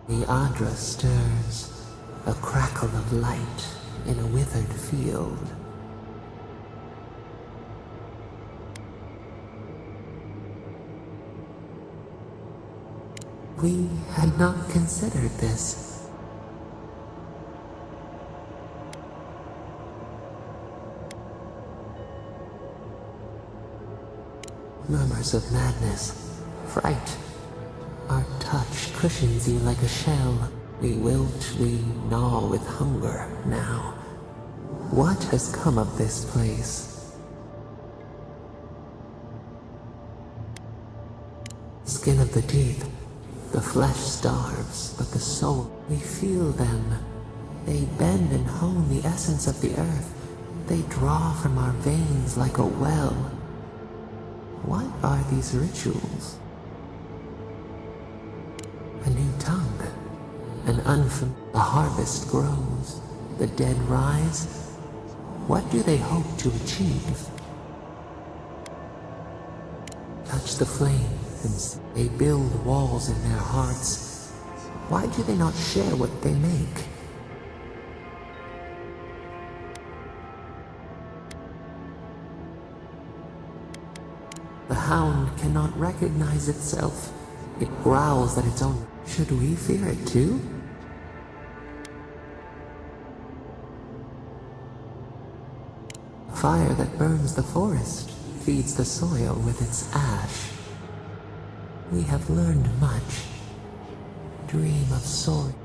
The Adra stirs, a crackle of light in a withered field. We had not considered this. Murmurs of madness, fright. Our touch cushions you like a shell. We wilt, we gnaw with hunger now. What has come of this place? Skin of the teeth. The flesh starves, but the soul, we feel them. They bend and hone the essence of the earth. They draw from our veins like a well. What are these rituals? A new tongue. The harvest grows. The dead rise. What do they hope to achieve? Touch the flame, and they build walls in their hearts. Why do they not share what they make? The hound cannot recognize itself. It growls at its own. Should we fear it too? Fire that burns the forest feeds the soil with its ash. We have learned much. Dream of soaring.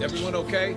Everyone okay?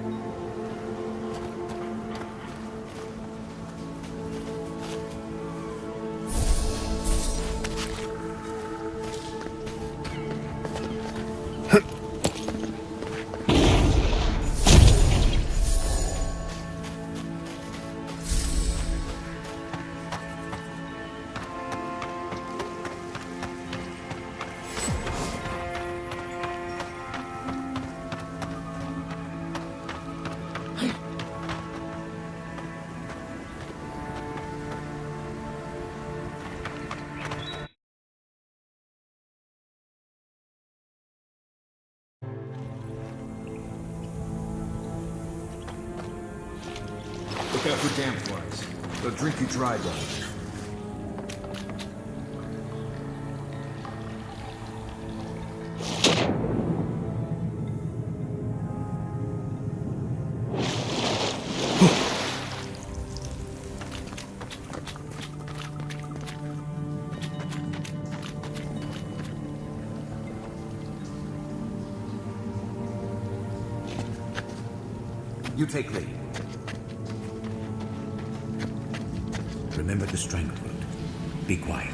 for damn flies. They'll drink you dry down. You take lead. Remember the stranglehold. Be quiet.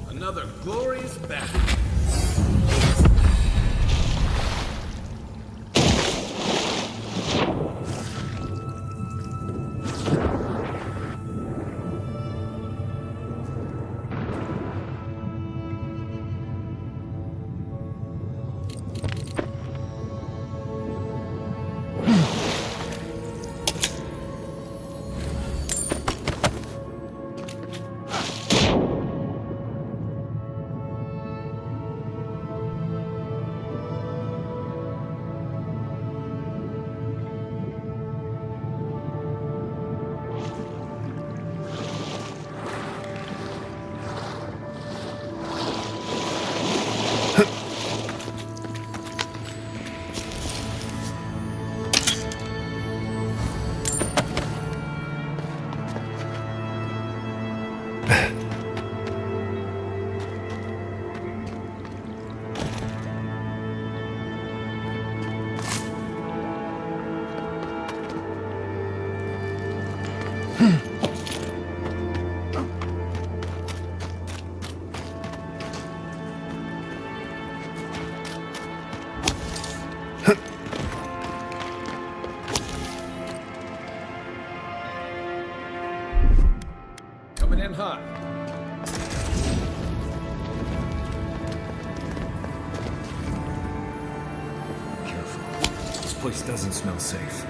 Another glorious battle. Coming in hot. Careful. This place doesn't smell safe.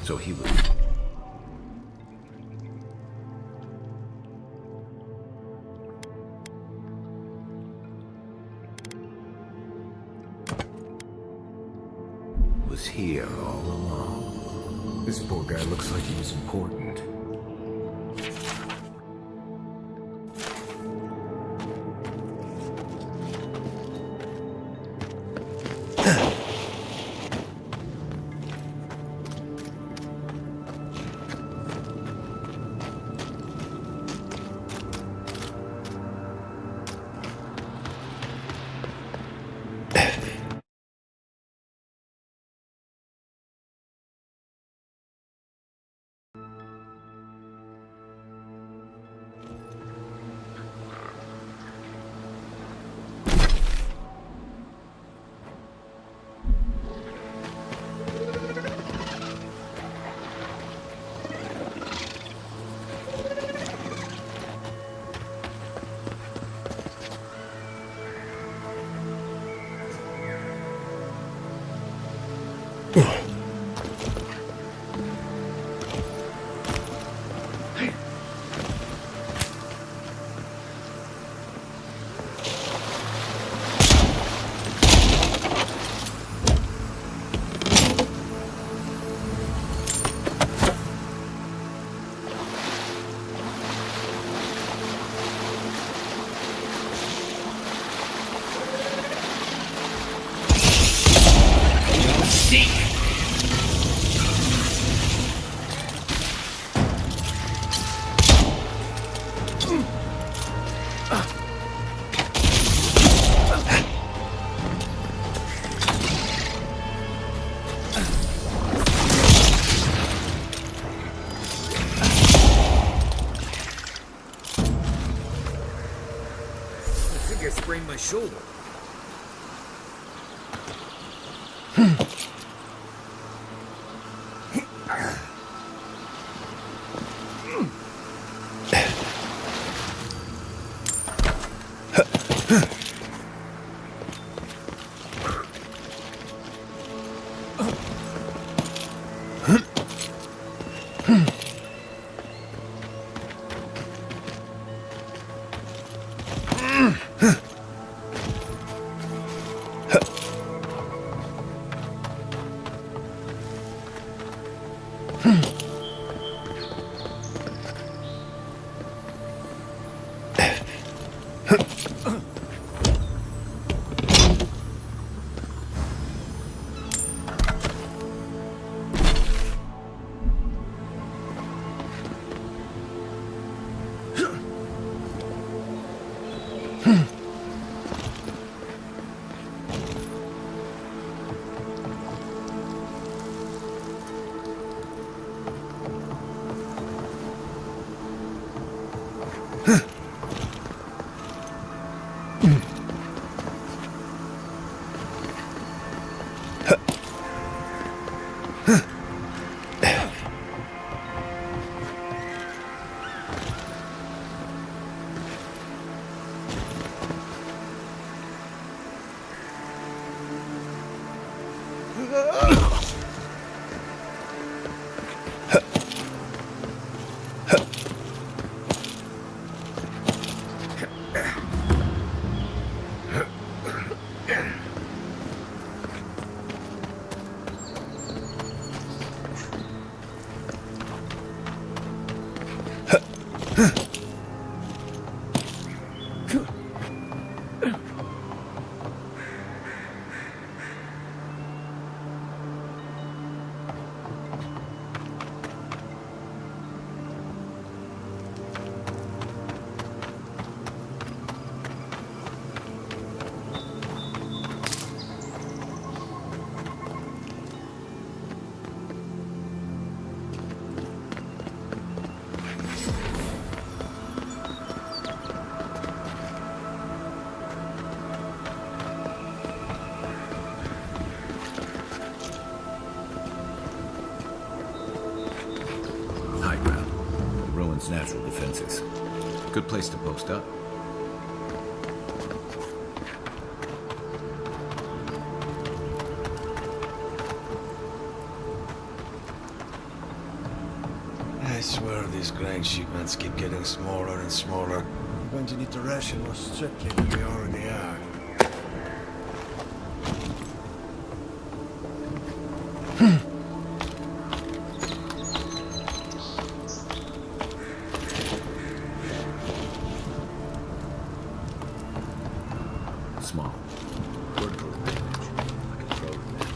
So he was... was here all along. This poor guy looks like he was important. I sprained my shoulder. town's natural defenses. Good place to post up. I swear these grain shipments keep getting smaller and smaller. We're going to need to ration more strictly than we already are. Small. Vertical advantage. I control it now.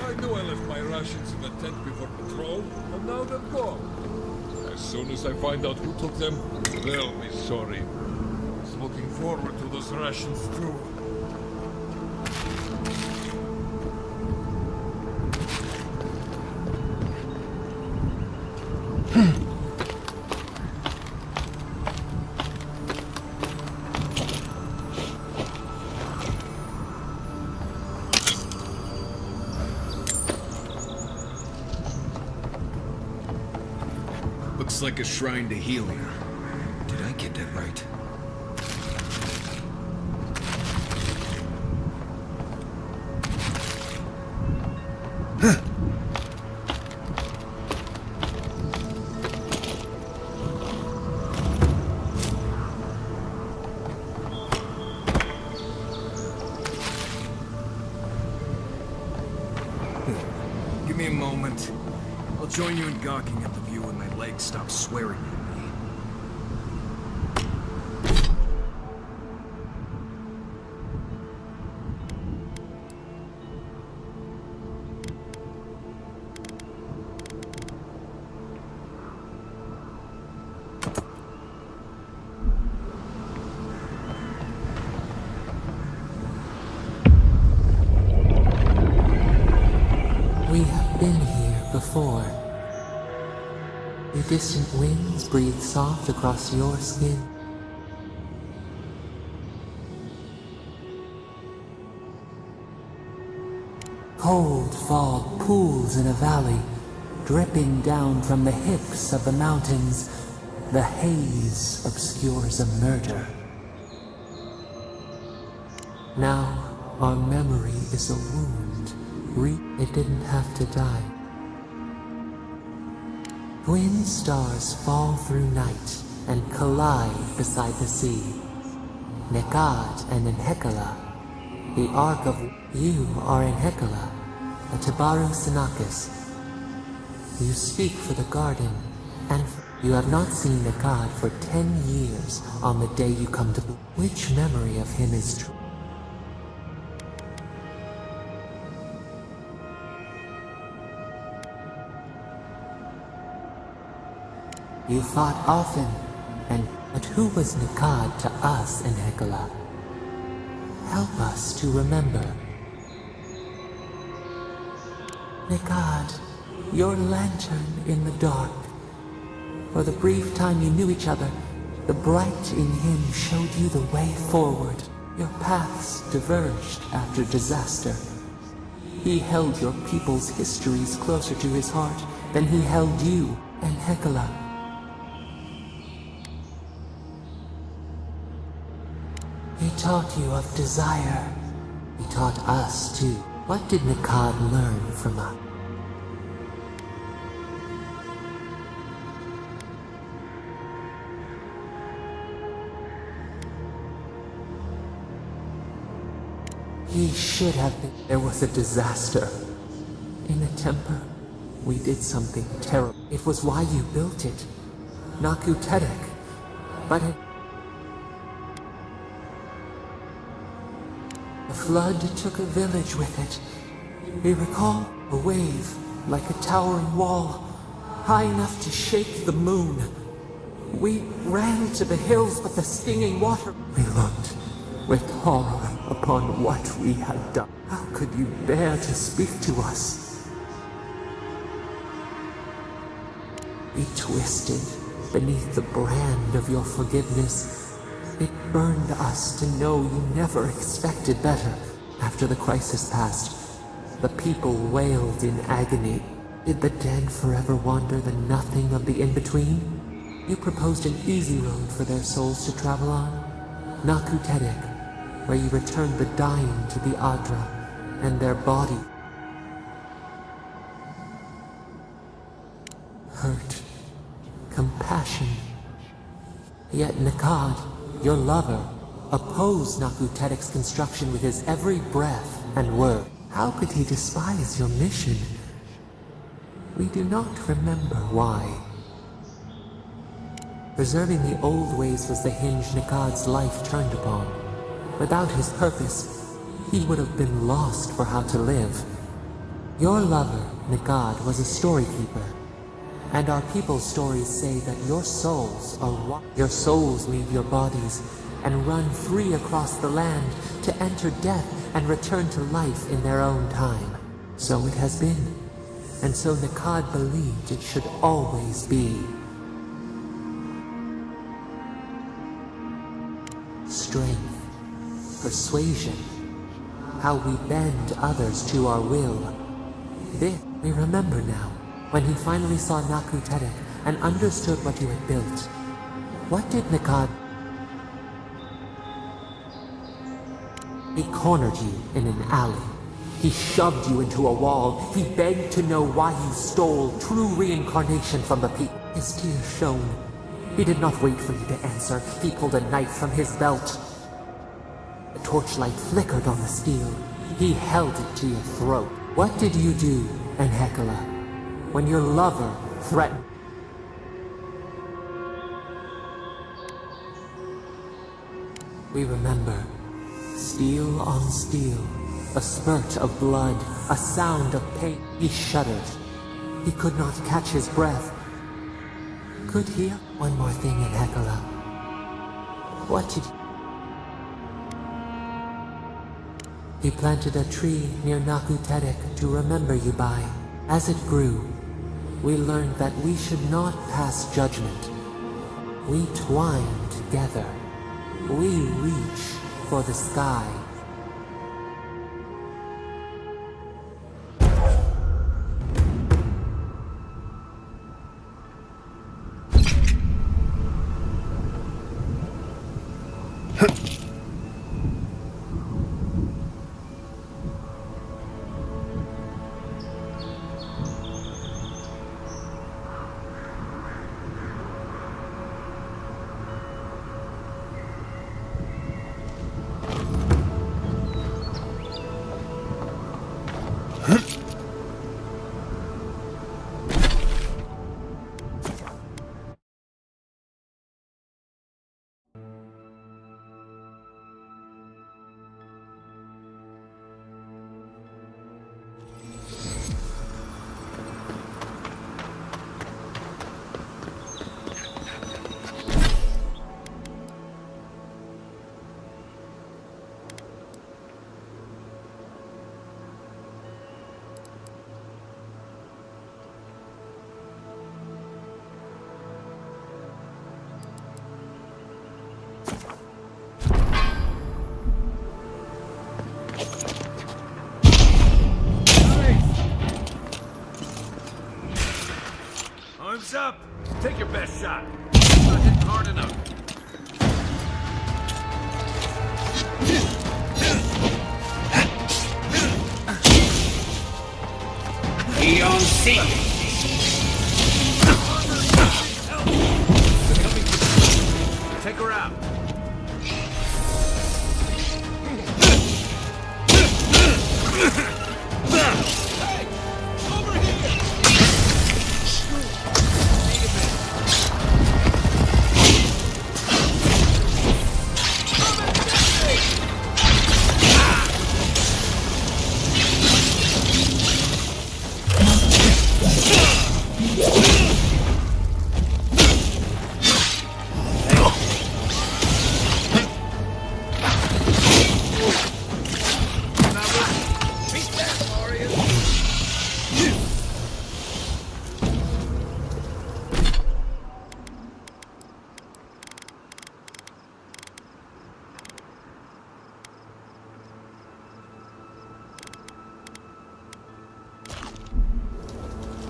I knew I left my rations in the tent before patrol, and now they're gone. As soon as I find out who took them, they'll be sorry. I was looking forward to those rations too. Looks like a shrine to healing. Did I get that right? Give me a moment. I'll join you in gawking at the view when my legs stop swearing at me. We have been here before. The distant winds breathe soft across your skin. Cold fog pools in a valley, dripping down from the hips of the mountains. The haze obscures a murder. Now, our memory is a wound. It didn't have to die. Twin stars fall through night and collide beside the sea. Nekad and Enhekala, the Ark of... You are Enhekala, a Tabaru Sinakis. You speak for the garden, and you have not seen Nekad for 10 years on the day you come to... Which memory of him is true? You fought often, but who was Nekad to us in Hekala? Help us to remember. Nekad, Your lantern in the dark. For the brief time you knew each other, the bright in him showed you the way forward. Your paths diverged after disaster. He held your people's histories closer to his heart than he held you and Hecla. He taught you of desire. He taught us too. What did Nikad learn from us? He should have been. There was a disaster. In a temper, we did something terrible. It was why you built it. Naku Tedek. But it... The flood took a village with it. We recall a wave, like a towering wall, high enough to shake the moon. We ran to the hills, but the stinging water... We looked with horror upon what we had done. How could you bear to speak to us? We twisted beneath the brand of your forgiveness. It burned us to know you never expected better. After the crisis passed, the people wailed in agony. Did the dead forever wander the nothing of the in-between? You proposed an easy road for their souls to travel on. Naku Tedek, where you returned the dying to the Adra and their body. Hurt. Compassion. Yet Nikad, your lover, opposed Naku Tedek's construction with his every breath and word. How could he despise your mission? We do not remember why. Preserving the old ways was the hinge Nikad's life turned upon. Without his purpose, he would have been lost for how to live. Your lover, Nikad, was a storykeeper. And our people's stories say that your souls are one. Your souls leave your bodies and run free across the land to enter death and return to life in their own time. So it has been. And so Nikad believed it should always be. Strength. Persuasion, how we bend others to our will. This we remember now, when he finally saw Naku Tedek and understood what you had built. What did Nikad... He cornered you in an alley. He shoved you into a wall. He begged to know why you stole true reincarnation from the people. His tears shone. He did not wait for you to answer. He pulled a knife from his belt. The torchlight flickered on the steel. He held it to your throat. What did you do, Enhekala, when your lover threatened? We remember. Steel on steel. A spurt of blood. A sound of pain. He shuddered. He could not catch his breath. Could he? One more thing, Enhekala. What did you... He planted a tree near Naku Tedek to remember you by. As it grew, we learned that we should not pass judgment. We twine together. We reach for the sky. Take your best shot. Not hitting hard enough. Eon C. Take her out.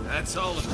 That's all of it.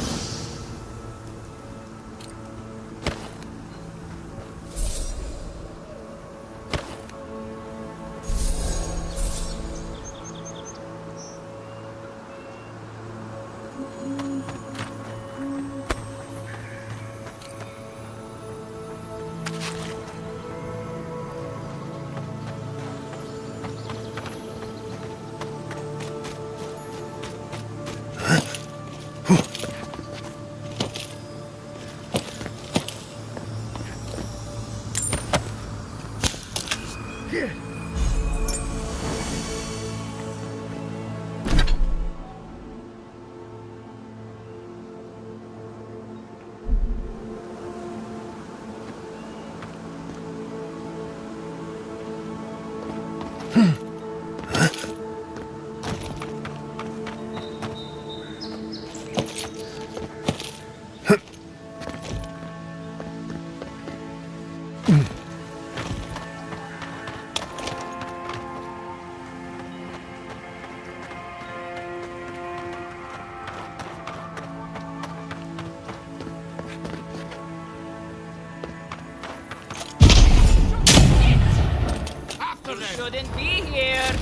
Shouldn't be here.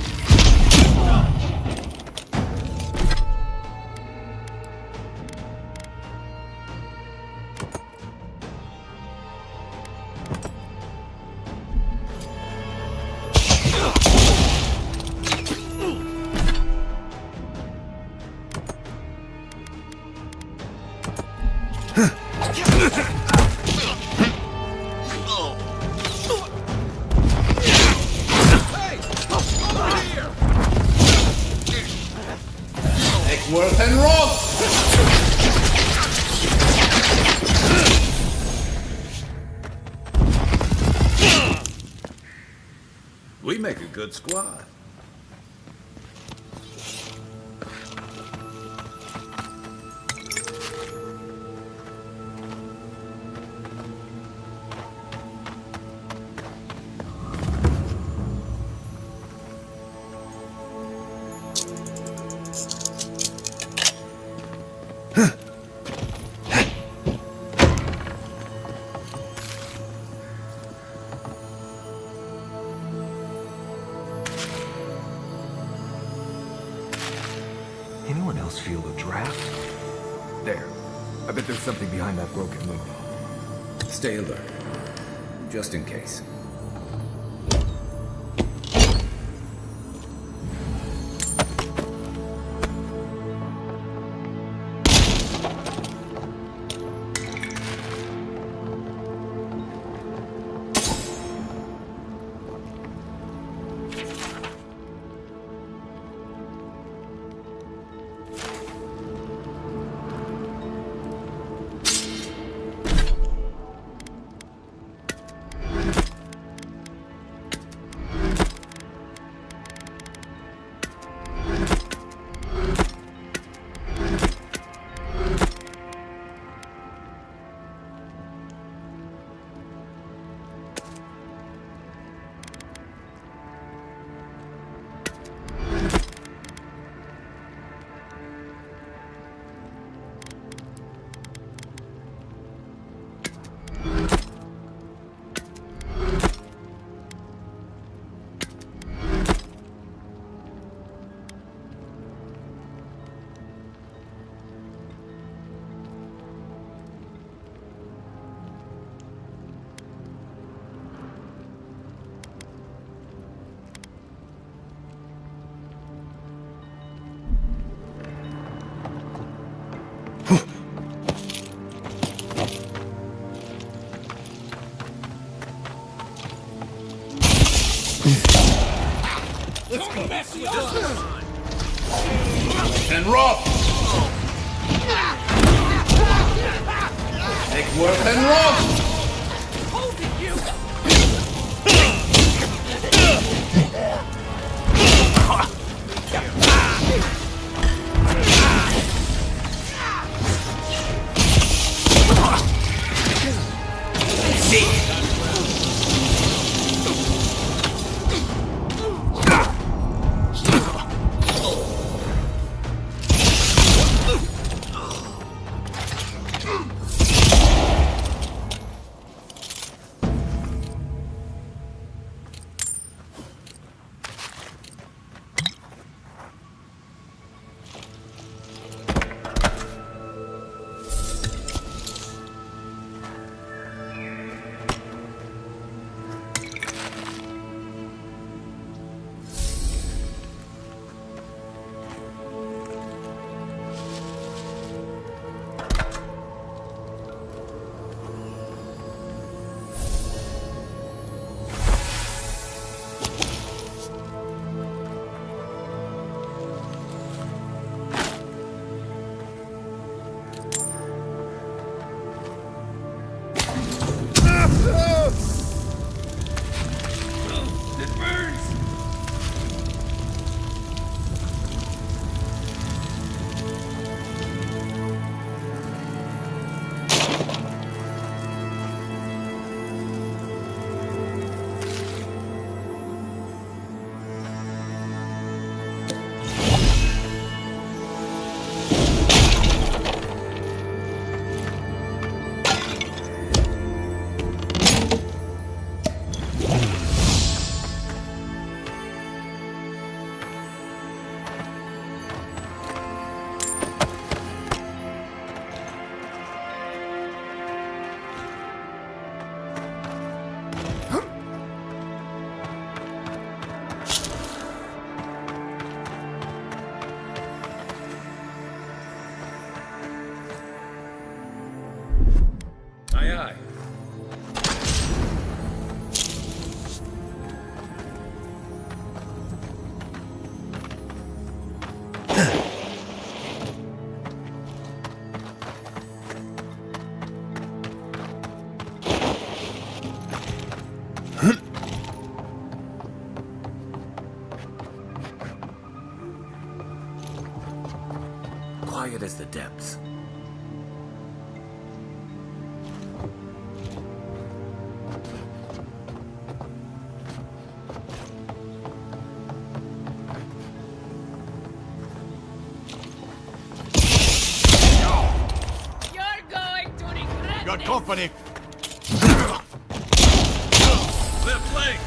Worth and roll! We make a good squad. Anyone else feel the draft? There. I bet there's something behind that broken window. Stay alert. Just in case. mess with us! And Roth! Eckworth and Roth! Holding you! It burns! Aye, aye. Quiet as the depths. You're going to regret Got this. company! Left leg!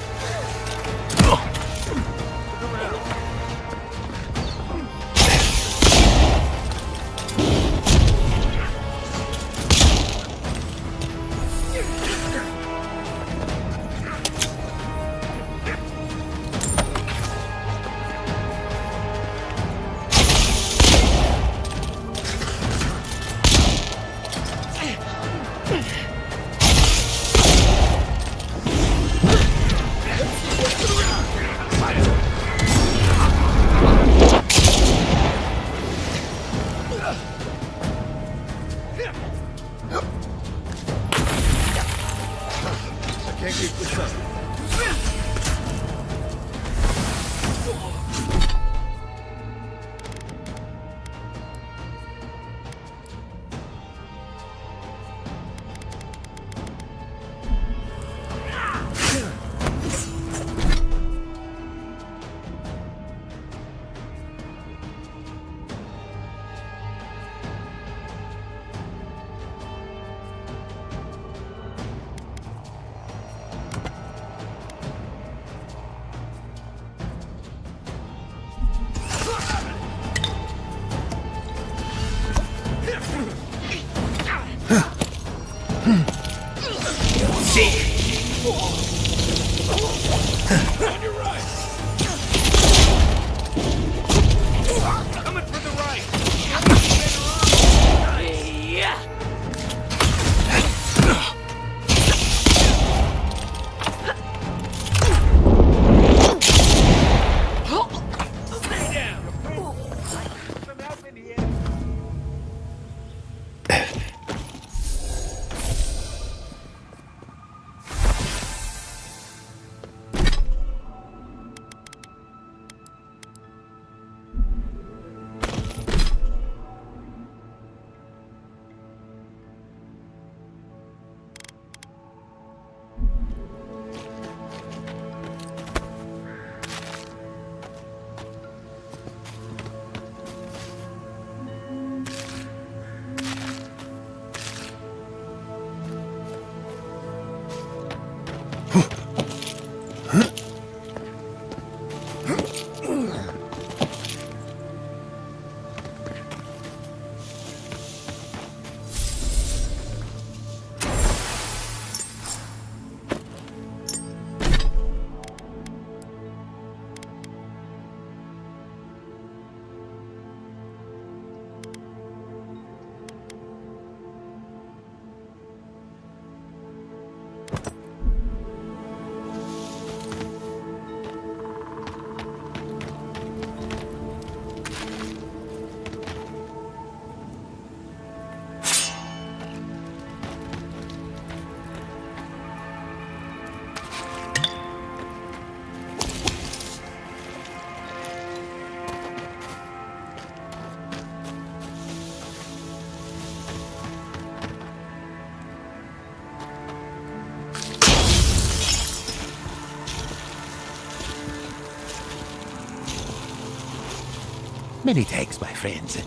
Many thanks, my friends.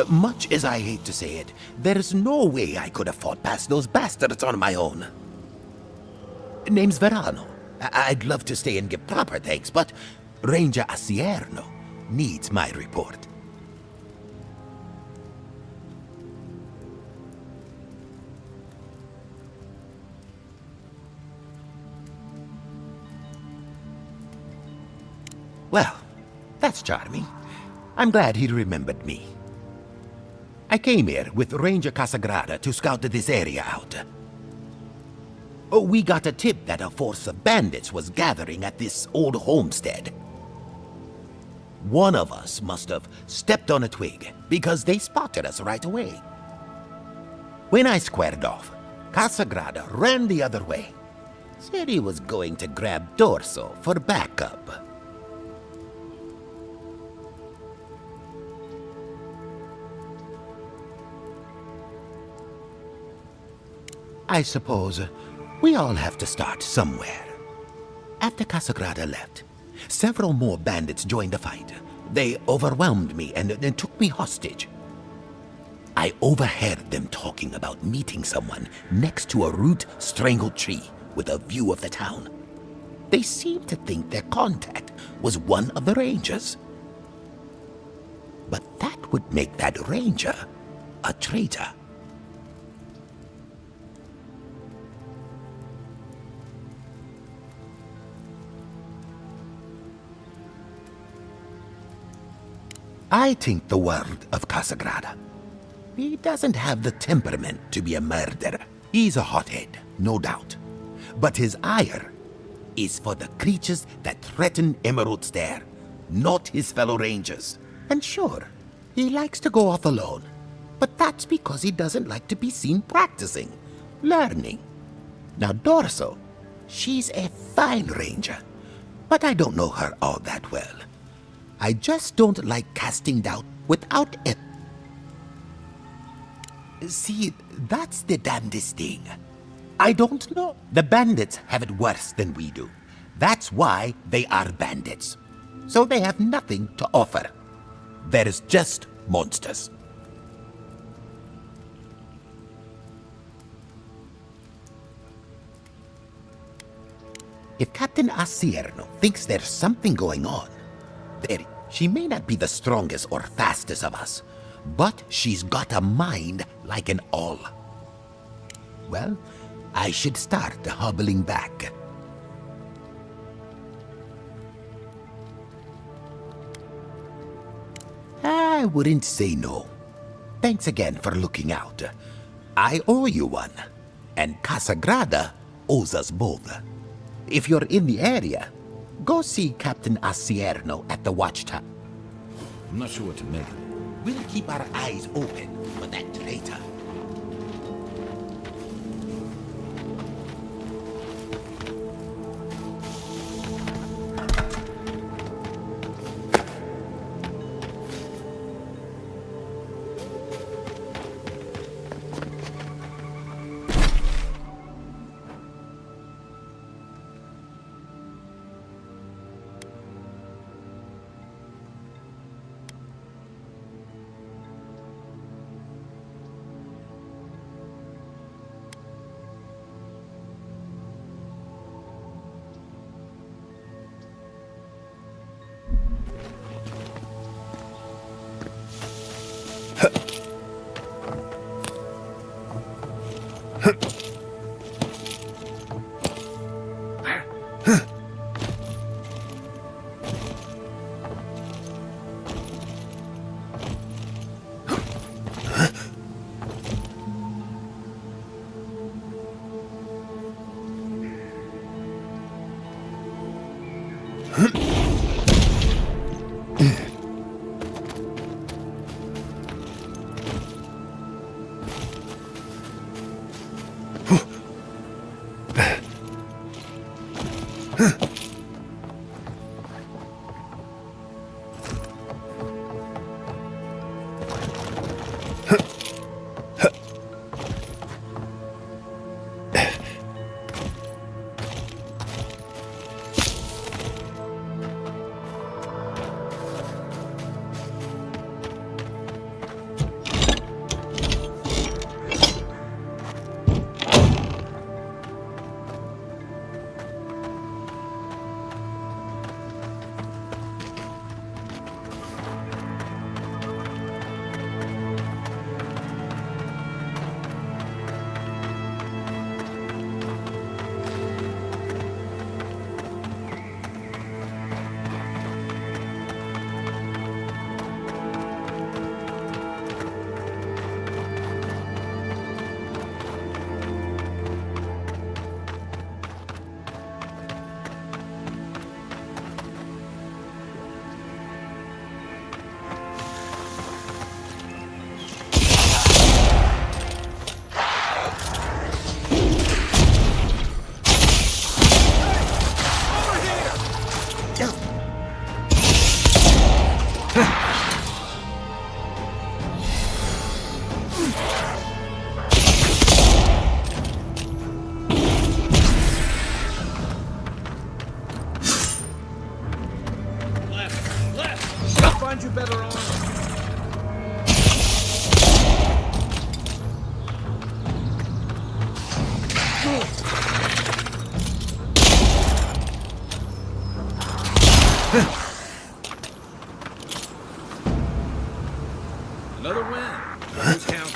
Much as I hate to say it, there's no way I could have fought past those bastards on my own. Name's Verano. I'd love to stay and give proper thanks, but Ranger Asierno needs my report. Well, that's charming. I'm glad he remembered me. I came here with Ranger Casagrada to scout this area out. We got a tip that a force of bandits was gathering at this old homestead. One of us must have stepped on a twig, because they spotted us right away. When I squared off, Casagrada ran the other way. Said he was going to grab Dorso for backup. I suppose we all have to start somewhere. After Casagrada left, several more bandits joined the fight. They overwhelmed me and took me hostage. I overheard them talking about meeting someone next to a root-strangled tree with a view of the town. They seemed to think their contact was one of the rangers. But that would make that ranger a traitor. I think the world of Casagrada. He doesn't have the temperament to be a murderer. He's a hothead, no doubt. But his ire is for the creatures that threaten Emerald Stair, not his fellow rangers. And sure, he likes to go off alone. But that's because he doesn't like to be seen practicing, learning. Now Dorso, she's a fine ranger, but I don't know her all that well. I just don't like casting doubt without it. See, that's the damnedest thing. I don't know. The bandits have it worse than we do. That's why they are bandits. So they have nothing to offer. There's just monsters. If Captain Asierno thinks there's something going on, she may not be the strongest or fastest of us, but she's got a mind like an owl. Well, I should start hobbling back. I wouldn't say no. Thanks again for looking out. I owe you one, and Casagrada owes us both. If you're in the area, go see Captain Asierno at the watchtower. I'm not sure what to make. We'll keep our eyes open for that traitor. find you better armor. Another win. Who's counting?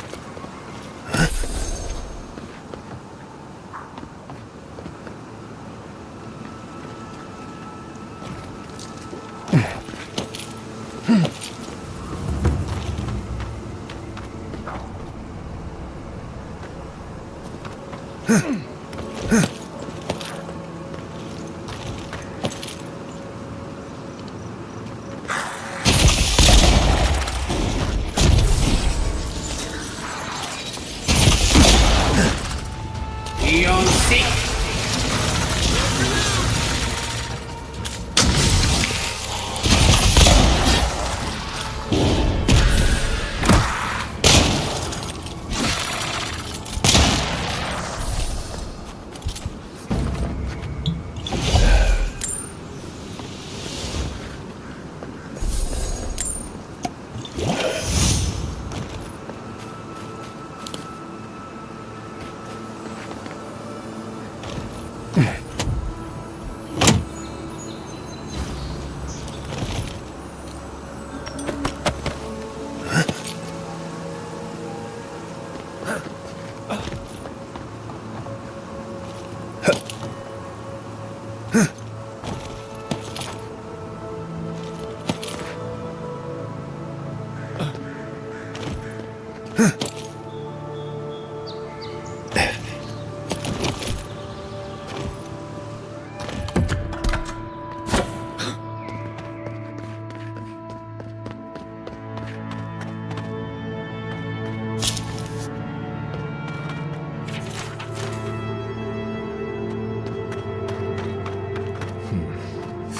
Beyond sick.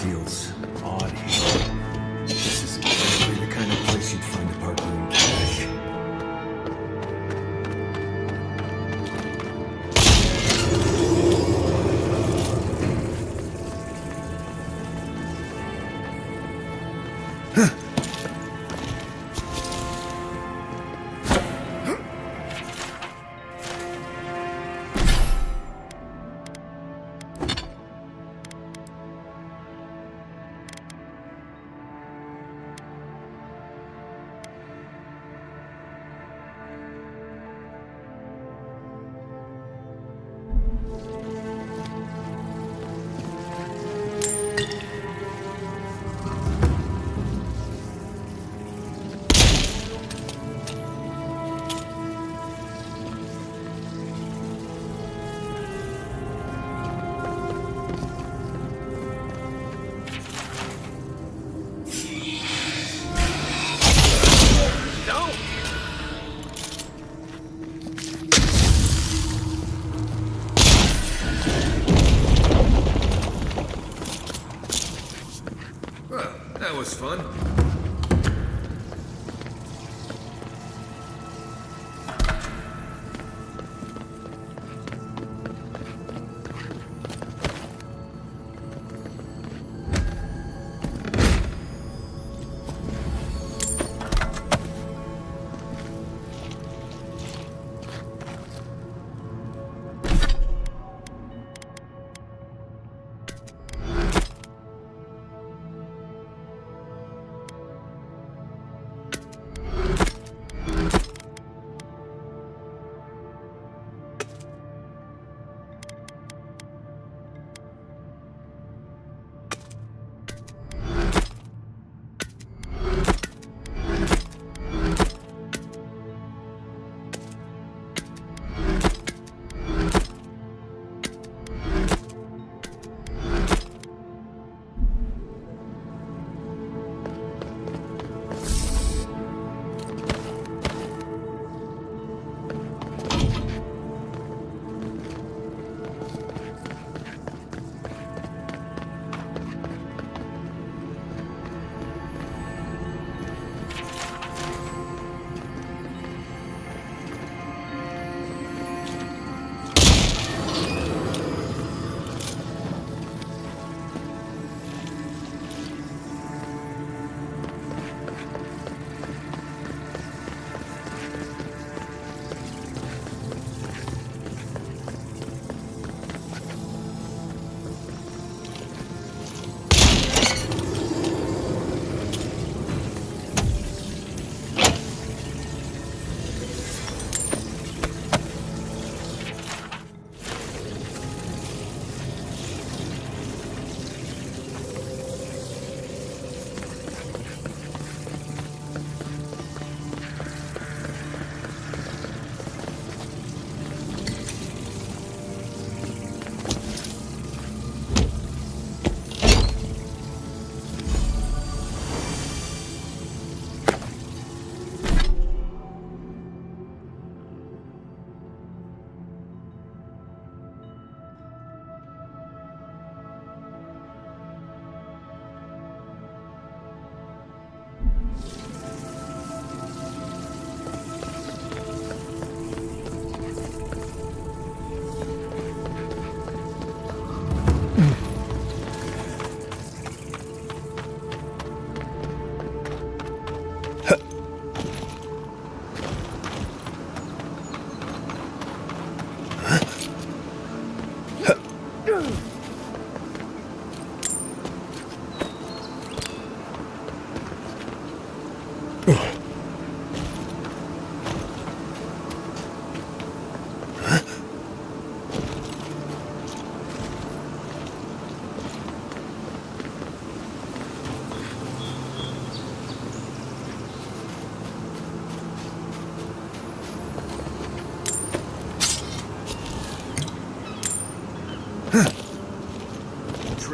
Feels odd here. This isn't exactly the kind of place you'd find a partner in cash. Well, that was fun.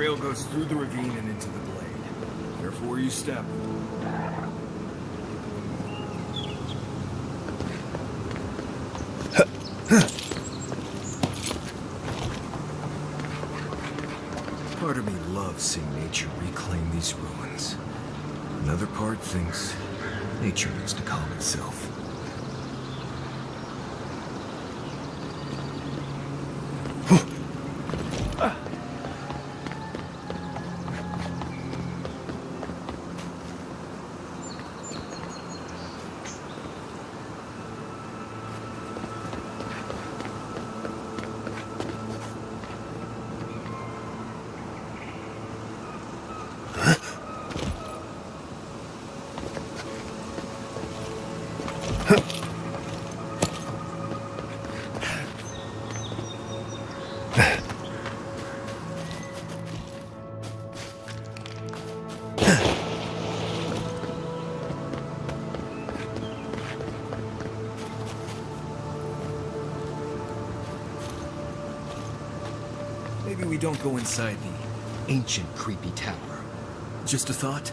trail goes through the ravine and into the glade. Careful where you step. Part of me loves seeing nature reclaim these ruins. Another part thinks nature needs to calm itself. Maybe we don't go inside the ancient creepy tower. Just a thought?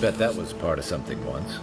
Bet that was part of something once.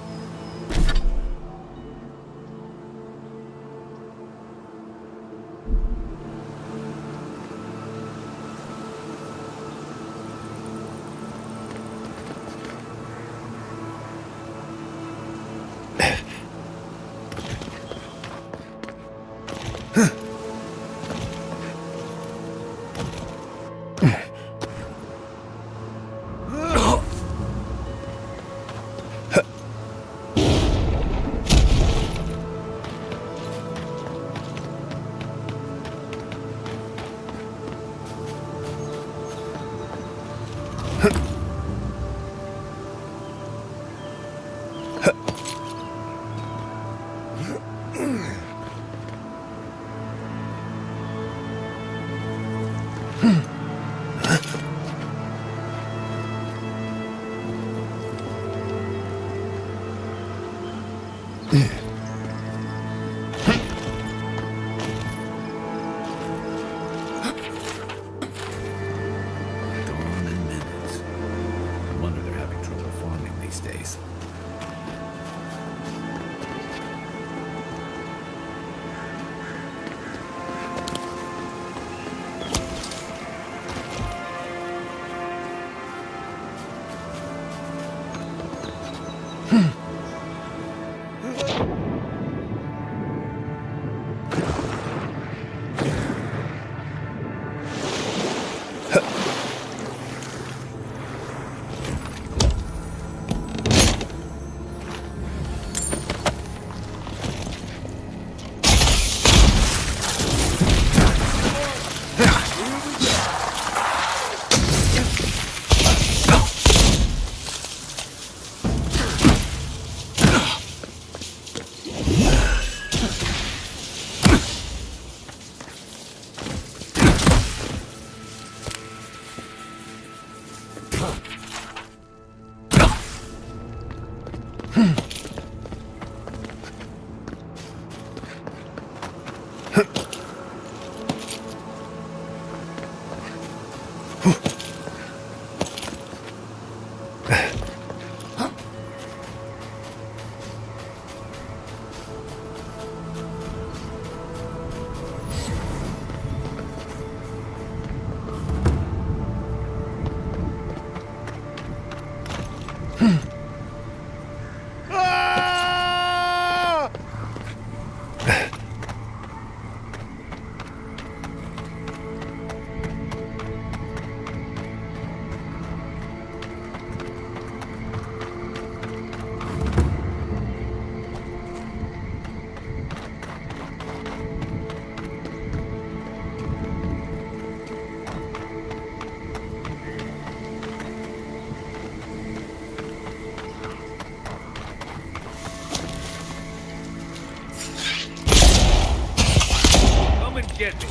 get me.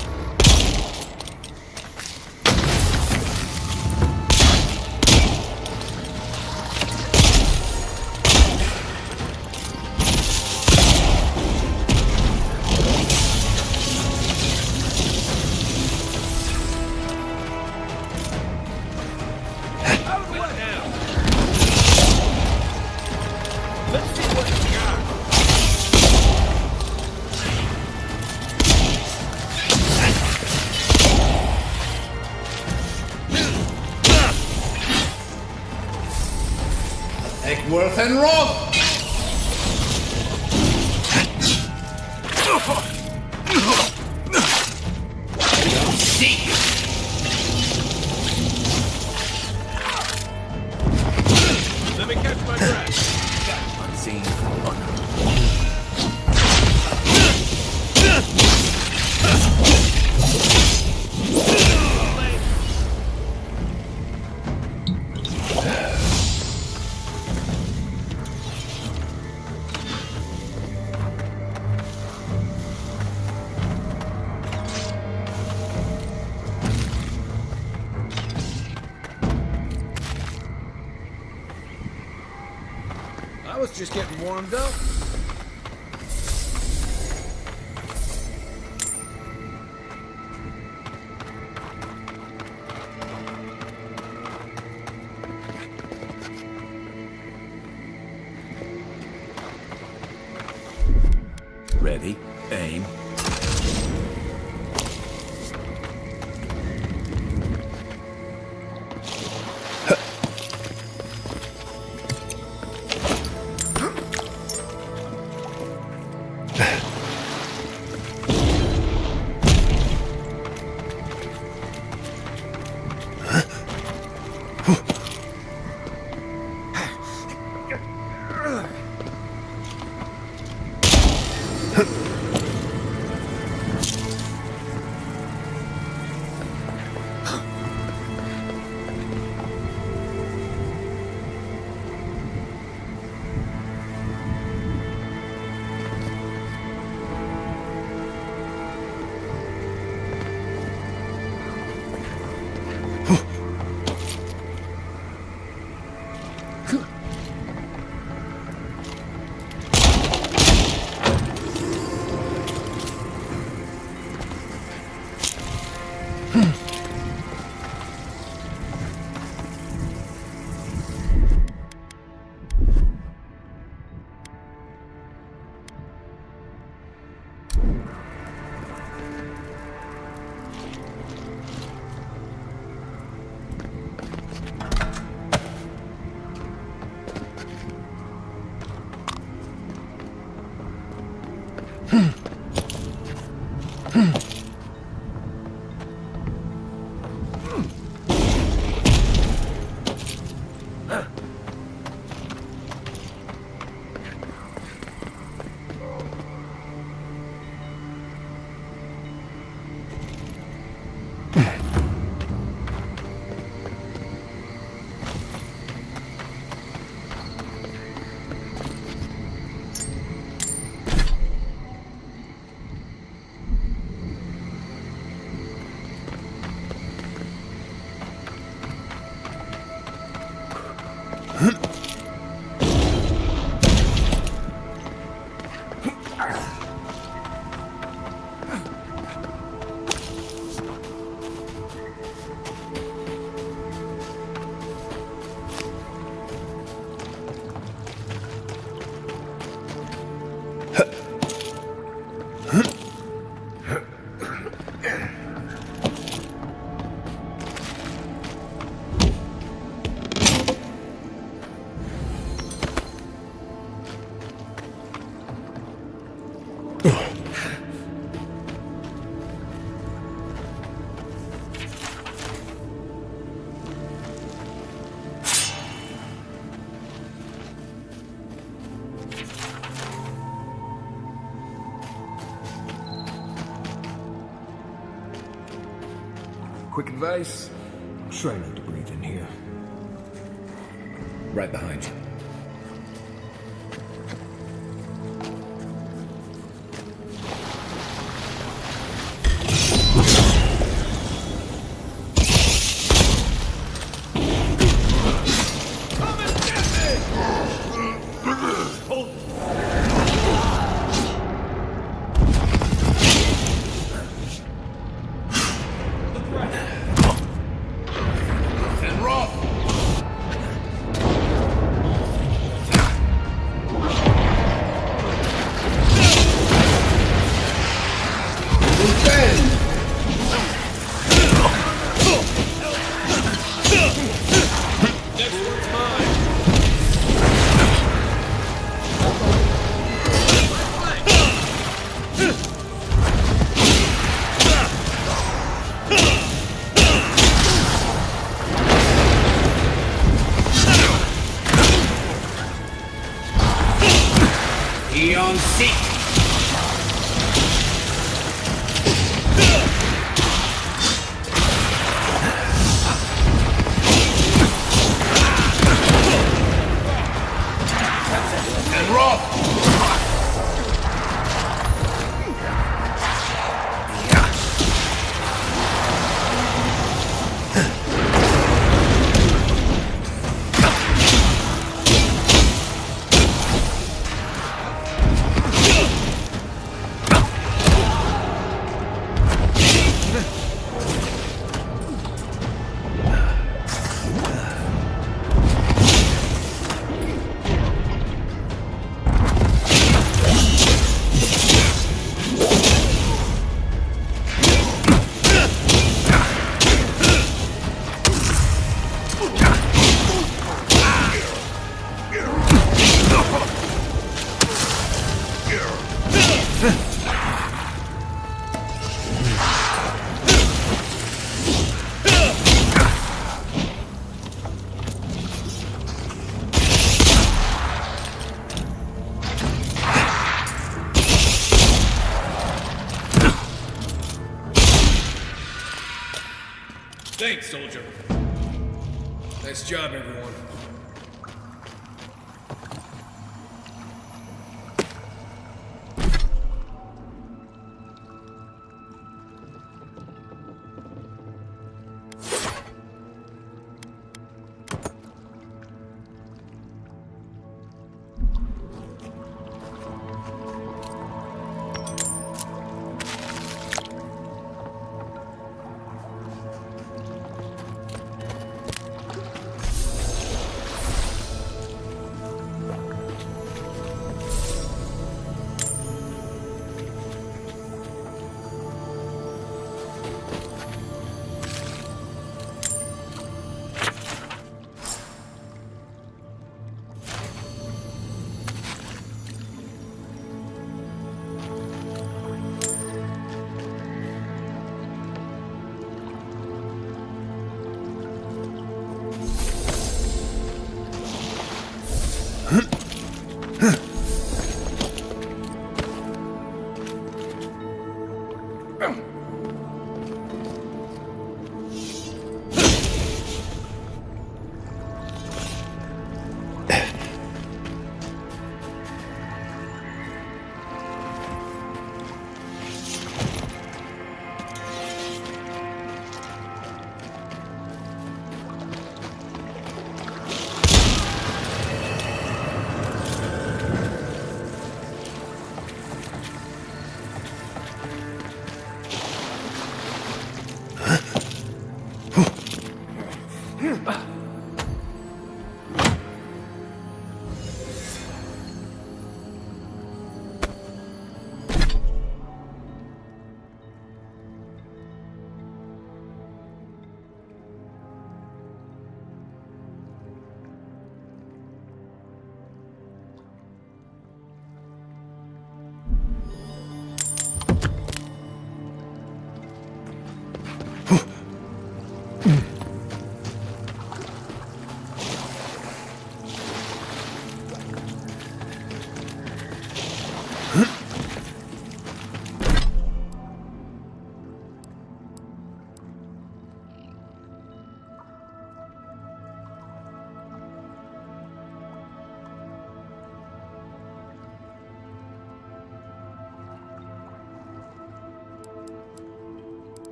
Worth and Roth! Seek! Let me catch my breath. Unseen. I was just getting warmed up. Ready, aim. Quick advice? Try not to breathe in here. Right behind you. Ion Seek! And Roth! Thanks, soldier. Nice job, everyone.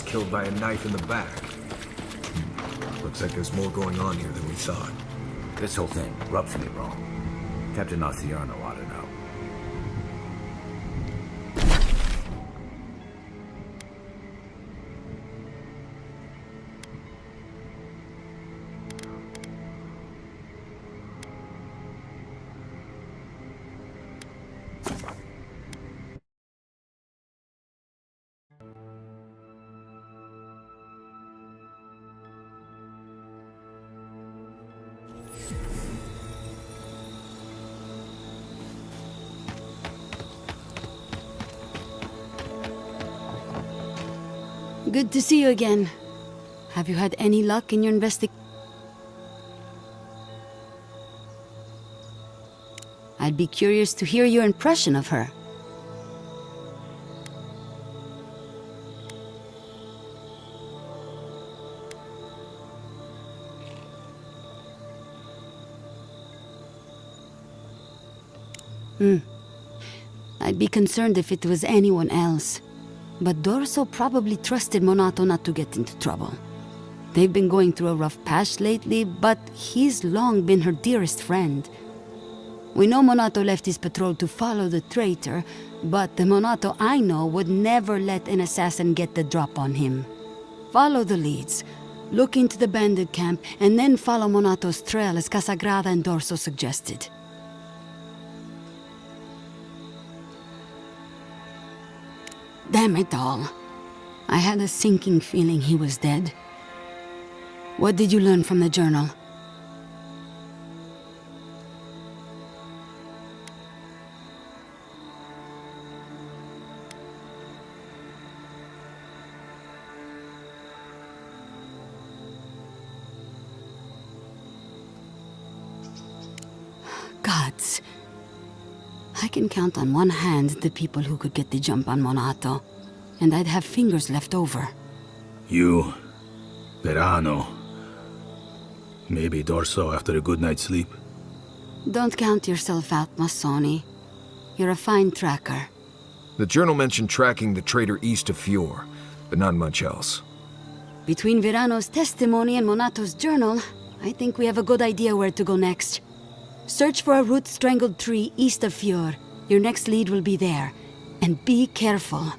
Killed by a knife in the back. Looks like there's more going on here than we thought. This whole thing rubs me wrong. Captain Oceano ought to know. Good to see you again. Have you had any luck in your investigation? I'd be curious to hear your impression of her. I'd be concerned if it was anyone else. But Dorso probably trusted Monato not to get into trouble. They've been going through a rough patch lately, but he's long been her dearest friend. We know Monato left his patrol to follow the traitor, but the Monato I know would never let an assassin get the drop on him. Follow the leads, look into the bandit camp, and then follow Monato's trail as Casagrada and Dorso suggested. Damn it all. I had a sinking feeling he was dead. What did you learn from the journal? Gods. I can count on one hand the people who could get the jump on Monato, and I'd have fingers left over. You, Verano, maybe Dorso after a good night's sleep. Don't count yourself out, Massoni. You're a fine tracker. The journal mentioned tracking the traitor east of Fior, but not much else. Between Verano's testimony and Monato's journal, I think we have a good idea where to go next. Search for a root-strangled tree east of Fior. Your next lead will be there. And be careful.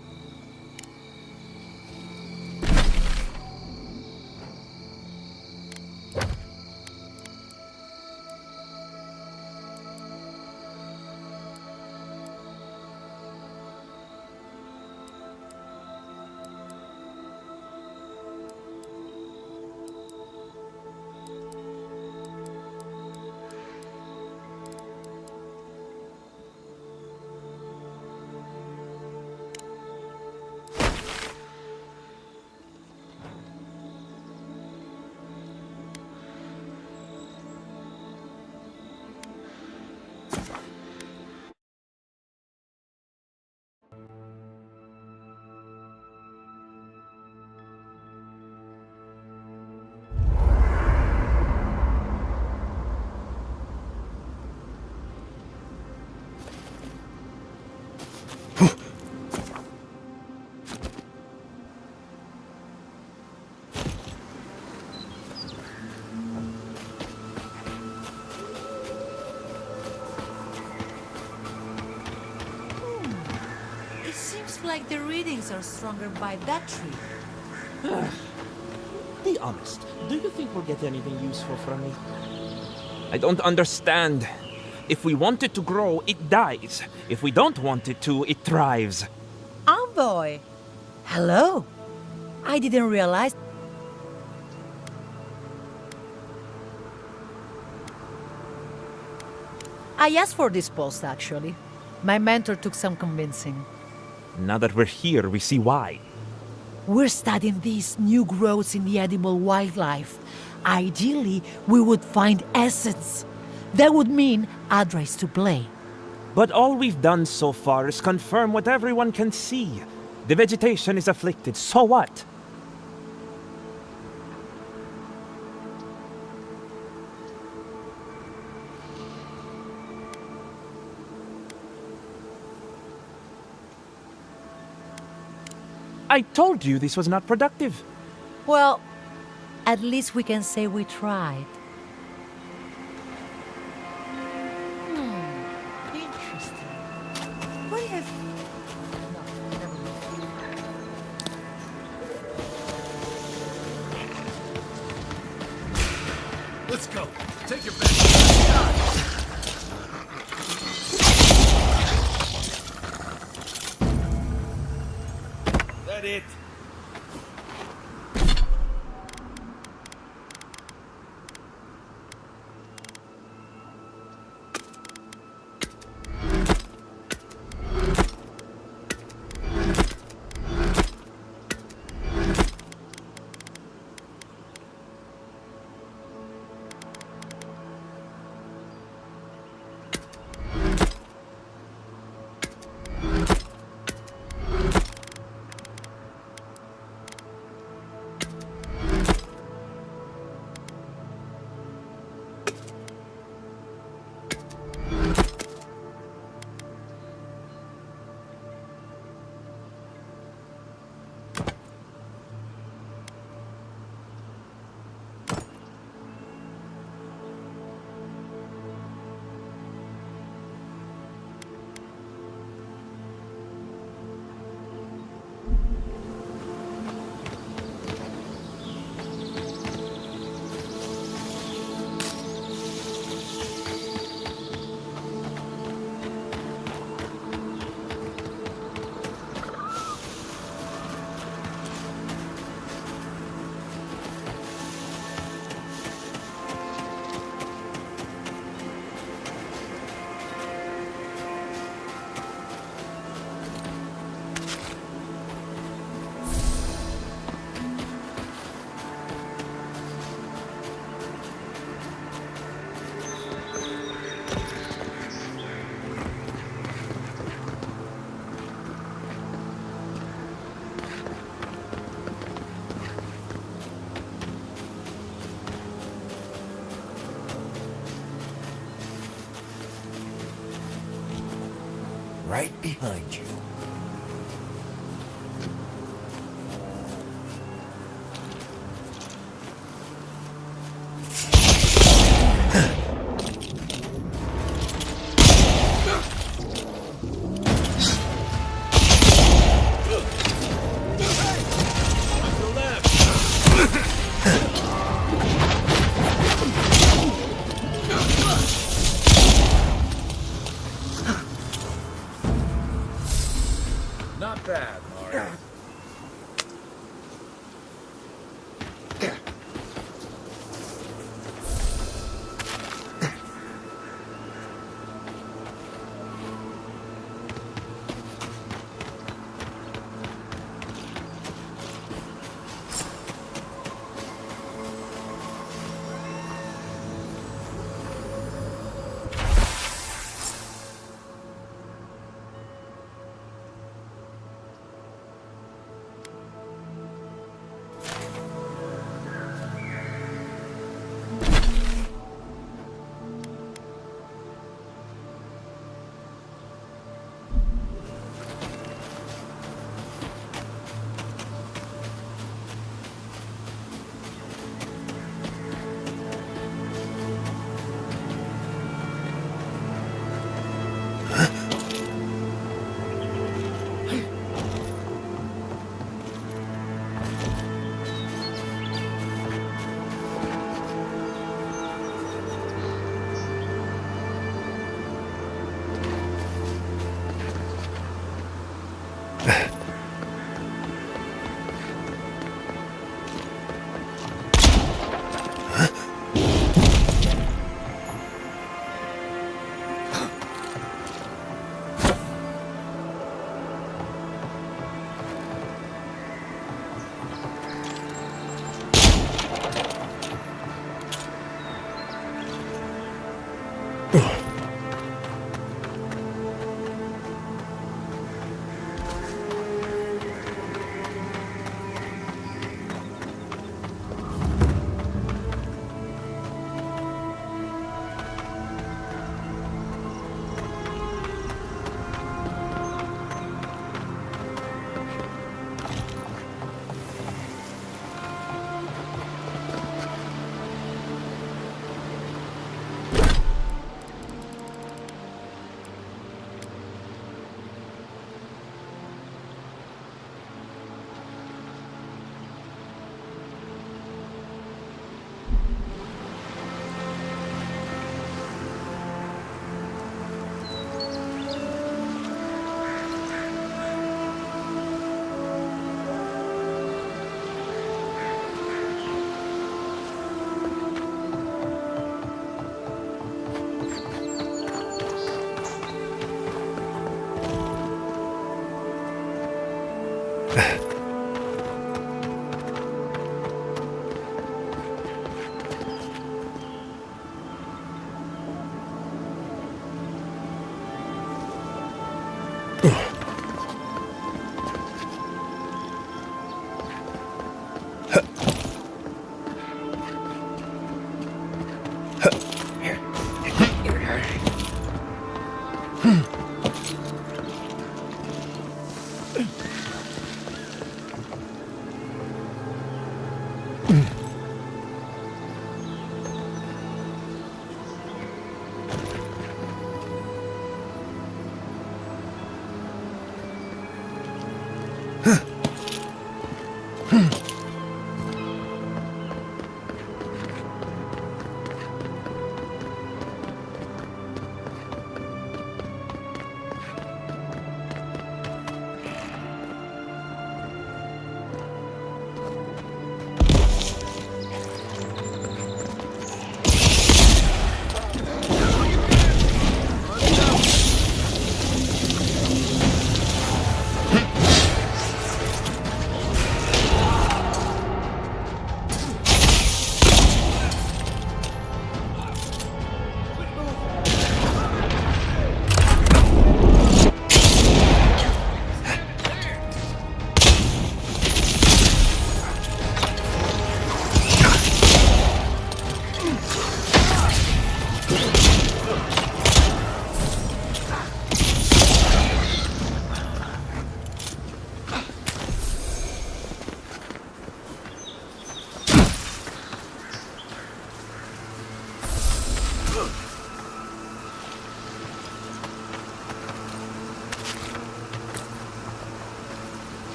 Like the readings are stronger by that tree. Be honest. Do you think we'll get anything useful from me? I don't understand. If we want it to grow, it dies. If we don't want it to, it thrives. Envoy! Hello! I didn't realize... I asked for this post, actually. My mentor took some convincing. Now that we're here, we see why. We're studying these new growths in the edible wildlife. Ideally, we would find essence. That would mean Adra's to blame. But all we've done so far is confirm what everyone can see. The vegetation is afflicted, so what? I told you this was not productive. Well, at least we can say we tried. Interesting. What if... No, never mind. Let's go. Take your back. That it. right behind you. Not bad, Mario.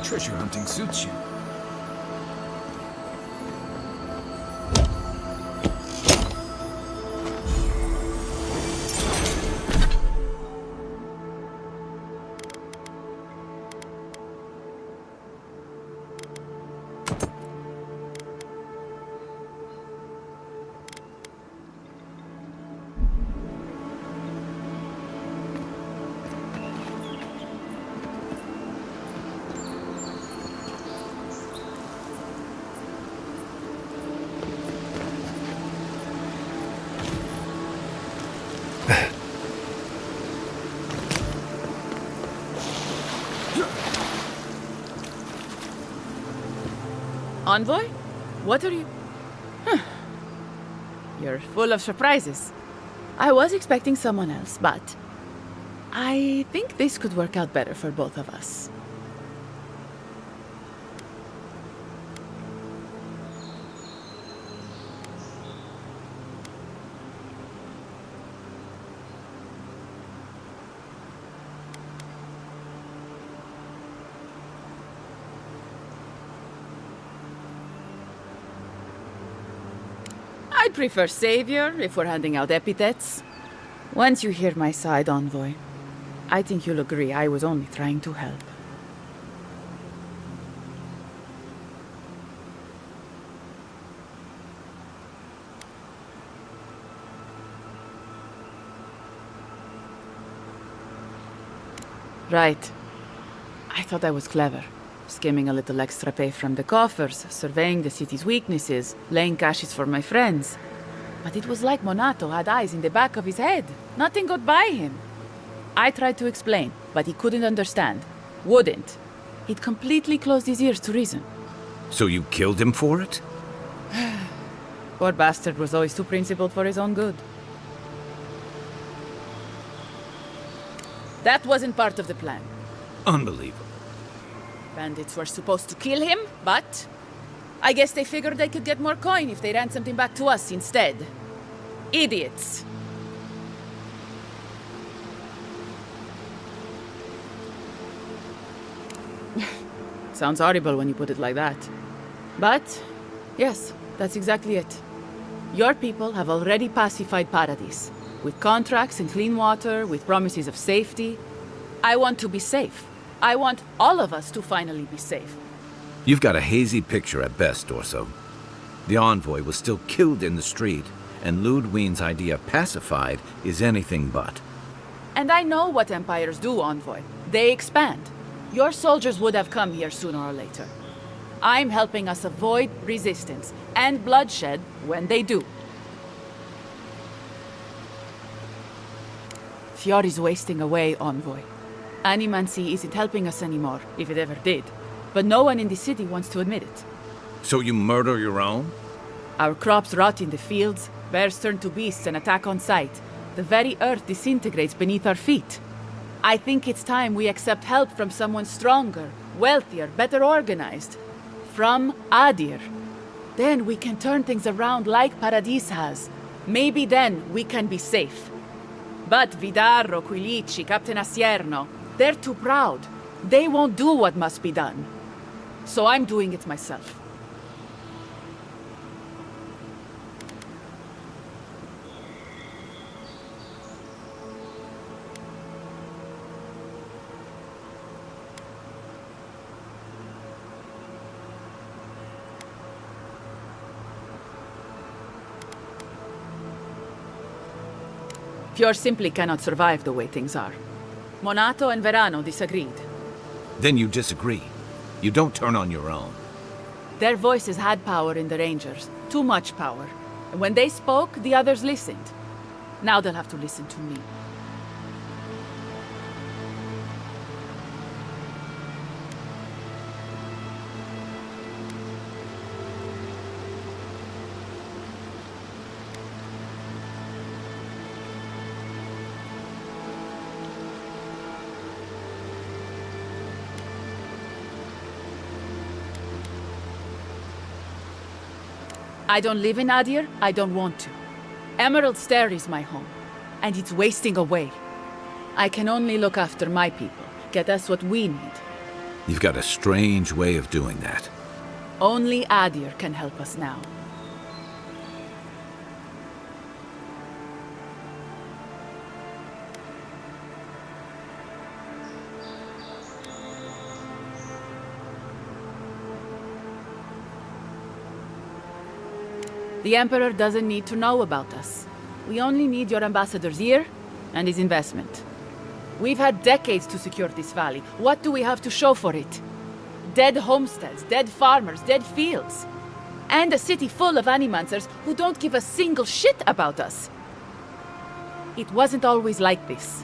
Treasure hunting suits you. Envoy? What are you... You're full of surprises. I was expecting someone else, but... I think this could work out better for both of us. I'd prefer savior if we're handing out epithets. Once you hear my side, Envoy, I think you'll agree I was only trying to help. Right. I thought I was clever. Skimming a little extra pay from the coffers, surveying the city's weaknesses, laying caches for my friends. But it was like Monato had eyes in the back of his head. Nothing got by him. I tried to explain, but he couldn't understand. Wouldn't. He'd completely closed his ears to reason. So you killed him for it? Poor bastard was always too principled for his own good. That wasn't part of the plan. Unbelievable. Bandits were supposed to kill him, but... I guess they figured they could get more coin if they ransomed him back to us instead. Idiots. Sounds horrible when you put it like that. But, yes, that's exactly it. Your people have already pacified Paradise. With contracts and clean water, with promises of safety. I want to be safe. I want all of us to finally be safe. You've got a hazy picture at best, Dorso. The Envoy was still killed in the street, and Ludwine's idea of pacified is anything but. And I know what empires do, Envoy. They expand. Your soldiers would have come here sooner or later. I'm helping us avoid resistance and bloodshed when they do. Fiori's wasting away, Envoy. Animancy isn't helping us anymore, if it ever did. But no one in the city wants to admit it. So you murder your own? Our crops rot in the fields, bears turn to beasts and attack on sight. The very earth disintegrates beneath our feet. I think it's time we accept help from someone stronger, wealthier, better organized. From Adir. Then we can turn things around like Paradis has. Maybe then we can be safe. But Vidarro, Quilici, Captain Asierno, they're too proud. They won't do what must be done. So I'm doing it myself. Fjord simply cannot survive the way things are. Monato and Verano disagreed. Then you disagree. You don't turn on your own. Their voices had power in the Rangers. Too much power. And when they spoke, the others listened. Now they'll have to listen to me. I don't live in Adir, I don't want to. Emerald Stair is my home, and it's wasting away. I can only look after my people, get us what we need. You've got a strange way of doing that. Only Adir can help us now. The Emperor doesn't need to know about us. We only need your ambassador's ear and his investment. We've had decades to secure this valley. What do we have to show for it? Dead homesteads, dead farmers, dead fields. And a city full of animancers who don't give a single shit about us. It wasn't always like this.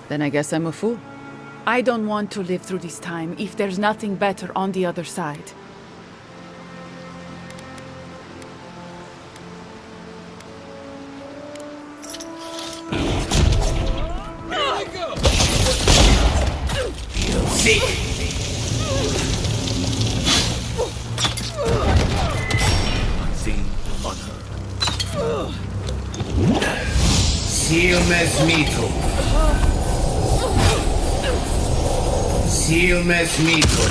Then I guess I'm a fool. I don't want to live through this time if there's nothing better on the other side. You'll see. Unseen, unheard. Silmes mito. Silmes mito.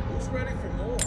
Who's ready for more?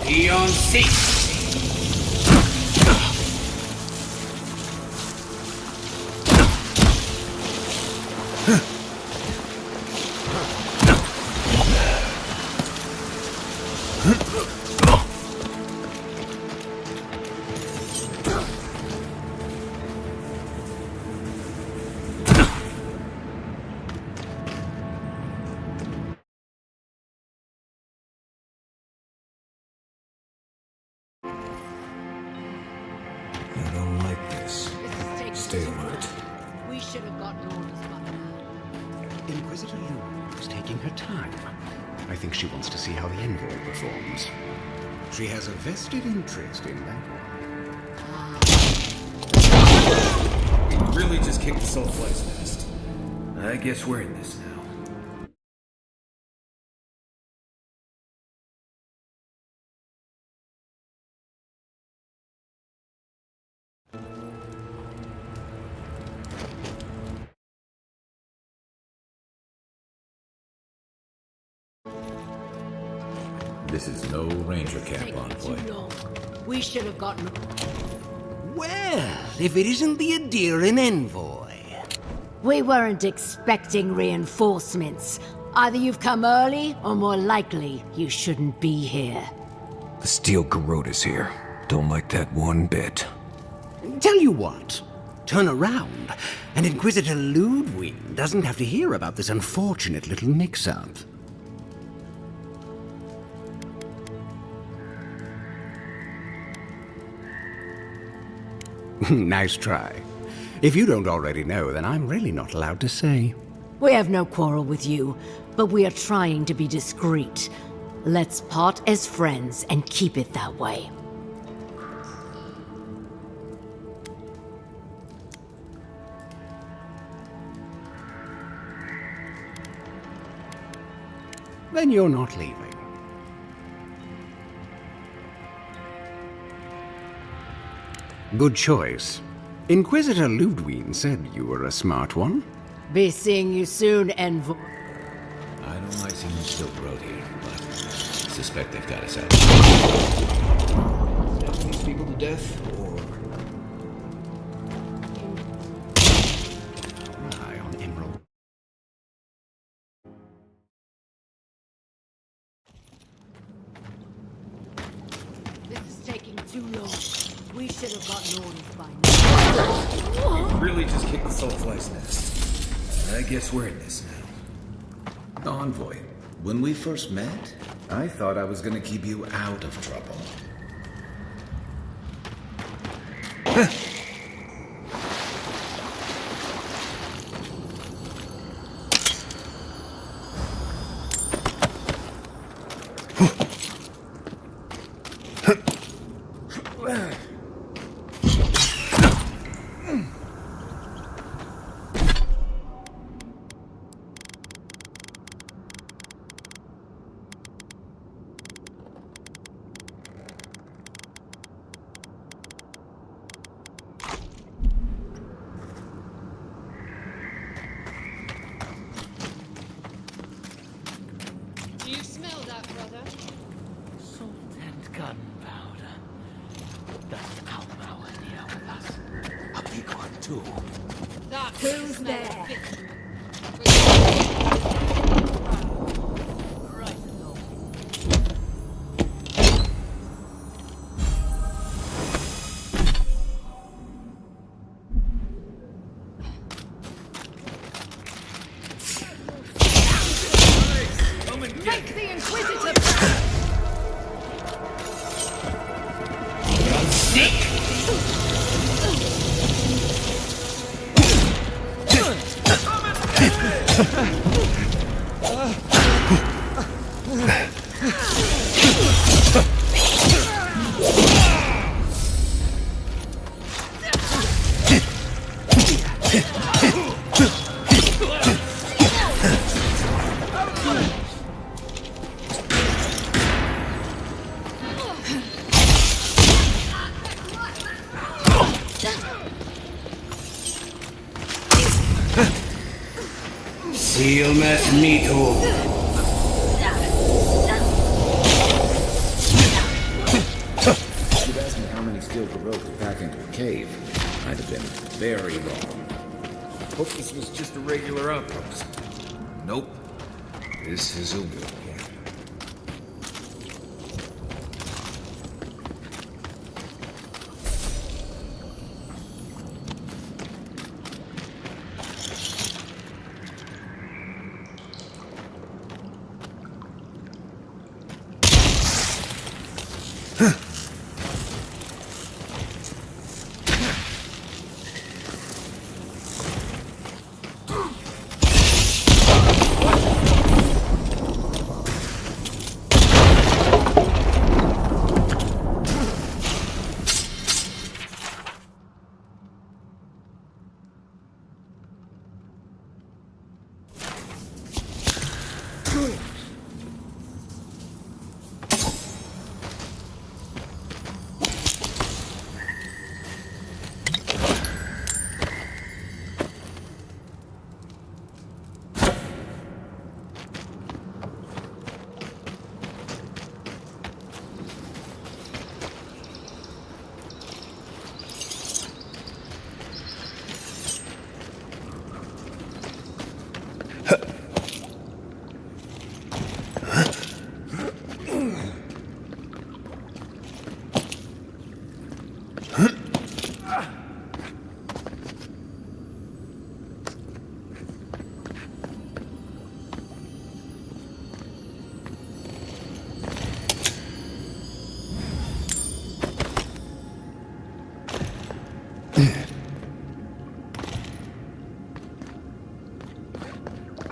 You'll see. I don't like this. Stay alert. We should have gotten orders by now. Inquisitor Lu is taking her time. I think she wants to see how the envoy performs. She has a vested interest in that one. Really just kicked the Soulfly's nest. I guess we're in this now. This is no ranger camp, envoy. We should have gotten... Well, if it isn't the Adiran envoy. We weren't expecting reinforcements. Either you've come early, or more likely, you shouldn't be here. The Steel Garrote is here. Don't like that one bit. Tell you what, turn around, and Inquisitor Ludwig doesn't have to hear about this unfortunate little mix-up. Nice try. If you don't already know, then I'm really not allowed to say. We have no quarrel with you, but we are trying to be discreet. Let's part as friends and keep it that way. Then you're not leaving. Good choice. Inquisitor Ludwig said you were a smart one. Be seeing you soon, Envoy. I don't like seeing the Silk Road here, but I suspect they've got us out. Stab these people to death, or... Rely on Emerald. This is taking too long. We should have gotten orders by You really just kicked the Soulfly's nest. I guess we're in this now. Envoy, when we first met, I thought I was gonna keep you out of trouble. Do you smell that, brother? Salt and gunpowder. That's Almau in here with us. A big one, too. Who's there? Make the Inquisitor Silmas Mito. You'd asked me how many steel Baroque to pack into a cave. I'd have been very wrong. Hope this was just a regular outpost. Nope. This is a war camp.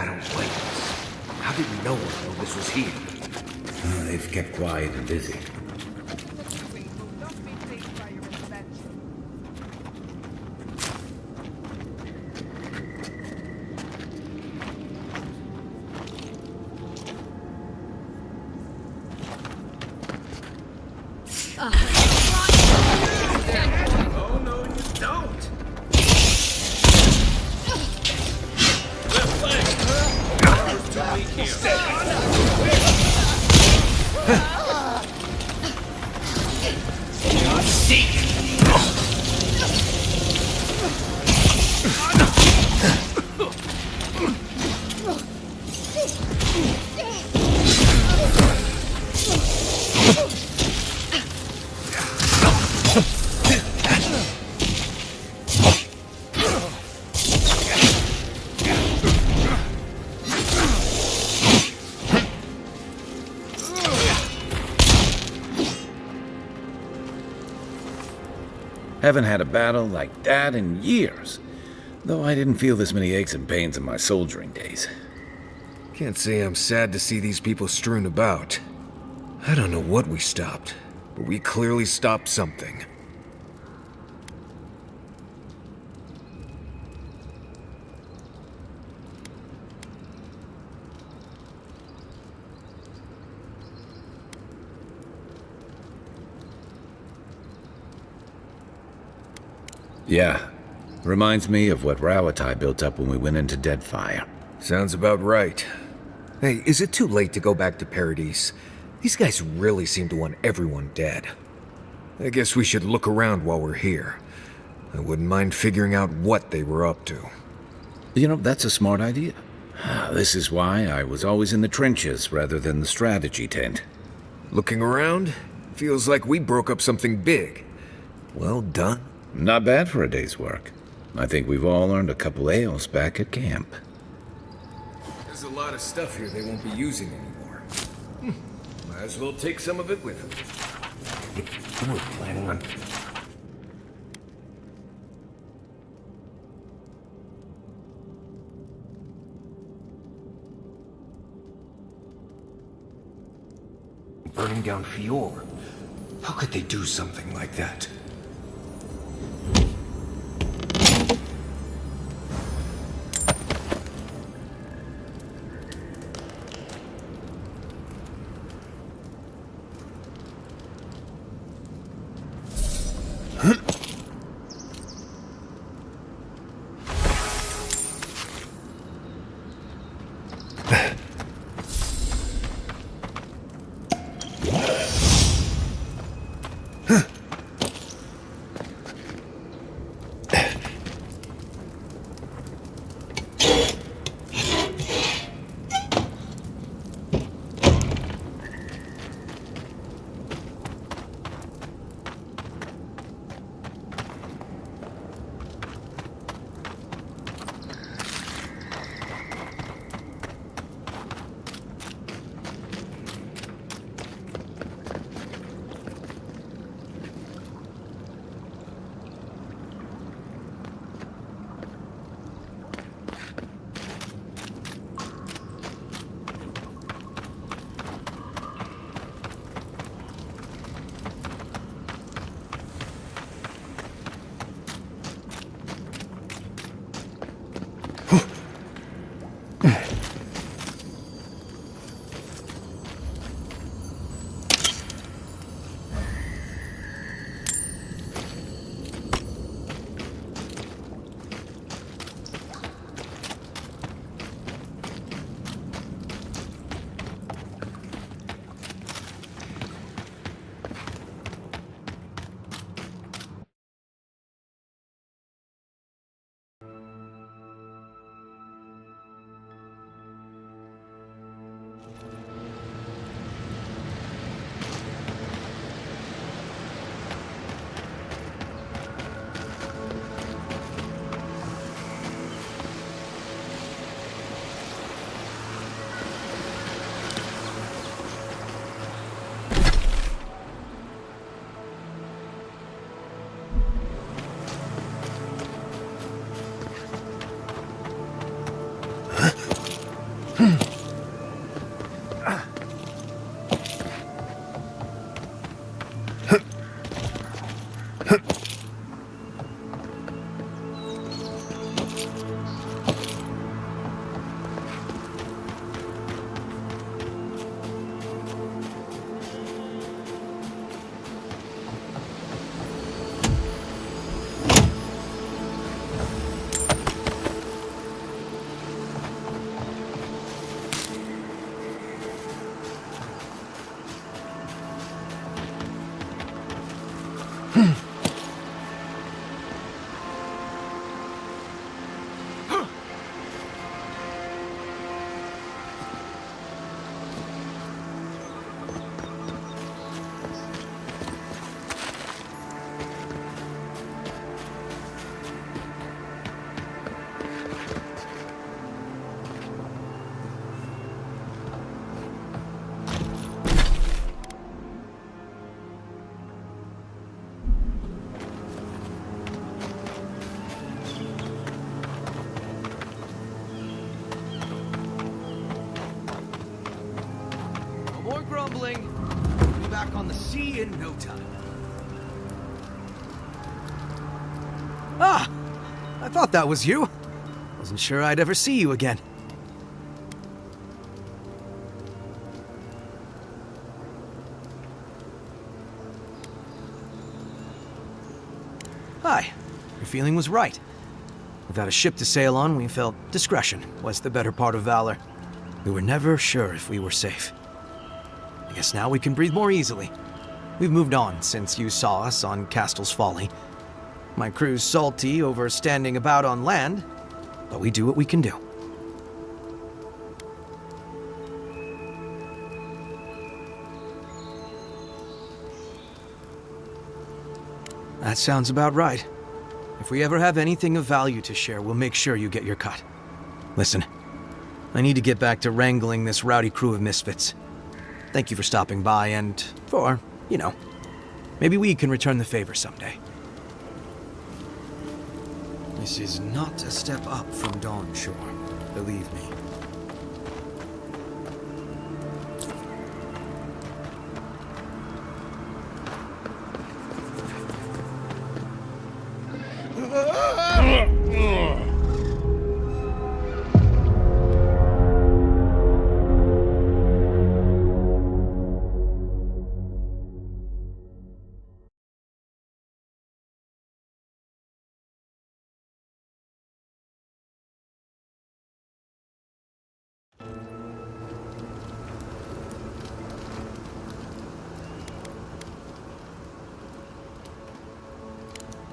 I don't like this. How did we know until this was here? They've kept quiet and busy. Oh, no, you don't! Left leg! Power's too weak here. Haven't had a battle like that in years. Though I didn't feel this many aches and pains in my soldiering days. Can't say I'm sad to see these people strewn about. I don't know what we stopped, but we clearly stopped something. Yeah. Reminds me of what Rawatai built up when we went into Deadfire. Sounds about right. Hey, is it too late to go back to Paradise? These guys really seem to want everyone dead. I guess we should look around while we're here. I wouldn't mind figuring out what they were up to. You know, that's a smart idea. This is why I was always in the trenches rather than the strategy tent. Looking around, feels like we broke up something big. Well done. Not bad for a day's work. I think we've all earned a couple ales back at camp. There's a lot of stuff here they won't be using anymore. Might as well take some of it with them. What are we planning on? Burning down Fior. How could they do something like that? tumbling. Be back on the sea in no time. Ah! I thought that was you. Wasn't sure I'd ever see you again. Hi. Your feeling was right. Without a ship to sail on, we felt discretion was the better part of valor. We were never sure if we were safe. I guess now we can breathe more easily. We've moved on since you saw us on Castle's Folly. My crew's salty over standing about on land, but we do what we can do. That sounds about right. If we ever have anything of value to share, we'll make sure you get your cut. Listen, I need to get back to wrangling this rowdy crew of misfits. Thank you for stopping by and for, maybe we can return the favor someday. This is not a step up from Dawn Shore, believe me.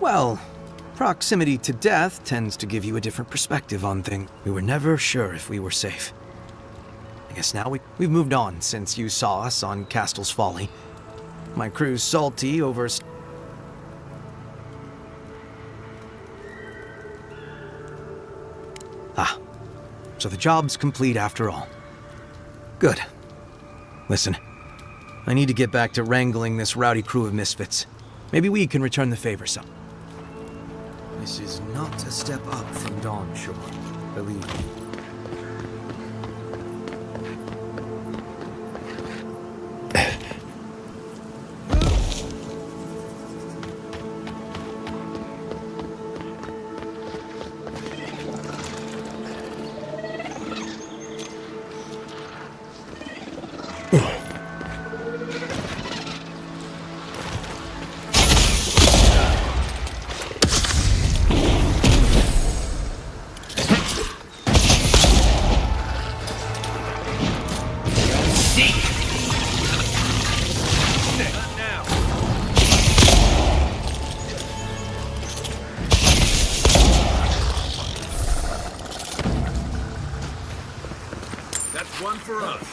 Well, proximity to death tends to give you a different perspective on things. We were never sure if we were safe. I guess now we've moved on since you saw us on Castle's Folly. My crew's salty over... So the job's complete after all. Good. Listen, I need to get back to wrangling this rowdy crew of misfits. Maybe we can return the favor some. This is not a step up from Dawn Shore, believe me. One for us.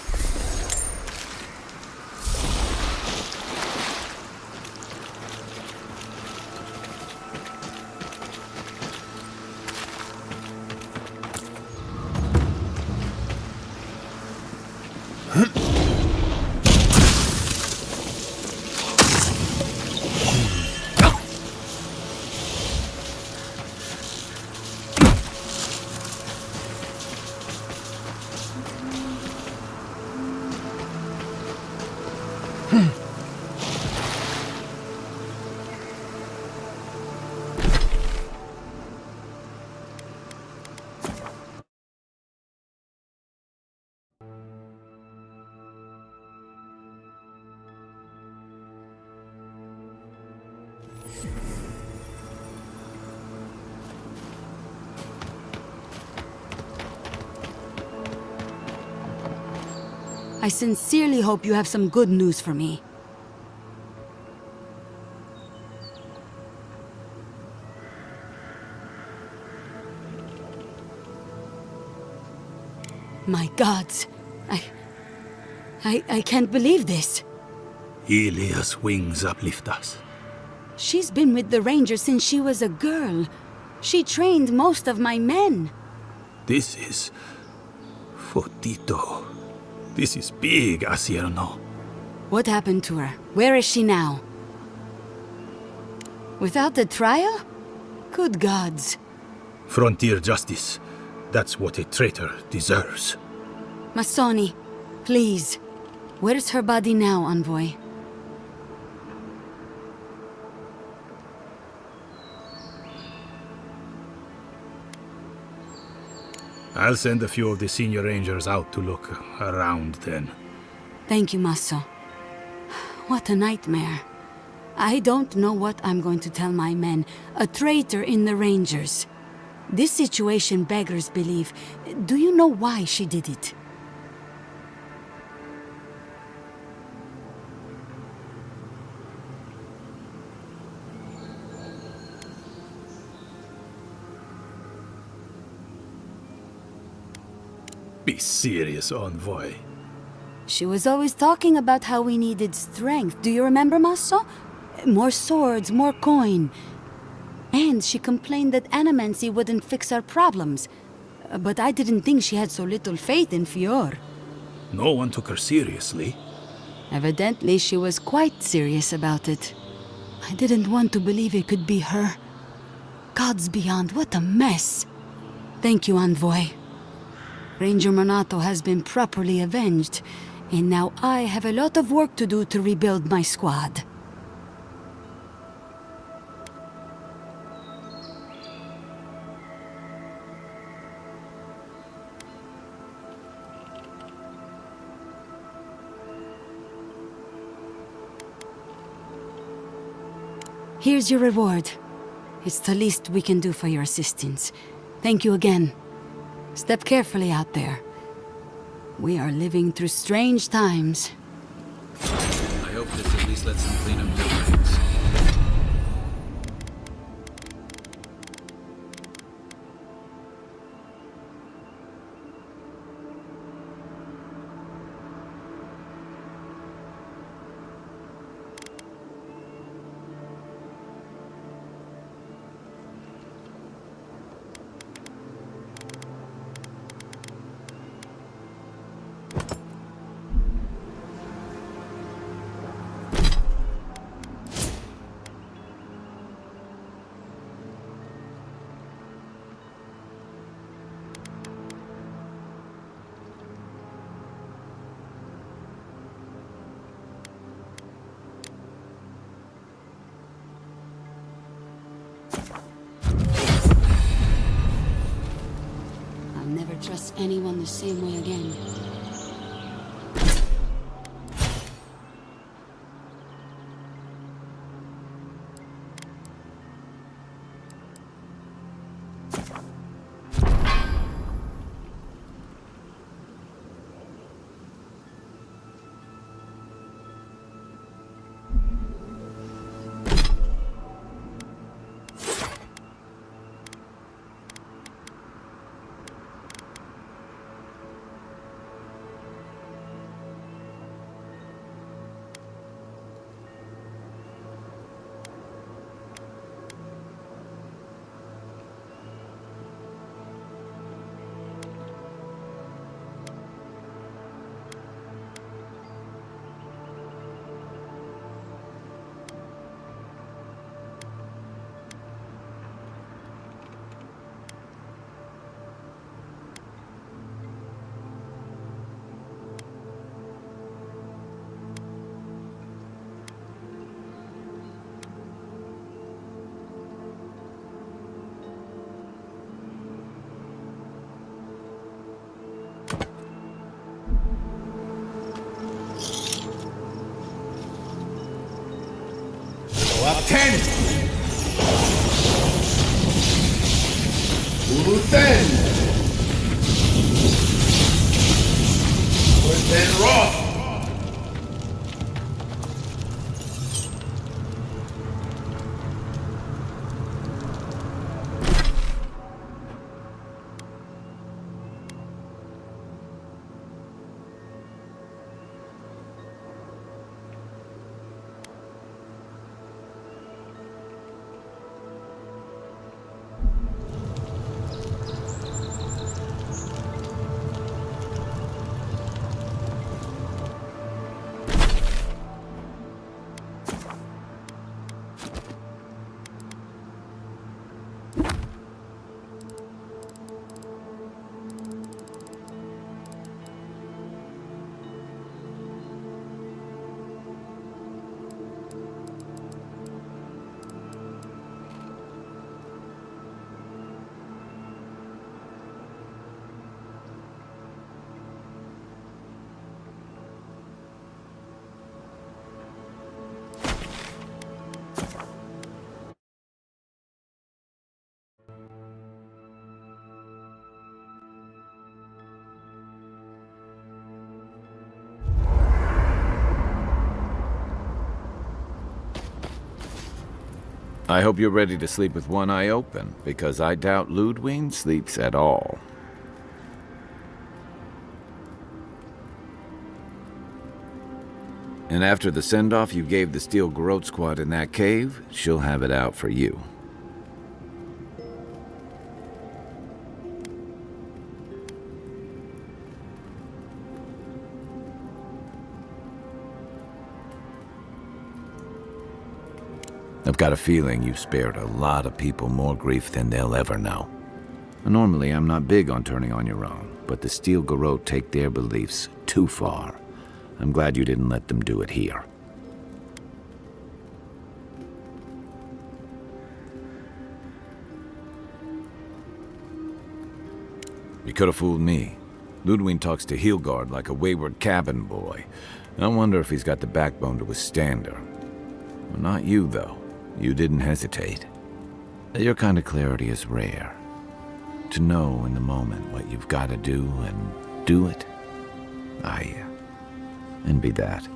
I sincerely hope you have some good news for me. My gods, I can't believe this. Ilia's wings uplift us. She's been with the Rangers since she was a girl. She trained most of my men. This is... Fotito. This is big, Asierno. What happened to her? Where is she now? Without the trial? Good gods. Frontier justice. That's what a traitor deserves. Masoni, please. Where's her body now, Envoy? I'll send a few of the senior rangers out to look around then. Thank you, Masso. What a nightmare. I don't know what I'm going to tell my men. A traitor in the Rangers. This situation beggars belief. Do you know why she did it? Be serious, Envoy. She was always talking about how we needed strength. Do you remember, Masso? More swords, more coin. And she complained that animancy wouldn't fix our problems. But I didn't think she had so little faith in Fior. No one took her seriously. Evidently, she was quite serious about it. I didn't want to believe it could be her. Gods beyond, what a mess. Thank you, Envoy. Ranger Monato has been properly avenged, and now I have a lot of work to do to rebuild my squad. Here's your reward. It's the least we can do for your assistance. Thank you again. Step carefully out there. We are living through strange times. I hope this at least lets them clean up their ranks. I'll never trust anyone the same way again. I hope you're ready to sleep with one eye open, because I doubt Ludwig sleeps at all. And after the send-off you gave the Steel Garrote squad in that cave, she'll have it out for you. I've got a feeling you've spared a lot of people more grief than they'll ever know. Normally, I'm not big on turning on your own, but the Steel Garrote take their beliefs too far. I'm glad you didn't let them do it here. You could have fooled me. Ludwig talks to Heelgard like a wayward cabin boy. I wonder if he's got the backbone to withstand her. Well, not you, though. You didn't hesitate. Your kind of clarity is rare. To know in the moment what you've got to do and do it. I envy that.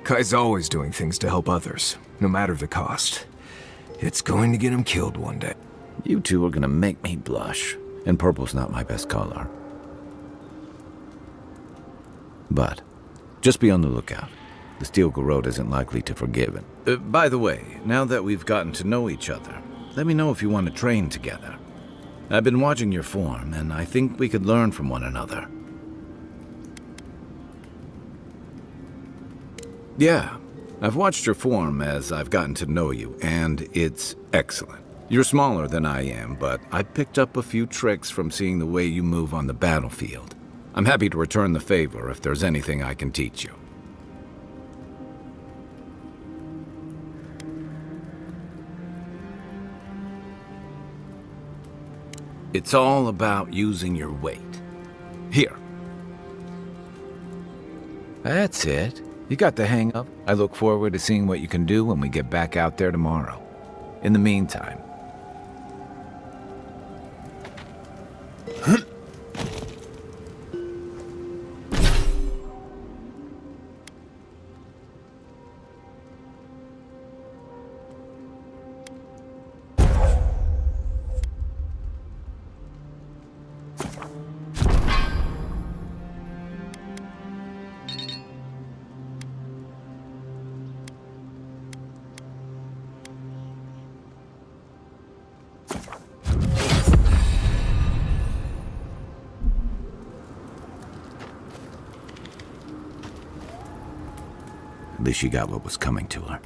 Kai's always doing things to help others, no matter the cost. It's going to get him killed one day. You two are gonna make me blush, and purple's not my best color. But just be on the lookout. The Steel Garrote isn't likely to forgive it. By the way, now that we've gotten to know each other, let me know if you want to train together. I've been watching your form, and I think we could learn from one another. Yeah, I've watched your form as I've gotten to know you, and it's excellent. You're smaller than I am, but I picked up a few tricks from seeing the way you move on the battlefield. I'm happy to return the favor if there's anything I can teach you. It's all about using your weight. Here. That's it. You got the hang of it. I look forward to seeing what you can do when we get back out there tomorrow. In the meantime... At least she got what was coming to her.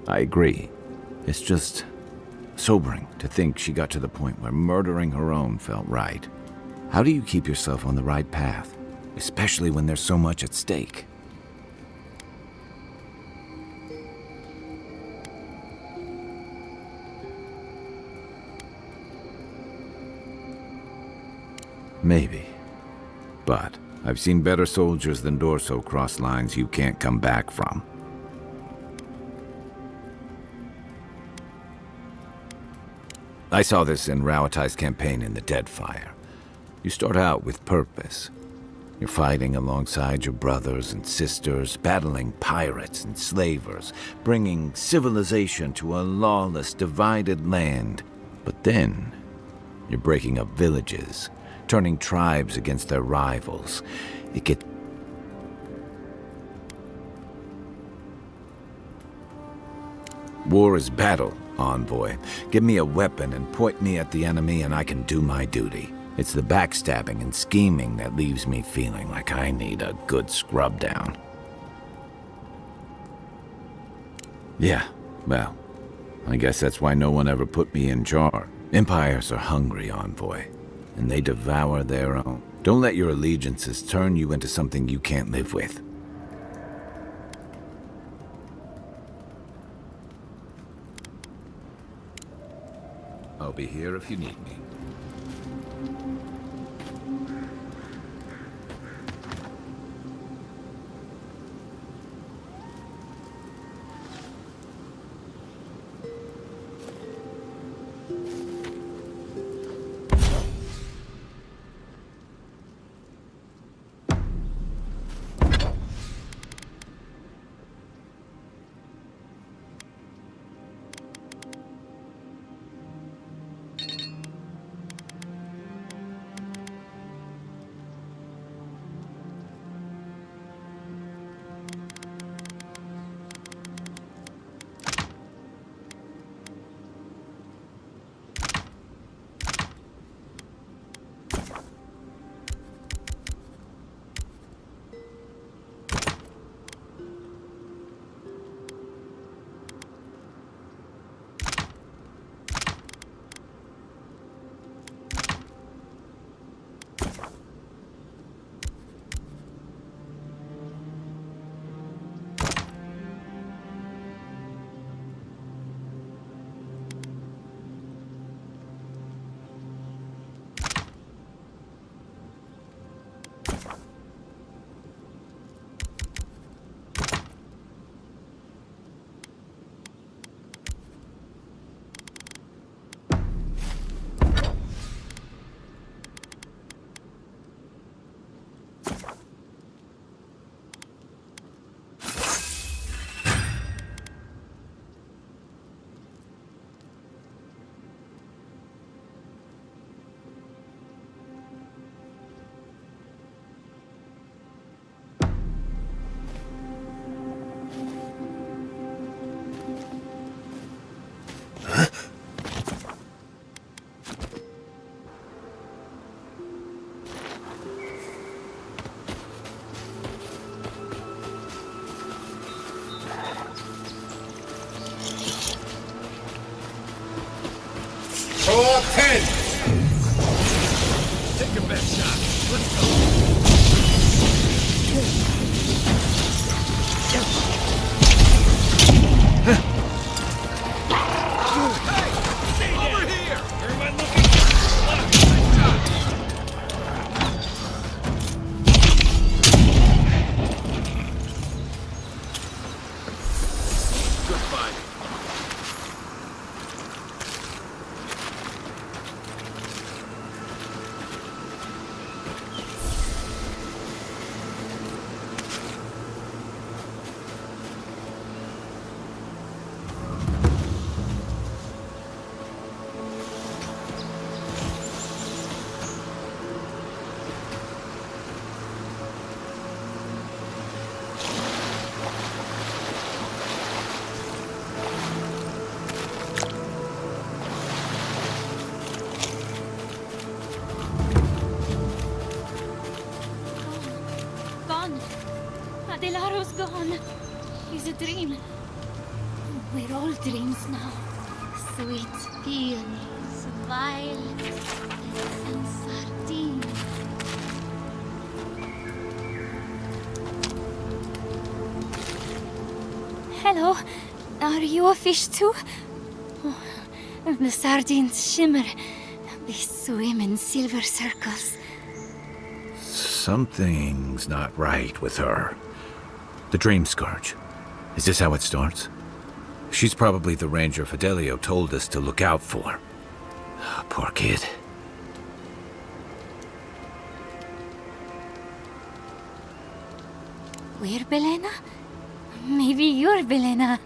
I agree. It's just sobering to think she got to the point where murdering her own felt right. How do you keep yourself on the right path? Especially when there's so much at stake. Maybe. But I've seen better soldiers than Dorso cross lines you can't come back from. I saw this in Rauatai's campaign in the Deadfire. You start out with purpose. You're fighting alongside your brothers and sisters, battling pirates and slavers, bringing civilization to a lawless, divided land. But then, you're breaking up villages, turning tribes against their rivals. War is battle, envoy. Give me a weapon and point me at the enemy and I can do my duty. It's the backstabbing and scheming that leaves me feeling like I need a good scrub down. Yeah, well, I guess that's why no one ever put me in charge. Empires are hungry, envoy, and they devour their own. Don't let your allegiances turn you into something you can't live with. I'll be here if you need me. 10! Take your best shot. Let's go. Over here! Everyone looking good fight. Gone. Adelaro's gone. He's a dream. We're all dreams now. Sweet peonies, violets, and sardines. Hello. Are you a fish too? Oh, the sardines shimmer. They swim in silver circles. Something's not right with her. The Dream Scourge. Is this how it starts? She's probably the ranger Fidelio told us to look out for. Poor kid. We're Belena? Maybe you're Belena.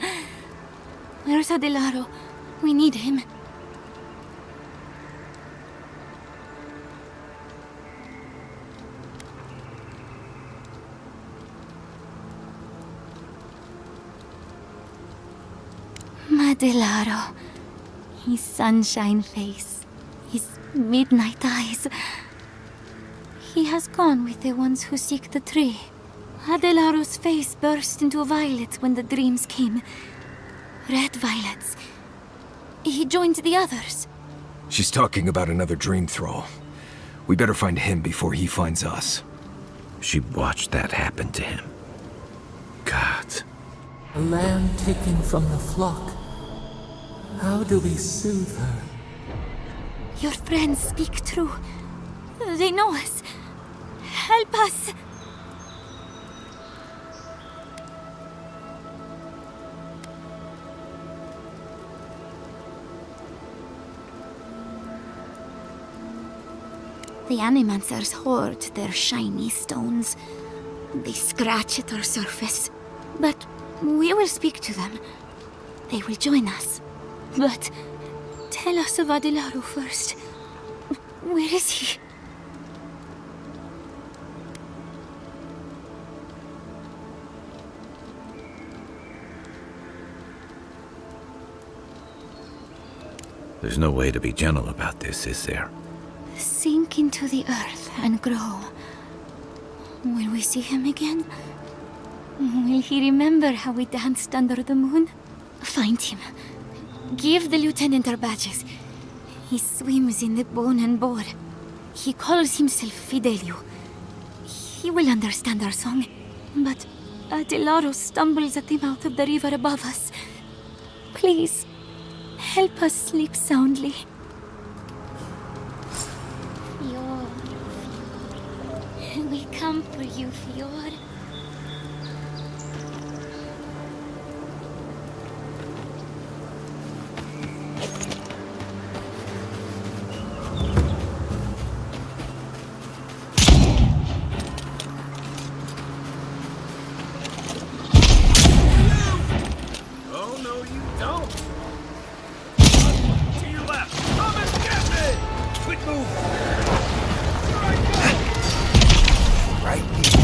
Where's Adelaro? We need him. Adelaro. His sunshine face. His midnight eyes. He has gone with the ones who seek the tree. Adelaro's face burst into violets when the dreams came. Red violets. He joined the others. She's talking about another dream thrall. We better find him before he finds us. She watched that happen to him. God. A lamb taken from the flock. How do we soothe her? Your friends speak true. They know us. Help us! The Animancers hoard their shiny stones. They scratch at our surface. But we will speak to them. They will join us. But tell us of Adelaro first. Where is he? There's no way to be gentle about this, is there? Sink into the earth and grow. Will we see him again? Will he remember how we danced under the moon? Find him. Give the lieutenant our badges. He swims in the bone and boar. He calls himself Fidelio. He will understand our song. But Adelaro stumbles at the mouth of the river above us. Please, help us sleep soundly. Fjord. We come for you, Fjord. Oh, no, you don't. To your left. Come and get me! Quick move. Right here.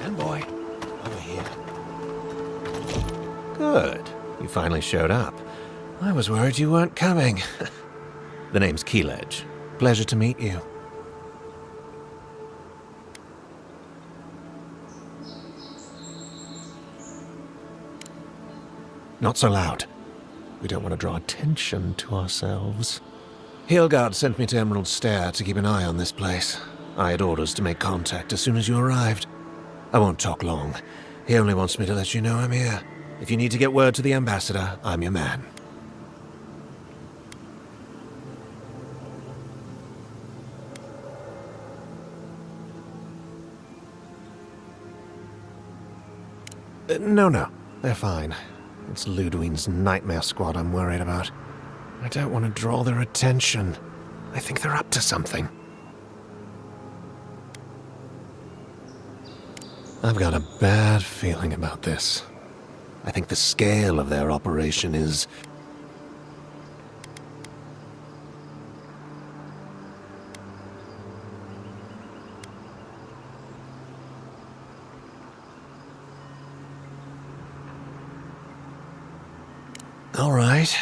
Envoy, over here. Good. You finally showed up. I was worried you weren't coming. The name's Keeledge. Pleasure to meet you. Not so loud. We don't want to draw attention to ourselves. Hilgard sent me to Emerald Stair to keep an eye on this place. I had orders to make contact as soon as you arrived. I won't talk long. He only wants me to let you know I'm here. If you need to get word to the ambassador, I'm your man. No. They're fine. It's Ludwine's nightmare squad I'm worried about. I don't want to draw their attention. I think they're up to something. I've got a bad feeling about this. I think the scale of their operation is... All right.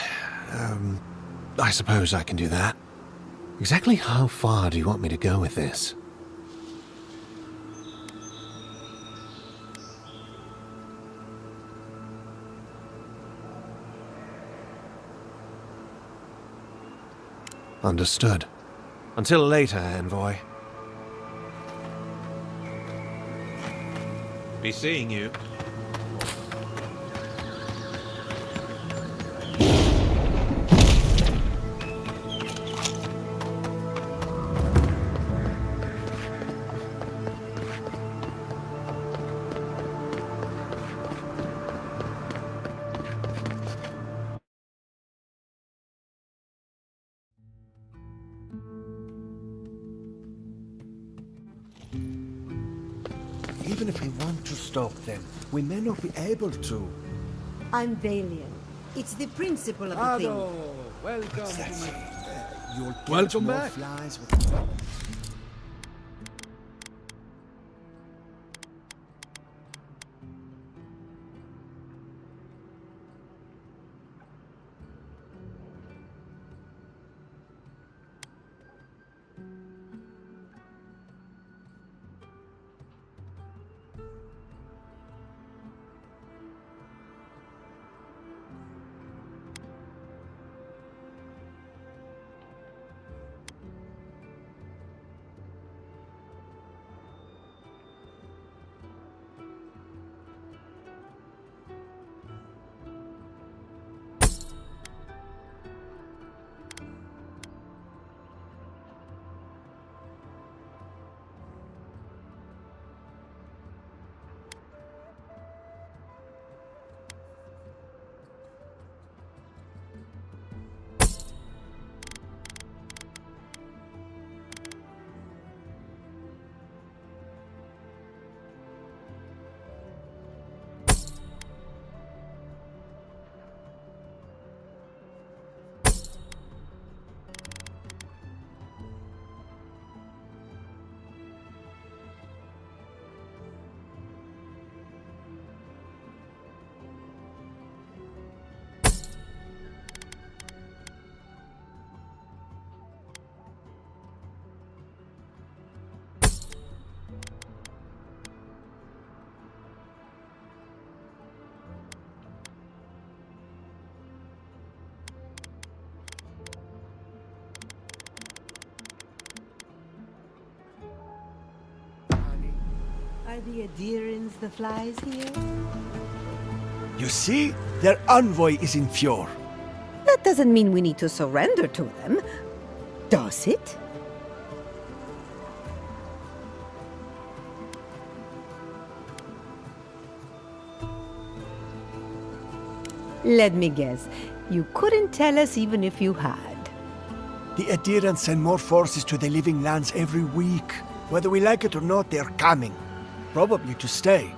I suppose I can do that. Exactly how far do you want me to go with this? Understood. Until later, Envoy. Be seeing you. Even if we want to stop them, we may not be able to. I'm Valiant. It's the principle of the thing. Ado, welcome to my... You'll catch Welcome more back. flies with... Are the adherents the flies here? You see? Their envoy is in Fjord. That doesn't mean we need to surrender to them, does it? Let me guess. You couldn't tell us even if you had. The adherents send more forces to the living lands every week. Whether we like it or not, they're coming. Probably to stay.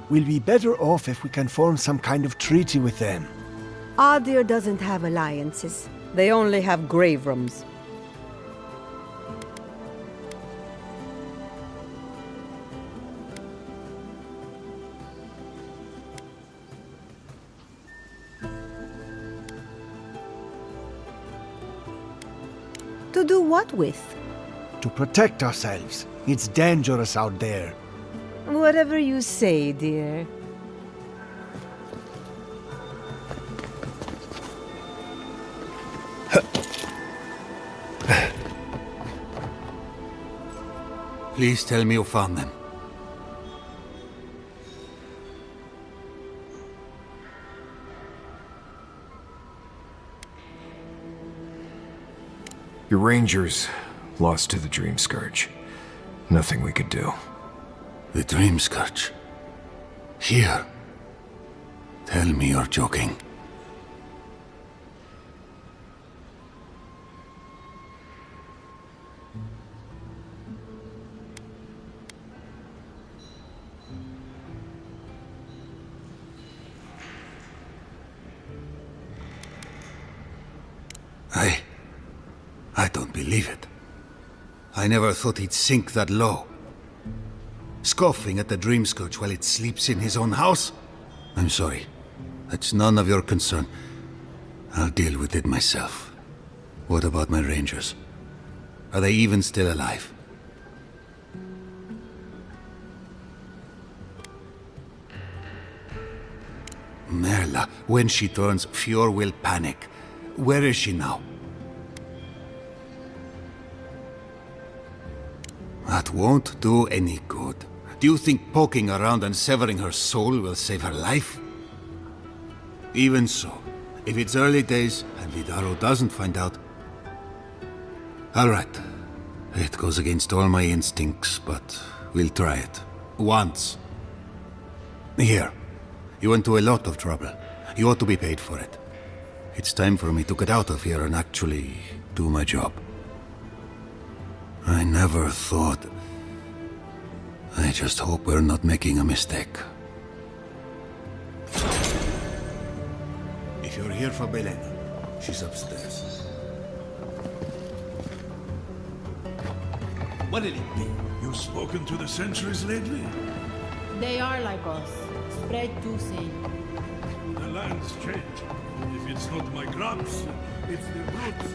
We'll be better off if we can form some kind of treaty with them. Adir doesn't have alliances. They only have grave rooms. To do what with? To protect ourselves. It's dangerous out there. Whatever you say, dear. Please tell me you found them. Your rangers lost to the Dream Scourge. Nothing we could do. The Dream Scourge? Here? Tell me you're joking. I don't believe it. I never thought he'd sink that low. Scoffing at the Dream Scourge while it sleeps in his own house? I'm sorry. That's none of your concern. I'll deal with it myself. What about my rangers? Are they even still alive? Merla, when she turns, Fjord will panic. Where is she now? That won't do any good. Do you think poking around and severing her soul will save her life? Even so, if it's early days and Vidaro doesn't find out... All right. It goes against all my instincts, but we'll try it. Once. Here. You went to a lot of trouble. You ought to be paid for it. It's time for me to get out of here and actually do my job. I never thought... I just hope we're not making a mistake. If you're here for Belena, she's upstairs. What did it be? You've spoken to the sentries lately? They are like us. Spread too thin. The lands change. If it's not my crops, it's the roots.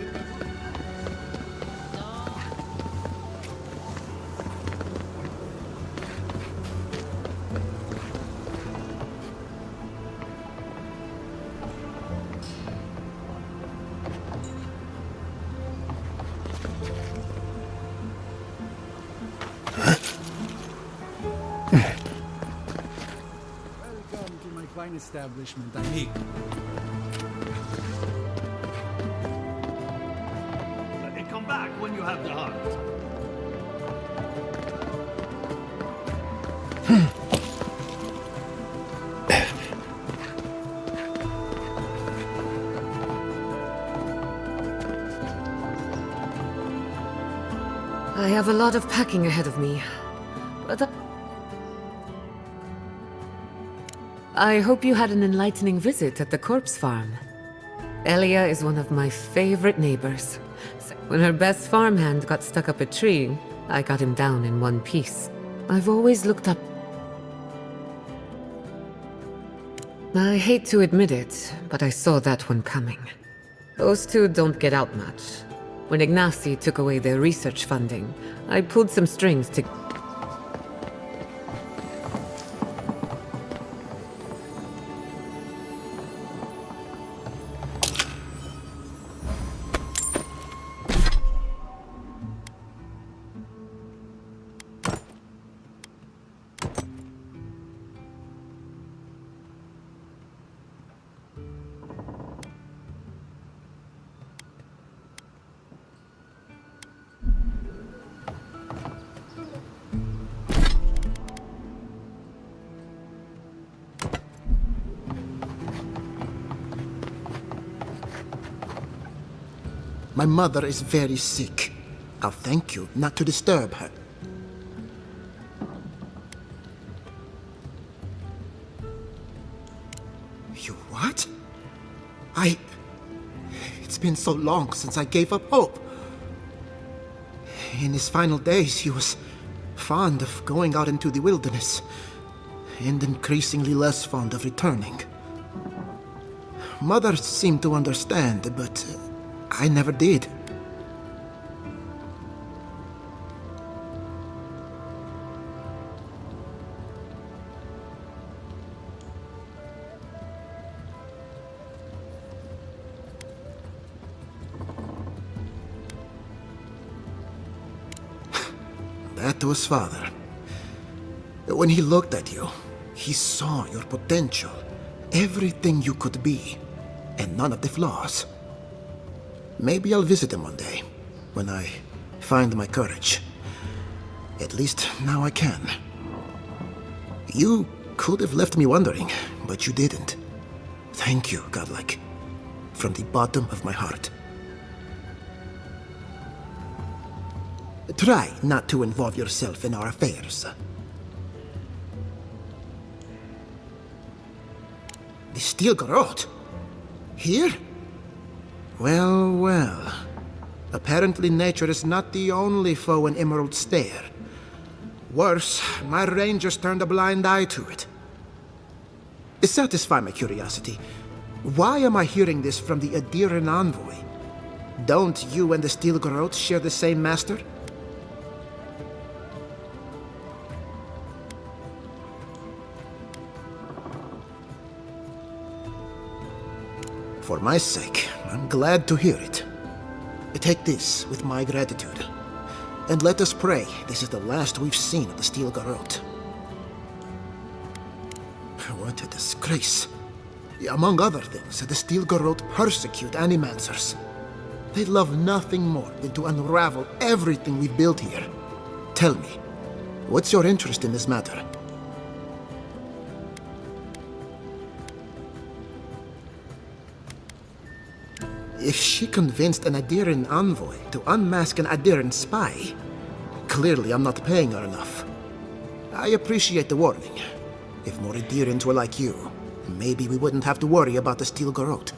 Fine establishment, amigo. Come back when you have the heart. I have a lot of packing ahead of me, but I hope you had an enlightening visit at the corpse farm. Elia is one of my favorite neighbors. When her best farmhand got stuck up a tree, I got him down in one piece. I've always looked up... I hate to admit it, but I saw that one coming. Those two don't get out much. When Ignacy took away their research funding, I pulled some strings to... My mother is very sick. I'll thank you not to disturb her. You what? It's been so long since I gave up hope. In his final days, he was fond of going out into the wilderness, and increasingly less fond of returning. Mother seemed to understand, but I never did. That was father. When he looked at you, he saw your potential, everything you could be, and none of the flaws. Maybe I'll visit him one day, when I find my courage. At least now I can. You could have left me wondering, but you didn't. Thank you, Godlike, from the bottom of my heart. Try not to involve yourself in our affairs. The Steel Garrote? Here? Well, well. Apparently nature is not the only foe in Emerald Stair. Worse, my rangers turned a blind eye to it. Satisfy my curiosity. Why am I hearing this from the Adiran envoy? Don't you and the Steel Garrote share the same master? For my sake, I'm glad to hear it. Take this with my gratitude. And let us pray this is the last we've seen of the Steel Garrote. What a disgrace. Among other things, the Steel Garrote persecute animancers. They love nothing more than to unravel everything we've built here. Tell me, what's your interest in this matter? If she convinced an Adiran envoy to unmask an Adiran spy, clearly I'm not paying her enough. I appreciate the warning. If more Adirans were like you, maybe we wouldn't have to worry about the Steel Garrote.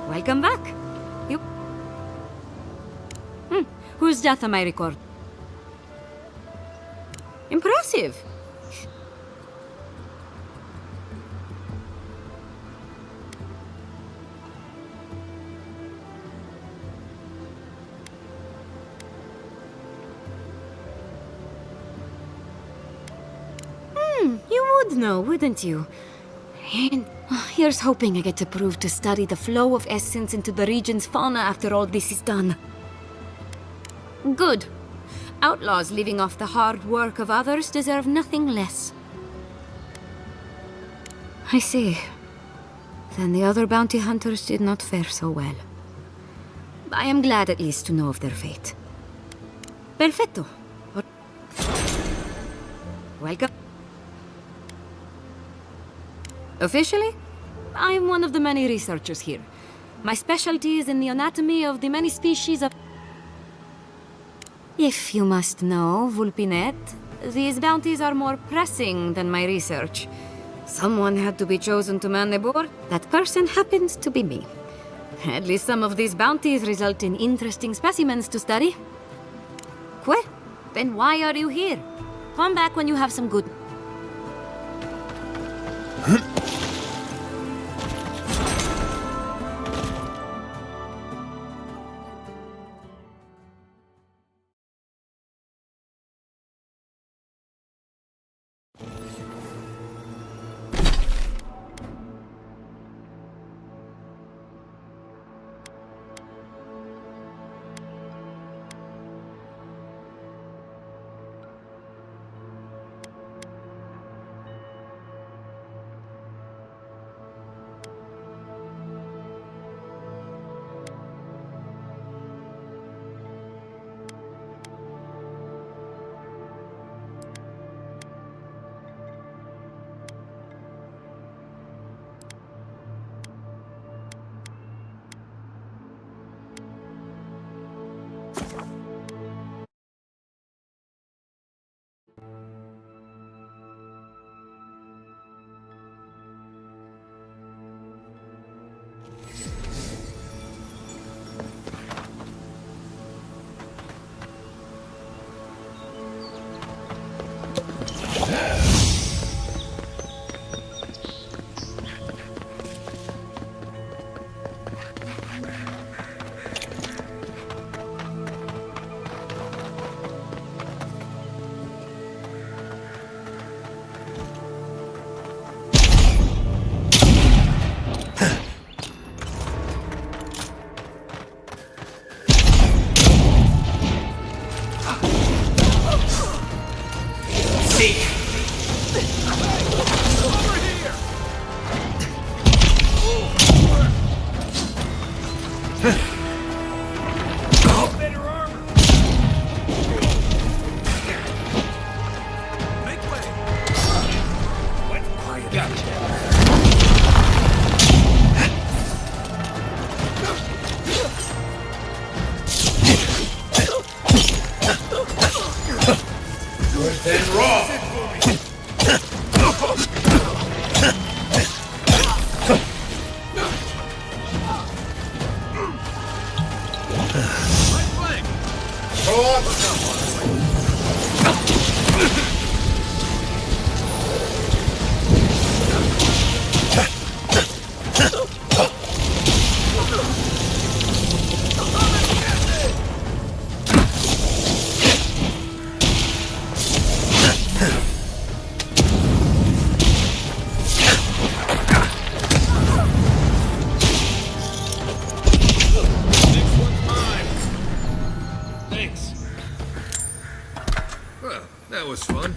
Welcome back. You... Whose death am I record? Impressive. You would know, wouldn't you? And here's hoping I get to prove to study the flow of essence into the region's fauna after all this is done. Good. Outlaws living off the hard work of others deserve nothing less. I see. Then the other bounty hunters did not fare so well. I am glad at least to know of their fate. Perfecto. Welcome. Officially, I am one of the many researchers here. My specialty is in the anatomy of the many species of... If you must know, Vulpinet, these bounties are more pressing than my research. Someone had to be chosen to man the board. That person happens to be me. At least some of these bounties result in interesting specimens to study. Well, then why are you here? Come back when you have some good... Well, that was fun.